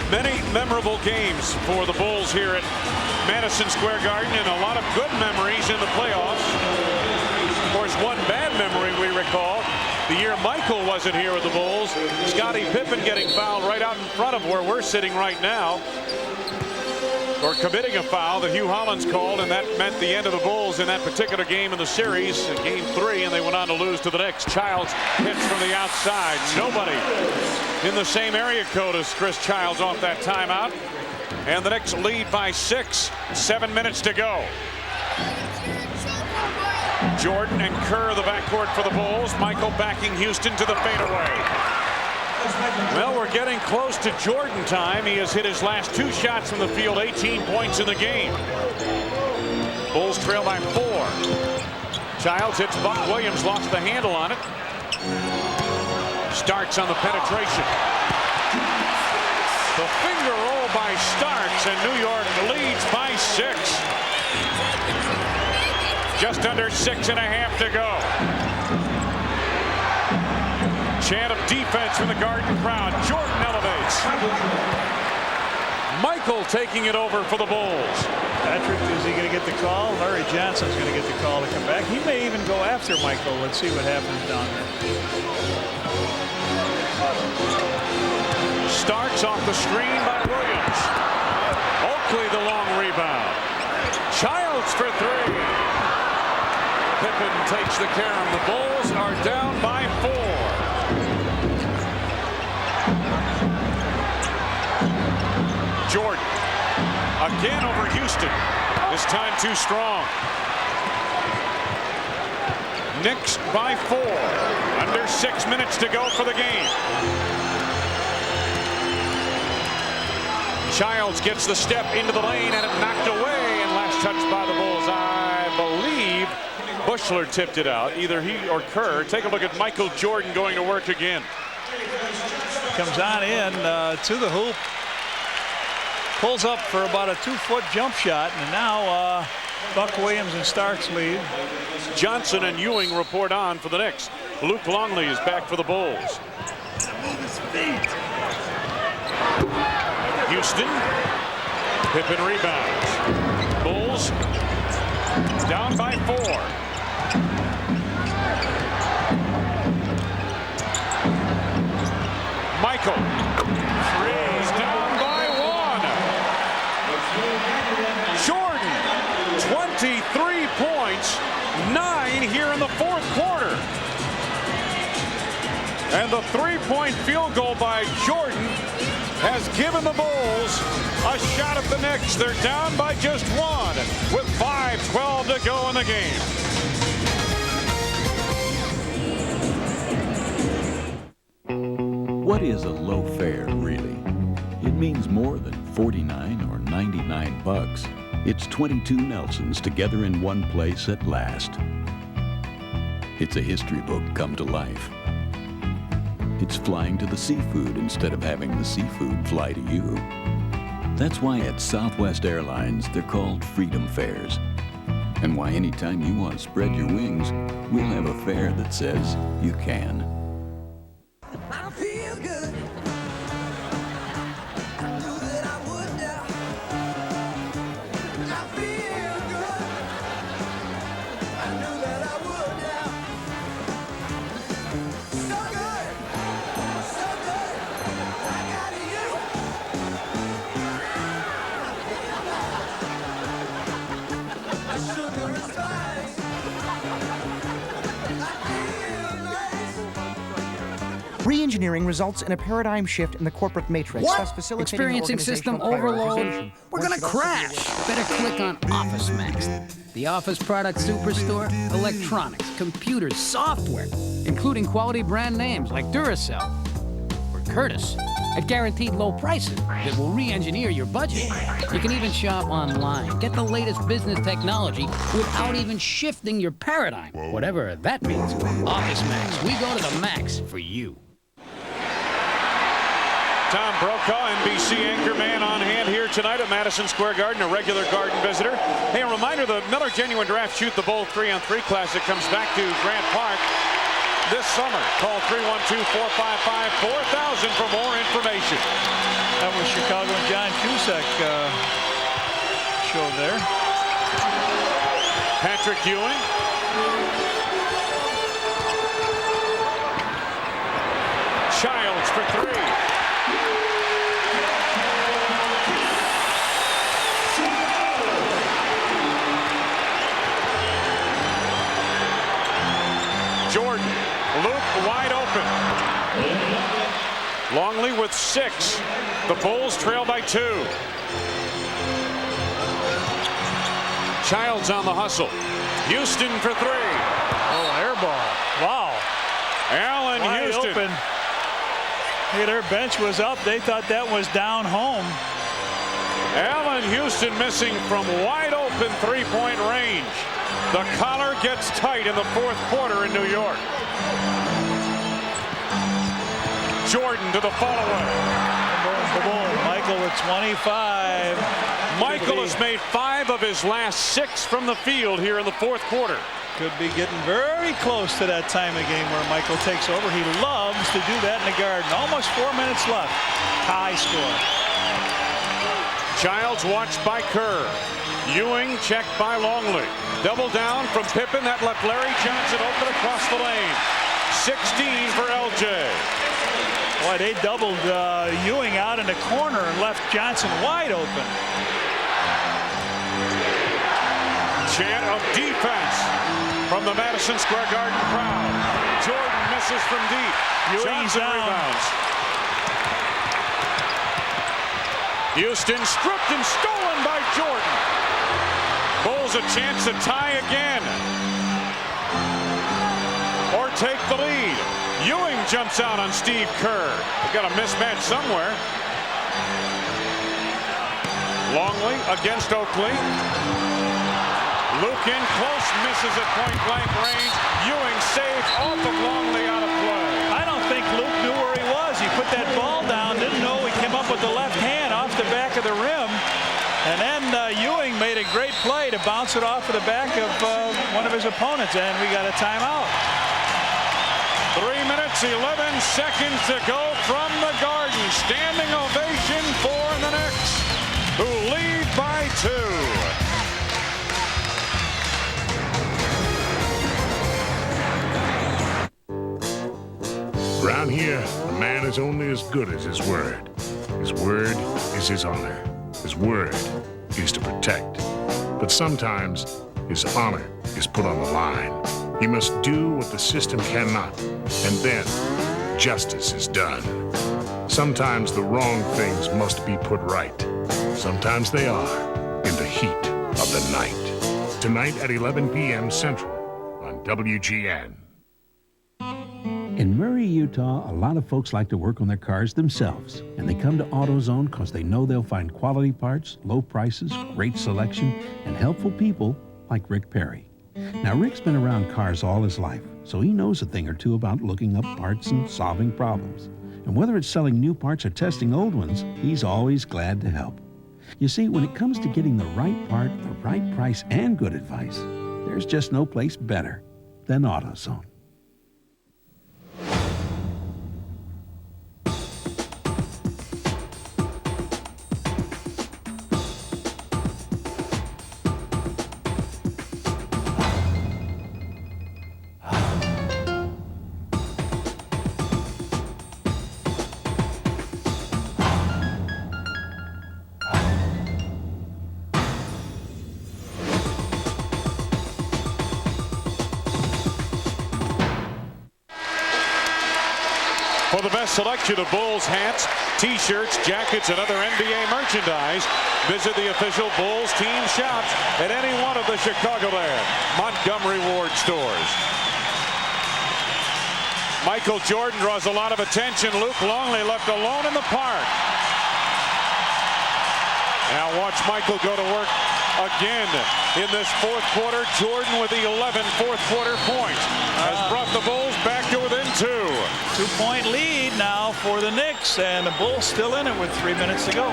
Many memorable games for the Bulls here at Madison Square Garden, and a lot of good memories in the playoffs. Of course, one bad memory we recall, the year Michael wasn't here with the Bulls. Scottie Pippen getting fouled right out in front of where we're sitting right now, or committing a foul that Hugh Hollins called, and that meant the end of the Bulls in that particular game in the series, Game 3, and they went on to lose to the Knicks. Childs hits from the outside. Nobody in the same area code as Chris Childs off that timeout, and the Knicks lead by 6. 7 minutes to go. Jordan and Kerr, the backcourt for the Bulls. Michael backing Houston to the fadeaway. Well, we're getting close to Jordan time. He has hit his last 2 shots from the field, 18 points in the game. Bulls trail by 4. Childs hits Buck Williams, lost the handle on it. Starks on the penetration. The finger roll by Starks, and New York leads by 6. Just under 6.5 to go. Chant of defense from the Garden crowd. Jordan elevates. Michael taking it over for the Bulls. Patrick, is he going to get the call? Larry Johnson's going to get the call to come back. He may even go after Michael. Let's see what happens down there. Starks off the screen by Williams. Oakley the long rebound. Childs for 3. Pippen takes the carom. The Bulls are down by 4. Jordan again over Houston. This time too strong. Knicks by 4. Under 6 minutes to go for the game. Childs gets the step into the lane, and it knocked away, and last touch by the Bulls. I believe Bushler tipped it out, either he or Kerr. Take a look at Michael Jordan going to work again. Comes on in to the hoop. Pulls up for about a 2-foot jump shot, and now Buck Williams and Starks lead. Johnson and Ewing report on for the Knicks. Luke Longley is back for the Bulls. Houston. Pippen rebounds. Bulls down by 4. Michael. 3's down by 1. Jordan, 23 points, 9 here in the 4th quarter. And the 3-point field goal by Jordan has given the Bulls a shot at the Knicks. They're down by just one with 5:12 to go in the game. What is a low fare, really? It means more than 49 or 99 bucks. It's 22 Nelsons together in one place at last. It's a history book come to life. It's flying to the seafood instead of having the seafood fly to you. That's why at Southwest Airlines, they're called Freedom Fares. And why anytime you want to spread your wings, we'll have a fare that says you can. I feel good. I knew that I would now. I feel good. I knew that I would now. So good. So good. I got you. Sugar and spice. Re-engineering results in a paradigm shift in the corporate matrix, thus facilitating Experiencing system overload? We're gonna crash. Better click on Office Max. The office product superstore, electronics, computers, software, including quality brand names like Duracell or Curtis, at guaranteed low prices that will re-engineer your budget. You can even shop online. Get the latest business technology without even shifting your paradigm, whatever that means. Office Max. We go to the max for you. Tom Brokaw, NBC anchorman, on hand here tonight at Madison Square Garden, a regular Garden visitor. Hey, a reminder, the Miller Genuine Draft Shoot the Bull 3-on-3 Classic comes back to Grant Park this summer. Call 312-455-4000 for more information. That was Chicago and John Cusack showed there. Patrick Ewing. Childs for three. Jordan, Luke wide open. Longley with 6. The Bulls trail by 2. Childs on the hustle. Houston for 3. Oh, air ball. Wow. Allen wide Houston. Open. Hey, their bench was up. They thought that was down home. Allen Houston missing from wide open three-point range. The collar gets tight in the fourth quarter in New York. Jordan to the follow-up. Michael with 25. Michael has made 5 of his last 6 from the field here in the fourth quarter. Could be getting very close to that time of game where Michael takes over. He loves to do that in the Garden. Almost 4 minutes left. High score. Childs watched by Kerr. Ewing checked by Longley. Double down from Pippen. That left Larry Johnson open across the lane. 16 for LJ. Boy, they doubled Ewing out in the corner and left Johnson wide open. Chant of defense from the Madison Square Garden crowd. Jordan misses from deep. Johnson rebounds. Houston stripped and stolen by Jordan. Bulls a chance to tie again or take the lead. Ewing jumps out on Steve Kerr. They've got a mismatch somewhere. Longley against Oakley. Luke in close, misses at point-blank range. Ewing saves off of Longley out of play. I don't think Luke knew where he was. He put that ball down, didn't know he came up with the left hand off the back of the rim. And then Ewing made a great play to bounce it off of the back of one of his opponents, and we got a timeout. 3 minutes, 11 seconds to go from the Garden. Standing ovation for the Knicks, who lead by 2. Around here, a man is only as good as his word. His word is his honor. His word is to protect. But sometimes his honor is put on the line. He must do what the system cannot, and then justice is done. Sometimes the wrong things must be put right. Sometimes they are in the heat of the night. Tonight at 11 p.m. Central on WGN. In Murray, Utah, a lot of folks like to work on their cars themselves, and they come to AutoZone because they know they'll find quality parts, low prices, great selection, and helpful people like Rick Perry. Now, Rick's been around cars all his life, so he knows a thing or two about looking up parts and solving problems. And whether it's selling new parts or testing old ones, he's always glad to help. You see, when it comes to getting the right part, the right price, and good advice, there's just no place better than AutoZone. For the best selection of Bulls hats, T-shirts, jackets, and other NBA merchandise, visit the official Bulls team shops at any one of the Chicagoland Montgomery Ward stores. Michael Jordan draws a lot of attention. Luke Longley left alone in the park. Now watch Michael go to work again in this fourth quarter. Jordan with the 11 fourth quarter points has brought the Bulls back to within 2. 2-point lead now for the Knicks, and the Bulls still in it with 3 minutes to go.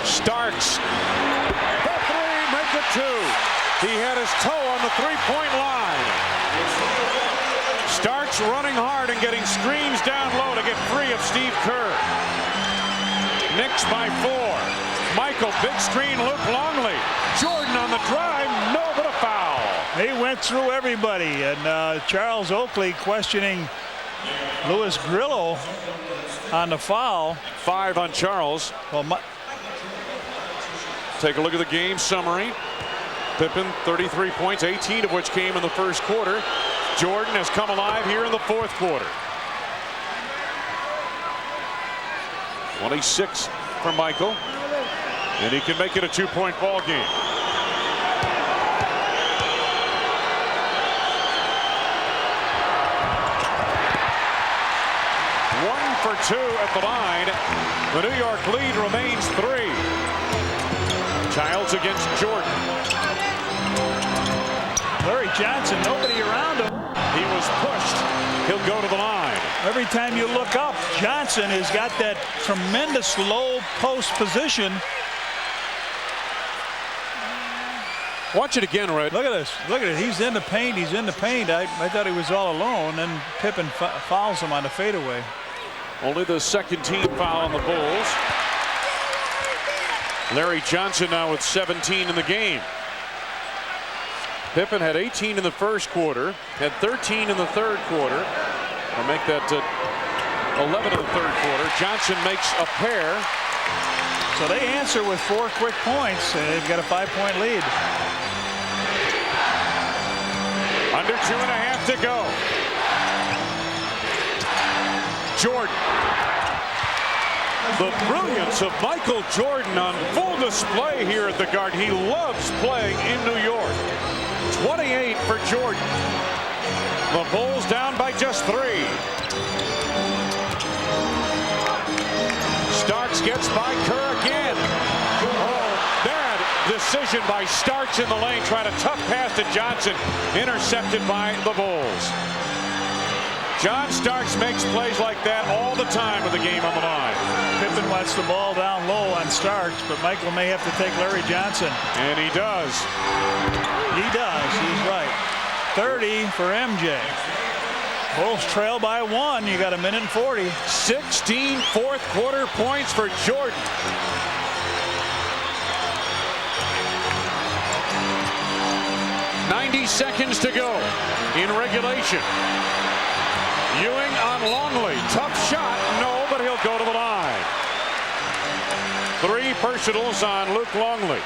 Starks. The 3, make it 2. He had his toe on the 3-point line. Starks running hard and getting screens down low to get free of Steve Kerr. Knicks by 4. Michael, big screen, Luke Longley. Jordan on the drive, no, but a foul. He went through everybody, and Charles Oakley questioning Louis Grillo on the foul. 5 on Charles. Well, take a look at the game summary. Pippen, 33 points, 18 of which came in the first quarter. Jordan has come alive here in the fourth quarter. 26 for Michael, and he can make it a 2-point ball game. One for 2 at the line. The New York lead remains 3. Childs against Jordan. Larry Johnson, nobody around him. He was pushed. He'll go to the line. Every time you look up, Johnson has got that tremendous low post position. Watch it again, Red. Look at this. Look at it. He's in the paint. He's in the paint. I thought he was all alone. Then Pippen fouls him on the fadeaway. Only the second team foul on the Bulls. Larry Johnson now with 17 in the game. Pippen had 18 in the first quarter, had 13 in the third quarter. I'll make that 11 in the third quarter. Johnson makes a pair. So they answer with 4 quick points. They've got a 5-point lead. Under 2.5 to go. Jordan. The brilliance of Michael Jordan on full display here at the Garden. He loves playing in New York. 28 for Jordan. The Bulls down by just 3. Starks gets by Kerr again. Oh, bad decision by Starks in the lane. Trying a tough pass to Johnson. Intercepted by the Bulls. John Starks makes plays like that all the time with the game on the line. Pippen wants the ball down low on Starks, but Michael may have to take Larry Johnson. And he does. He does. He's right. 30 for MJ. Bulls trail by 1. You got a minute and 40. 16 fourth quarter points for Jordan. Seconds to go in regulation. Ewing on Longley. Tough shot. No, but he'll go to the line. 3 personals on Luke Longley.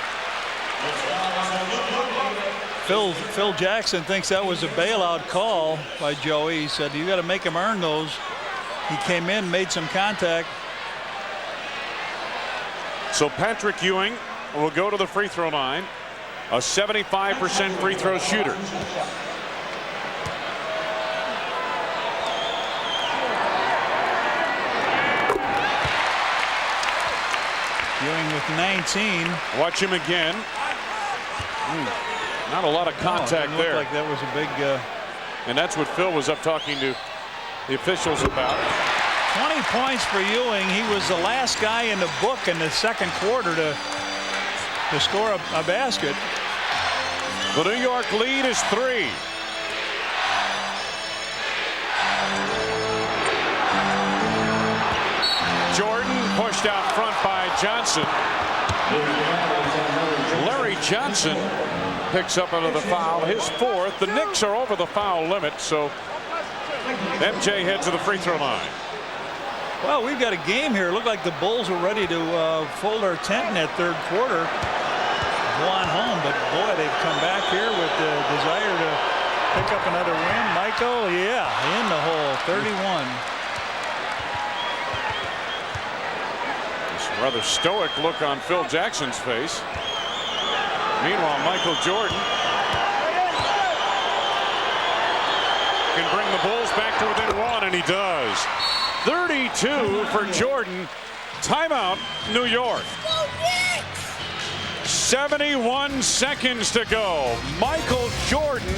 Phil Jackson thinks that was a bailout call by Joey. He said you got to make him earn those. He came in, made some contact. So Patrick Ewing will go to the free throw line, a 75% free throw shooter. Ewing with 19. Watch him again. Not a lot of contact there. Like that was a big. And that's what Phil was up talking to the officials about. 20 points for Ewing. He was the last guy in the book in the second quarter to score a basket. The New York lead is 3. Jordan pushed out front by Johnson. Larry Johnson picks up another foul, his 4th. The Knicks are over the foul limit, so MJ heads to the free throw line. Well, we've got a game here. Looked like the Bulls were ready to fold our tent in that third quarter, go on home, but boy, they've come back here with the desire to pick up another win. Michael, yeah, in the hole, 31. This rather stoic look on Phil Jackson's face. Meanwhile, Michael Jordan can bring the Bulls back to within 1, and he does. 32 for Jordan. Timeout, New York. 71 seconds to go. Michael Jordan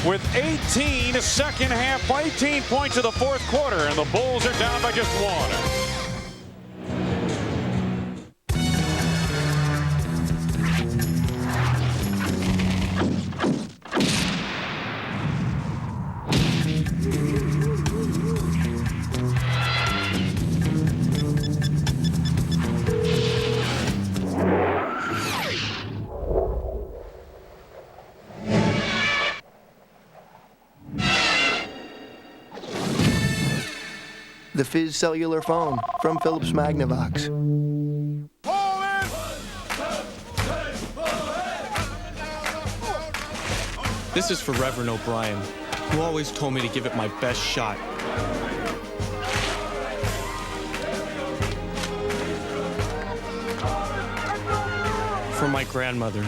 with 18 second half, 18 points of the fourth quarter, and the Bulls are down by just 1. The Fizz cellular phone from Philips Magnavox. This is for Reverend O'Brien, who always told me to give it my best shot. For my grandmother,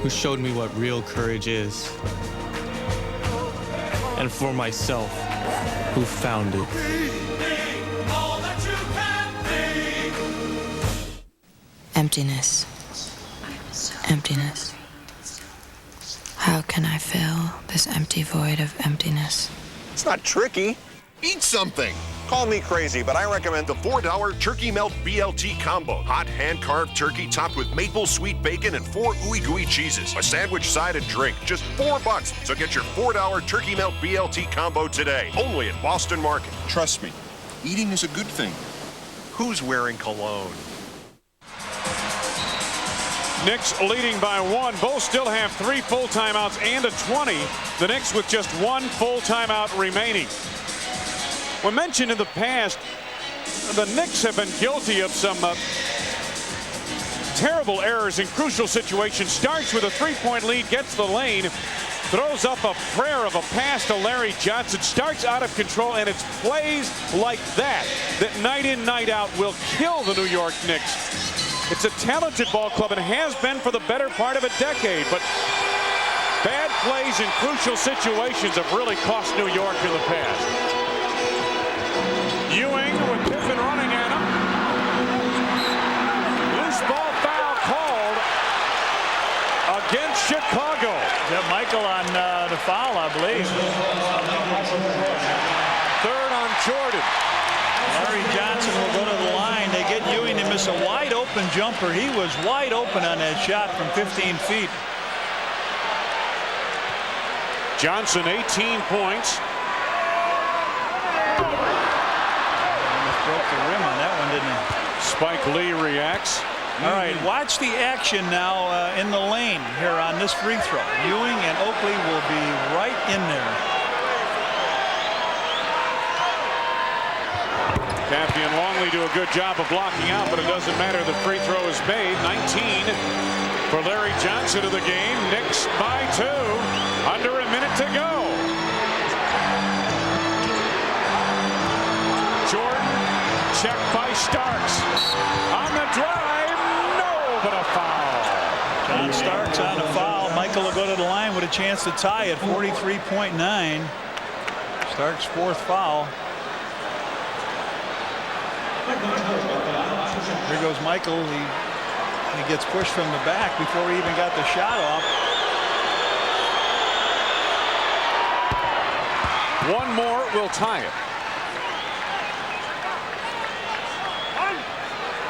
who showed me what real courage is. And for myself, who found it. Emptiness. Emptiness. How can I fill this empty void of emptiness? It's not tricky. Eat something. Call me crazy, but I recommend the $4 Turkey Melt BLT combo. Hot hand-carved turkey topped with maple sweet bacon and 4 ooey-gooey cheeses. A sandwich, side, and drink. Just $4. So get your $4 Turkey Melt BLT combo today. Only at Boston Market. Trust me, eating is a good thing. Who's wearing cologne? Knicks leading by 1. Bulls still have 3 full timeouts and a 20. The Knicks with just 1 full timeout remaining. We mentioned in the past, the Knicks have been guilty of some terrible errors in crucial situations. Starts with a 3-point lead, gets the lane, throws up a prayer of a pass to Larry Johnson, starts out of control, and it's plays like that night in, night out will kill the New York Knicks. It's a talented ball club and has been for the better part of a decade, but bad plays in crucial situations have really cost New York in the past. Ewing with Pippen running at him. Loose ball foul called against Chicago. Is that Michael on the foul, I believe. Third on Jordan. Larry Johnson will go to the line. They get Ewing to miss a wide open jumper. He was wide open on that shot from 15 feet. Johnson 18 points. Broke the rim on that one, didn't he? Spike Lee reacts. All right, watch the action now in the lane here on this free throw. Ewing and Oakley will be right in there. Caffey and Longley do a good job of blocking out, but it doesn't matter. The free throw is made. 19 for Larry Johnson of the game. Knicks by 2. Under a minute to go. check by Starks. On the drive, no, but a foul. John Starks on a foul. Michael will go to the line with a chance to tie at 43.9. Starks' fourth foul. Here goes Michael. He gets pushed from the back before he even got the shot off. One more will tie it.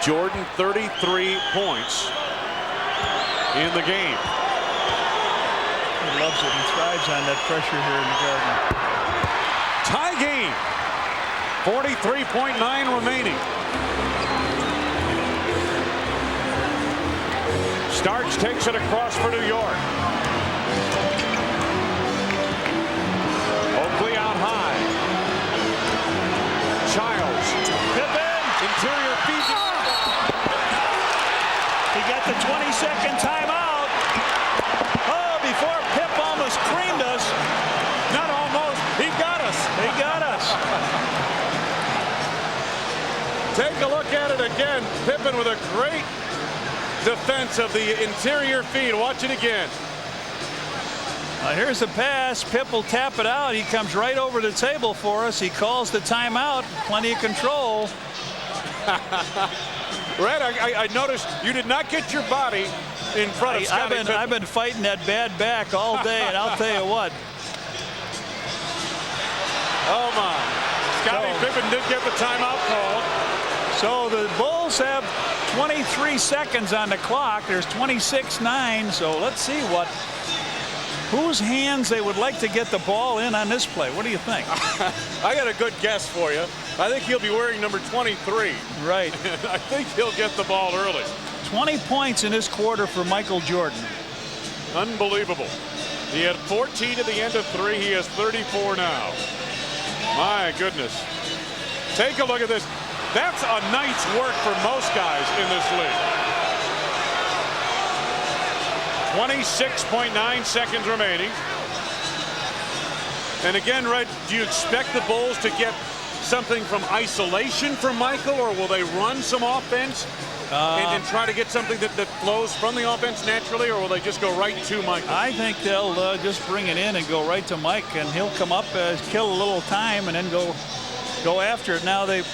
Jordan 33 points in the game. He loves it. He thrives on that pressure here in the Garden. Tie game. 43.9 remaining. Starks takes it across for New York. Oakley out high. Childs. Pippen. Interior feed. He got the 20-second timeout. Oh, before Pip almost creamed us. Not almost. He got us. He got us. Take a look at it again. Pippen with a great defense of the interior feed. Watch it again. Here's the pass. Pip will tap it out. He comes right over the table for us. He calls the timeout. Plenty of control. Red, I noticed you did not get your body in front of Scotty. I've been fighting that bad back all day, and I'll tell you what. Oh my! Scotty Pippen did get the timeout called. So the Bulls have 23 seconds on the clock. There's 26-9. So let's see whose hands they would like to get the ball in on this play. What do you think? I got a good guess for you. I think he'll be wearing number 23. Right. I think he'll get the ball early. 20 points in this quarter for Michael Jordan. Unbelievable. He had 14 at the end of 3. He has 34 now. My goodness. Take a look at this. That's a night's work for most guys in this league. 26.9 seconds remaining. And again, Red, do you expect the Bulls to get something from isolation from Michael, or will they run some offense and try to get something that flows from the offense naturally, or will they just go right to Michael? I think they'll just bring it in and go right to Mike, and he'll come up, kill a little time, and then go after it. Now the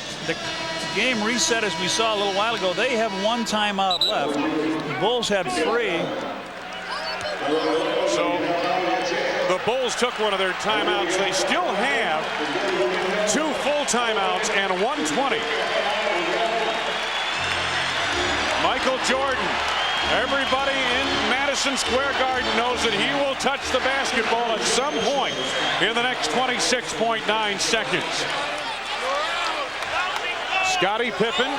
game reset, as we saw a little while ago. They have one timeout left. The Bulls had 3. So the Bulls took one of their timeouts. They still have 2 full timeouts and 1:20. Michael Jordan. Everybody in Madison Square Garden knows that he will touch the basketball at some point in the next 26.9 seconds. Scottie Pippen,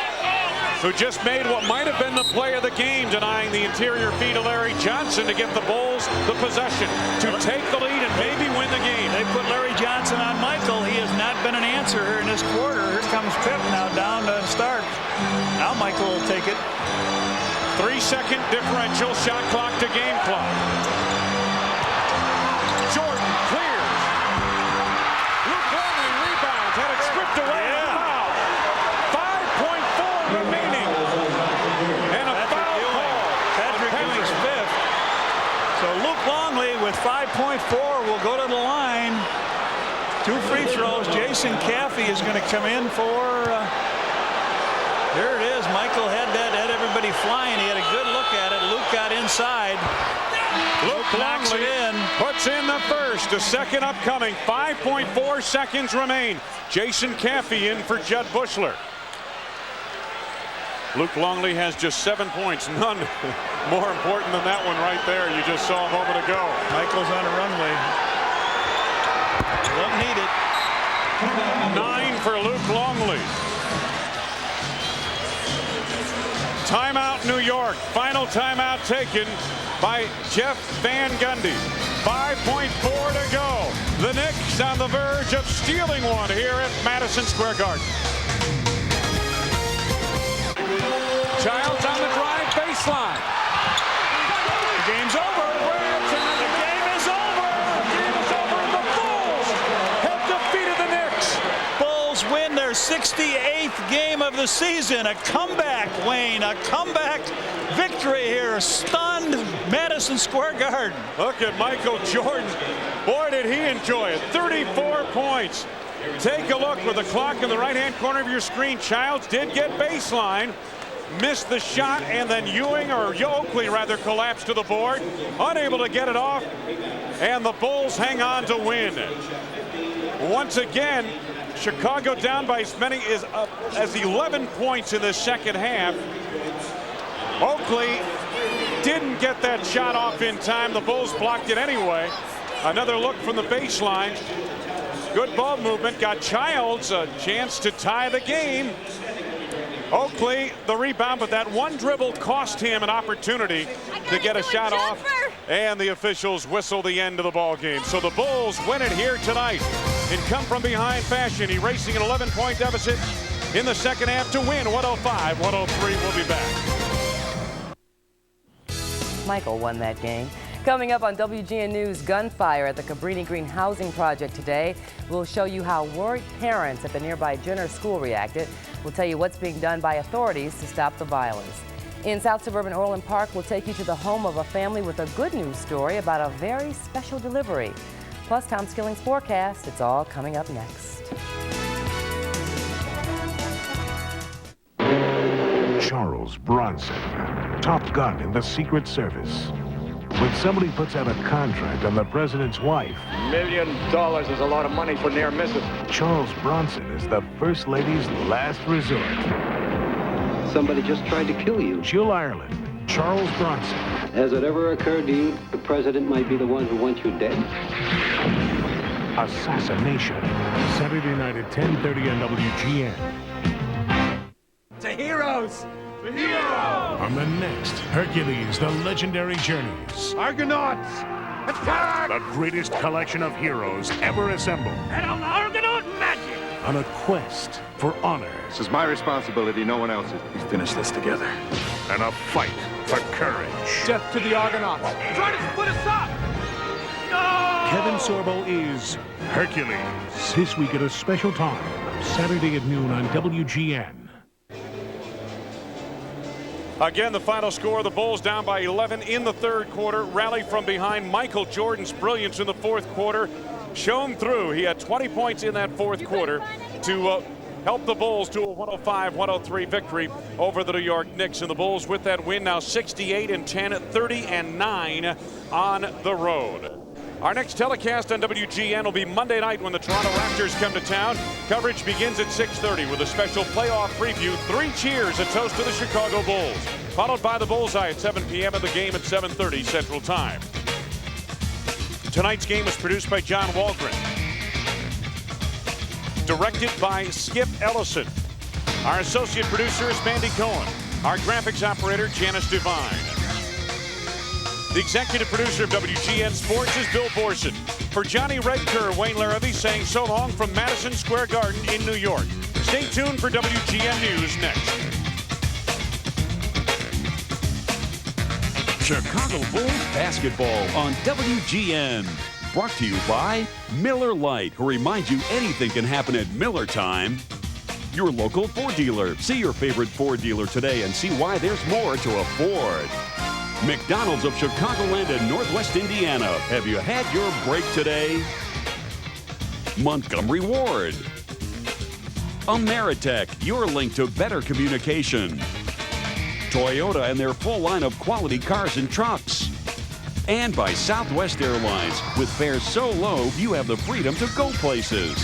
who just made what might have been the play of the game, denying the interior feed to Larry Johnson to give the Bulls the possession to take the lead and maybe win the game. They put Larry Johnson on Michael. He has not been an answer here in this quarter. Here comes Pip now down to start. Now Michael will take it. 3-second differential, shot clock to game clock. Jordan clears. Luke Longley rebounds, had it stripped away. Remaining, and a foul call. Patrick Ewing's 5th. So Luke Longley with 5.4 will go to the line. 2 free throws. Jason Caffey is going to come in for. There it is. Michael had everybody flying. He had a good look at it. Luke got inside. Luke knocks it in. Puts in the first. The second upcoming. 5.4 seconds remain. Jason Caffey in for Judd Bushler. Luke Longley has just 7 points. None more important than that one right there you just saw a moment ago. Michael's on a runway. Won't need it. 9 for Luke Longley. Timeout New York. Final timeout taken by Jeff Van Gundy. 5.4 to go. The Knicks on the verge of stealing one here at Madison Square Garden. Childs on the drive baseline. The game's over. The game is over. The game is over. The Bulls have defeated the Knicks. Bulls win their 16th 58th game of the season. A comeback, Wayne. A comeback victory here. Stunned Madison Square Garden. Look at Michael Jordan. Boy, did he enjoy it. 34 points. Take a look with the clock in the right-hand corner of your screen. Childs did get baseline. Missed the shot, and then Oakley rather collapsed to the board. Unable to get it off. And the Bulls hang on to win. Once again, Chicago down by as many as 11 points in the second half. Oakley didn't get that shot off in time. The Bulls blocked it anyway. Another look from the baseline. Good ball movement. Got Childs a chance to tie the game. Oakley the rebound, but that one dribble cost him an opportunity to get a shot off. And the officials whistle the end of the ball game. So the Bulls win it here tonight in come-from-behind fashion, erasing an 11-point deficit in the second half to win 105-103. We'll be back. Michael won that game. Coming up on WGN News, gunfire at the Cabrini Green Housing Project today. We'll show you how worried parents at the nearby Jenner School reacted. We'll tell you what's being done by authorities to stop the violence. In South Suburban Orland Park, we'll take you to the home of a family with a good news story about a very special delivery. Plus, Tom Skilling's forecast. It's all coming up next. Charles Bronson, top gun in the Secret Service. When somebody puts out a contract on the president's wife, $1 million is a lot of money for near misses. Charles Bronson is the First Lady's last resort. Somebody just tried to kill you. Jill Ireland, Charles Bronson. Has it ever occurred to you the president might be the one who wants you dead? Assassination. Saturday night at 10:30 on WGN. To heroes! The hero! On the next Hercules, the Legendary Journeys. Argonauts! Attack! The greatest collection of heroes ever assembled. And an Argonaut magic! On a quest for honor. This is my responsibility, no one else's. We finish this together. And a fight for courage. Death to the Argonauts! Try to split us up! No! Kevin Sorbo is Hercules. This week at a special time, Saturday at noon on WGN. Again, the final score, the Bulls down by 11 in the third quarter. Rally from behind. Michael Jordan's brilliance in the fourth quarter shone through. He had 20 points in that fourth quarter to help the Bulls to a 105-103 victory over the New York Knicks. And the Bulls with that win now 68-10, 30-9 on the road. Our next telecast on WGN will be Monday night when the Toronto Raptors come to town. Coverage begins at 6:30 with a special playoff preview. 3 cheers, a toast to the Chicago Bulls. Followed by the Bullseye at 7 p.m. and the game at 7:30 Central Time. Tonight's game was produced by John Walgren. Directed by Skip Ellison. Our associate producer is Mandy Cohen. Our graphics operator, Janice Devine. The executive producer of WGN Sports is Bill Borson. For Johnny Redker, Wayne Larrabee saying so long from Madison Square Garden in New York. Stay tuned for WGN News next. Chicago Bulls basketball on WGN. Brought to you by Miller Lite, who reminds you anything can happen at Miller time. Your local Ford dealer. See your favorite Ford dealer today and see why there's more to afford. McDonald's of Chicagoland and Northwest Indiana. Have you had your break today? Montgomery Ward. Ameritech, your link to better communication. Toyota and their full line of quality cars and trucks. And by Southwest Airlines. With fares so low, you have the freedom to go places.